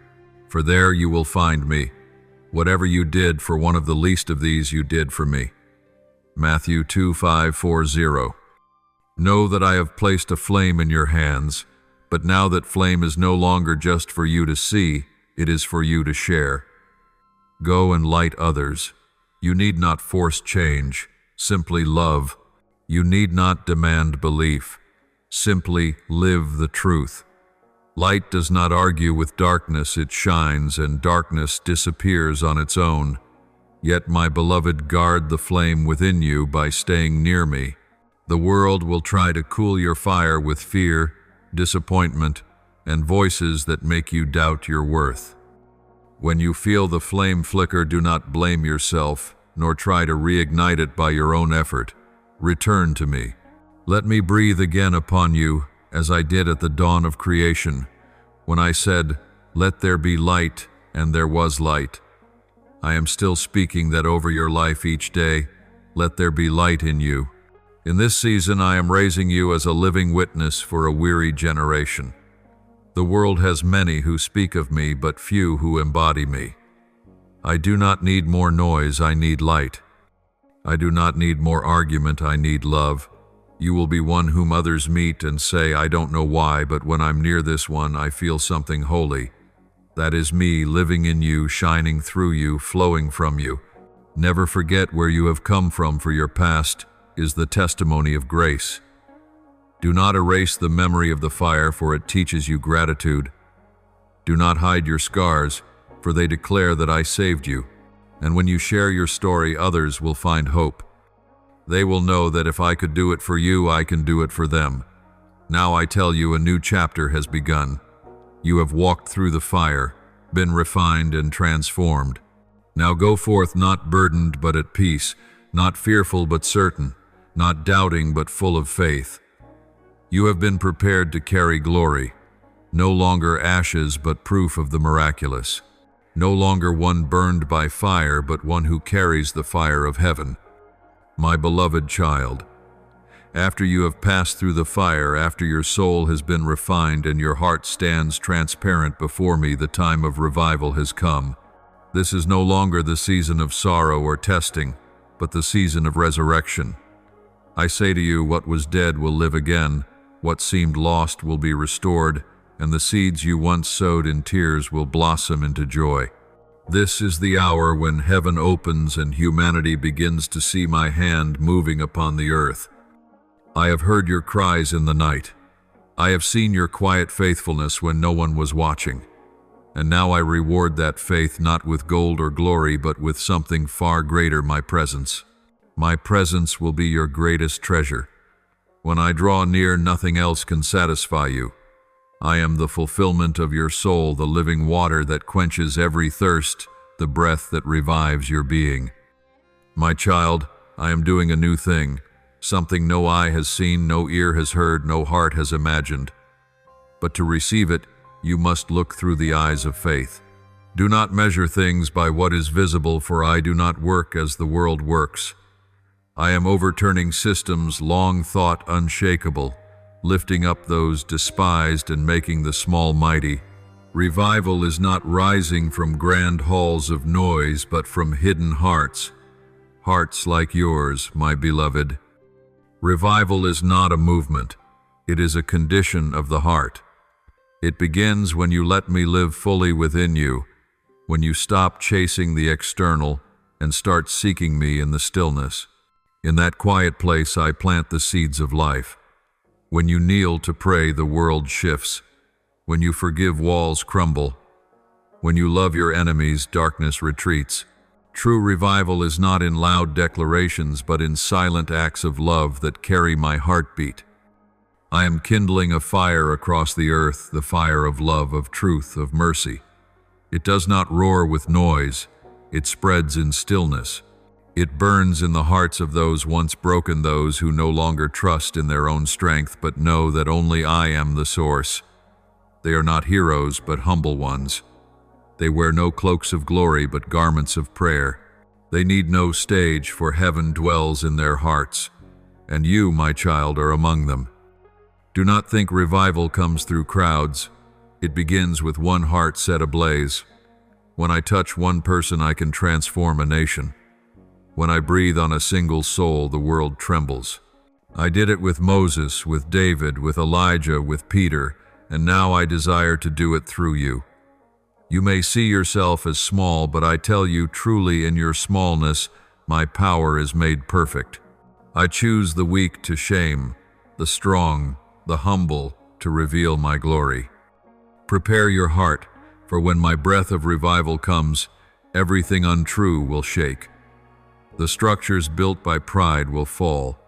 For there you will find me. Whatever you did for one of the least of these, you did for me. Matthew 2:5-40. Know that I have placed a flame in your hands, but now that flame is no longer just for you to see, it is for you to share. Go and light others. You need not force change, simply love. You need not demand belief, simply live the truth. Light does not argue with darkness, it shines, and darkness disappears on its own. Yet, my beloved, guard the flame within you by staying near me. The world will try to cool your fire with fear, disappointment, and voices that make you doubt your worth. When you feel the flame flicker, do not blame yourself, nor try to reignite it by your own effort. Return to me. Let me breathe again upon you, as I did at the dawn of creation, when I said, "Let there be light," and there was light. I am still speaking that over your life each day. Let there be light in you. In this season, I am raising you as a living witness for a weary generation. The world has many who speak of me, but few who embody me. I do not need more noise, I need light. I do not need more argument, I need love. You will be one whom others meet and say, "I don't know why, but when I'm near this one, I feel something holy." That is me living in you, shining through you, flowing from you. Never forget where you have come from, for your past is the testimony of grace. Do not erase the memory of the fire, for it teaches you gratitude. Do not hide your scars, for they declare that I saved you. And when you share your story, others will find hope. They will know that if I could do it for you, I can do it for them. Now I tell you, a new chapter has begun. You have walked through the fire, been refined and transformed. Now go forth not burdened but at peace, not fearful but certain, not doubting but full of faith. You have been prepared to carry glory, no longer ashes but proof of the miraculous, no longer one burned by fire but one who carries the fire of heaven. My beloved child, after you have passed through the fire, after your soul has been refined and your heart stands transparent before me, the time of revival has come. This is no longer the season of sorrow or testing, but the season of resurrection. I say to you, what was dead will live again, what seemed lost will be restored, and the seeds you once sowed in tears will blossom into joy. This is the hour when heaven opens and humanity begins to see my hand moving upon the earth. I have heard your cries in the night. I have seen your quiet faithfulness when no one was watching. And now I reward that faith not with gold or glory, but with something far greater, my presence. My presence will be your greatest treasure. When I draw near, nothing else can satisfy you. I am the fulfillment of your soul, the living water that quenches every thirst, the breath that revives your being. My child, I am doing a new thing, something no eye has seen, no ear has heard, no heart has imagined. But to receive it, you must look through the eyes of faith. Do not measure things by what is visible, for I do not work as the world works. I am overturning systems long thought unshakable, lifting up those despised and making the small mighty. Revival is not rising from grand halls of noise, but from hidden hearts, hearts like yours, my beloved. Revival is not a movement, it is a condition of the heart. It begins when you let me live fully within you, when you stop chasing the external and start seeking me in the stillness. In that quiet place, I plant the seeds of life. When you kneel to pray, the world shifts. When you forgive, walls crumble. When you love your enemies, darkness retreats. True revival is not in loud declarations, but in silent acts of love that carry my heartbeat. I am kindling a fire across the earth, the fire of love, of truth, of mercy. It does not roar with noise, it spreads in stillness. It burns in the hearts of those once broken, those who no longer trust in their own strength, but know that only I am the source. They are not heroes, but humble ones. They wear no cloaks of glory, but garments of prayer. They need no stage, for heaven dwells in their hearts. And you, my child, are among them. Do not think revival comes through crowds. It begins with one heart set ablaze. When I touch one person, I can transform a nation. When I breathe on a single soul, the world trembles. I did it with Moses, with David, with Elijah, with Peter, and now I desire to do it through you. You may see yourself as small, but I tell you truly, in your smallness, my power is made perfect. I choose the weak to shame, the strong, the humble to reveal my glory. Prepare your heart, for when my breath of revival comes, everything untrue will shake. The structures built by pride will fall.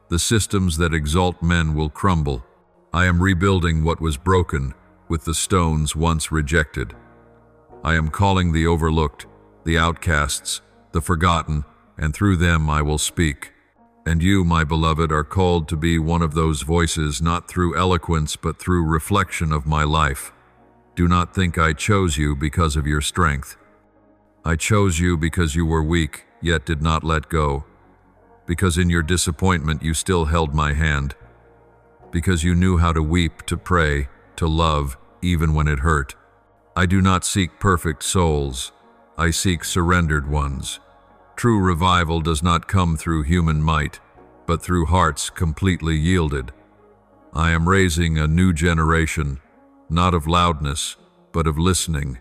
The systems that exalt men will crumble. I am rebuilding what was broken with the stones once rejected. I am calling the overlooked, the outcasts, the forgotten, and through them I will speak. And you, my beloved, are called to be one of those voices, not through eloquence, but through reflection of my life. Do not think I chose you because of your strength. I chose you because you were weak, yet did not let go. Because in your disappointment you still held my hand. Because you knew how to weep, to pray, to love, even when it hurt. I do not seek perfect souls. I seek surrendered ones. True revival does not come through human might, but through hearts completely yielded. I am raising a new generation, not of loudness, but of listening,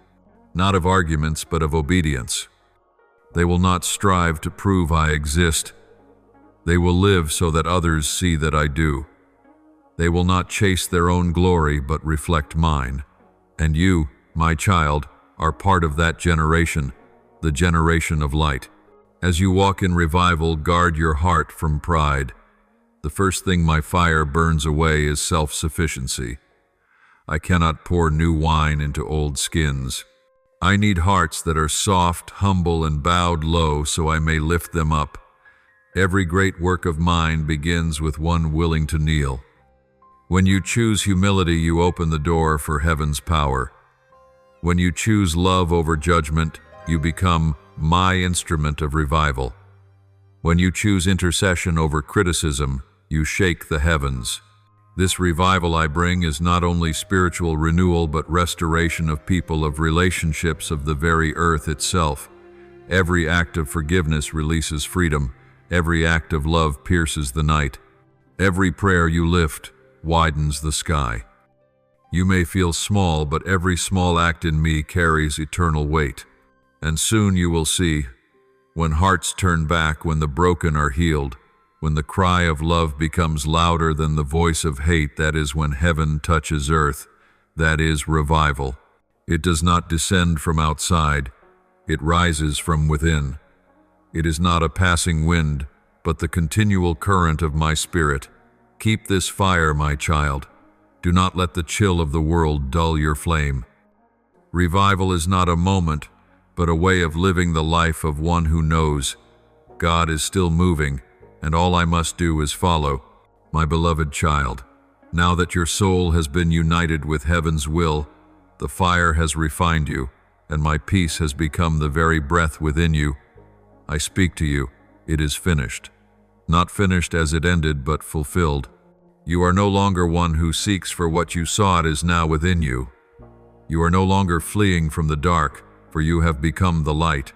not of arguments, but of obedience. They will not strive to prove I exist. They will live so that others see that I do. They will not chase their own glory, but reflect mine. And you, my child, are part of that generation, the generation of light. As you walk in revival, guard your heart from pride. The first thing my fire burns away is self-sufficiency. I cannot pour new wine into old skins. I need hearts that are soft, humble, and bowed low so I may lift them up. Every great work of mine begins with one willing to kneel. When you choose humility, you open the door for heaven's power. When you choose love over judgment, you become my instrument of revival. When you choose intercession over criticism, you shake the heavens. This revival I bring is not only spiritual renewal, but restoration of people, of relationships, of the very earth itself. Every act of forgiveness releases freedom. Every act of love pierces the night. Every prayer you lift widens the sky. You may feel small, but every small act in me carries eternal weight. And soon you will see, when hearts turn back, when the broken are healed, when the cry of love becomes louder than the voice of hate, that is when heaven touches earth. That is revival. It does not descend from outside. It rises from within. It is not a passing wind, but the continual current of my spirit. Keep this fire, my child. Do not let the chill of the world dull your flame. Revival is not a moment, but a way of living the life of one who knows God is still moving, and all I must do is follow. My beloved child, now that your soul has been united with heaven's will, the fire has refined you, and my peace has become the very breath within you. I speak to you, it is finished. Not finished as it ended, but fulfilled. You are no longer one who seeks for what you saw, it is now within you. You are no longer fleeing from the dark, for you have become the light.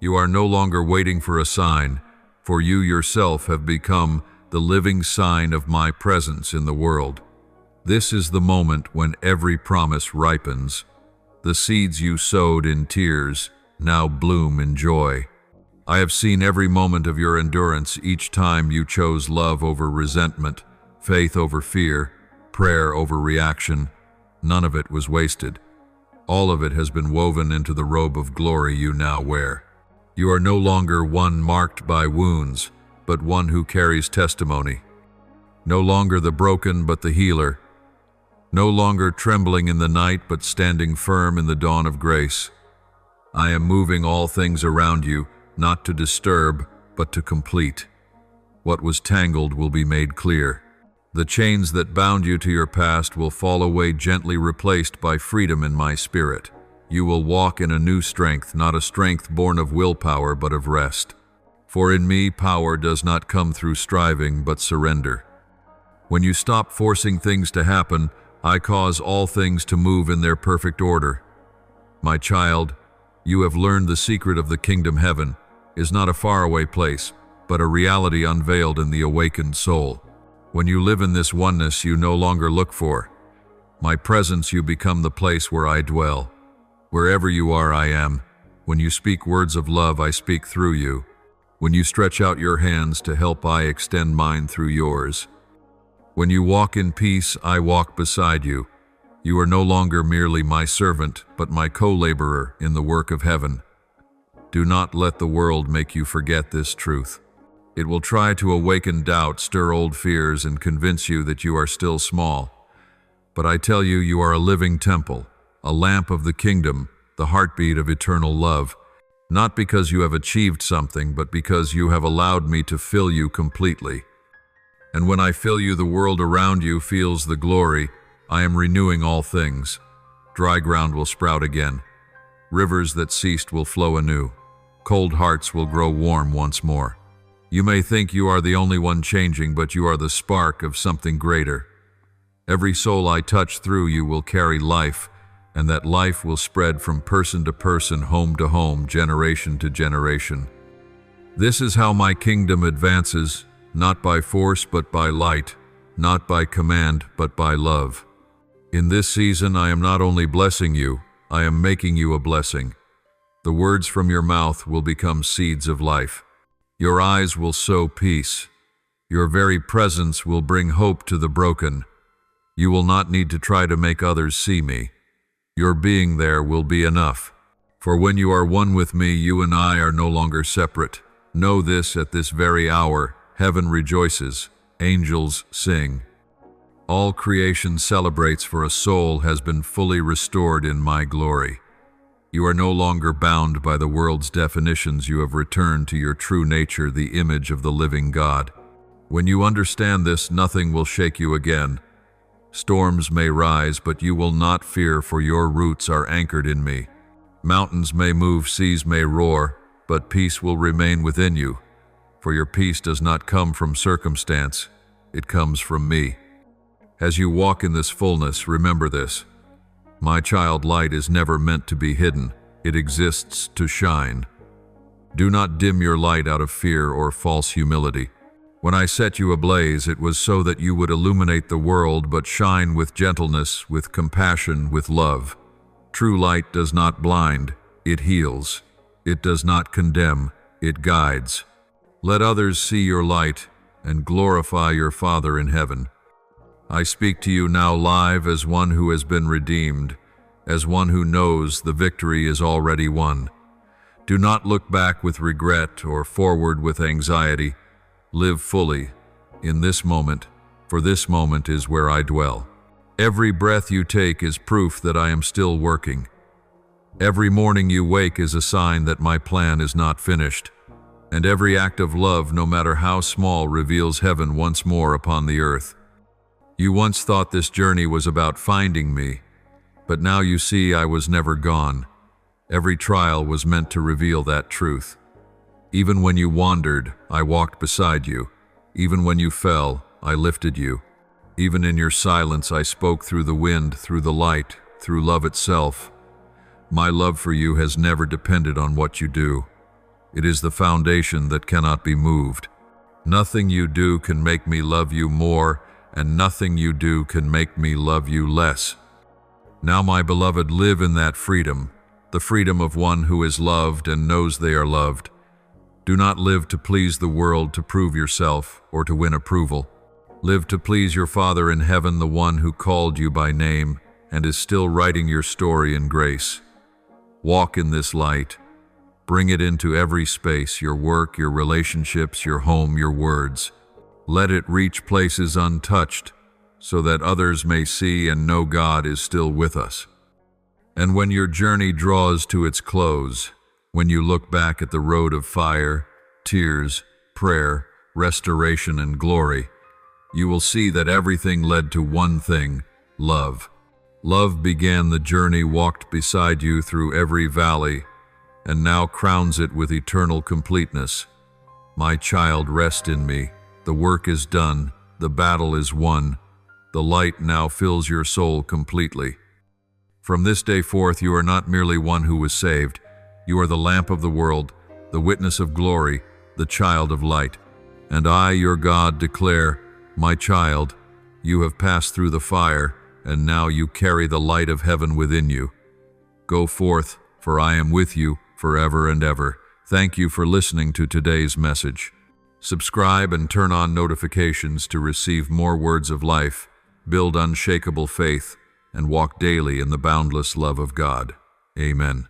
You are no longer waiting for a sign, for you yourself have become the living sign of my presence in the world. This is the moment when every promise ripens. The seeds you sowed in tears now bloom in joy. I have seen every moment of your endurance, each time you chose love over resentment, faith over fear, prayer over reaction. None of it was wasted. All of it has been woven into the robe of glory you now wear. You are no longer one marked by wounds, but one who carries testimony. No longer the broken, but the healer. No longer trembling in the night, but standing firm in the dawn of grace. I am moving all things around you, not to disturb, but to complete. What was tangled will be made clear. The chains that bound you to your past will fall away, gently replaced by freedom in my spirit. You will walk in a new strength, not a strength born of willpower, but of rest. For in me, power does not come through striving, but surrender. When you stop forcing things to happen, I cause all things to move in their perfect order. My child, you have learned the secret of the kingdom. Heaven is not a faraway place, but a reality unveiled in the awakened soul. When you live in this oneness you no longer look for my presence, you become the place where I dwell. Wherever you are, I am. When you speak words of love, I speak through you. When you stretch out your hands to help, I extend mine through yours. When you walk in peace, I walk beside you. You are no longer merely my servant, but my co-laborer in the work of heaven. Do not let the world make you forget this truth. It will try to awaken doubt, stir old fears, and convince you that you are still small. But I tell you, you are a living temple, a lamp of the kingdom, the heartbeat of eternal love. Not because you have achieved something, but because you have allowed me to fill you completely. And when I fill you, the world around you feels the glory. I am renewing all things. Dry ground will sprout again. Rivers that ceased will flow anew. Cold hearts will grow warm once more. You may think you are the only one changing, but you are the spark of something greater. Every soul I touch through you will carry life, and that life will spread from person to person, home to home, generation to generation. This is how my kingdom advances, not by force but by light, not by command but by love. In this season I am not only blessing you, I am making you a blessing. The words from your mouth will become seeds of life. Your eyes will sow peace. Your very presence will bring hope to the broken. You will not need to try to make others see me. Your being there will be enough. For when you are one with me, you and I are no longer separate. Know this: at this very hour, heaven rejoices, angels sing. All creation celebrates, for a soul has been fully restored in my glory. You are no longer bound by the world's definitions. You have returned to your true nature, the image of the living God. When you understand this, nothing will shake you again. Storms may rise, but you will not fear, for your roots are anchored in me. Mountains may move, seas may roar, but peace will remain within you. For your peace does not come from circumstance, it comes from me. As you walk in this fullness, remember this: my child, light is never meant to be hidden, it exists to shine. Do not dim your light out of fear or false humility. When I set you ablaze, it was so that you would illuminate the world, but shine with gentleness, with compassion, with love. True light does not blind, it heals. It does not condemn, it guides. Let others see your light and glorify your Father in heaven. I speak to you now live as one who has been redeemed, as one who knows the victory is already won. Do not look back with regret or forward with anxiety. Live fully in this moment, for this moment is where I dwell. Every breath you take is proof that I am still working. Every morning you wake is a sign that my plan is not finished. And every act of love, no matter how small, reveals heaven once more upon the earth. You once thought this journey was about finding me, but now you see I was never gone. Every trial was meant to reveal that truth. Even when you wandered, I walked beside you. Even when you fell, I lifted you. Even in your silence, I spoke through the wind, through the light, through love itself. My love for you has never depended on what you do. It is the foundation that cannot be moved. Nothing you do can make me love you more, and nothing you do can make me love you less. Now, my beloved, live in that freedom, the freedom of one who is loved and knows they are loved. Do not live to please the world, to prove yourself, or to win approval. Live to please your Father in heaven, the one who called you by name and is still writing your story in grace. Walk in this light. Bring it into every space, your work, your relationships, your home, your words. Let it reach places untouched, so that others may see and know God is still with us. And when your journey draws to its close, when you look back at the road of fire, tears, prayer, restoration, and glory, you will see that everything led to one thing: love. Love began the journey, walked beside you through every valley, and now crowns it with eternal completeness. My child, rest in me. The work is done. The battle is won. The light now fills your soul completely. From this day forth, you are not merely one who was saved. You are the lamp of the world, the witness of glory, the child of light. And I, your God, declare, my child, you have passed through the fire, and now you carry the light of heaven within you. Go forth, for I am with you forever and ever. Thank you for listening to today's message. Subscribe and turn on notifications to receive more words of life. Build unshakable faith. and walk daily in the boundless love of God. Amen.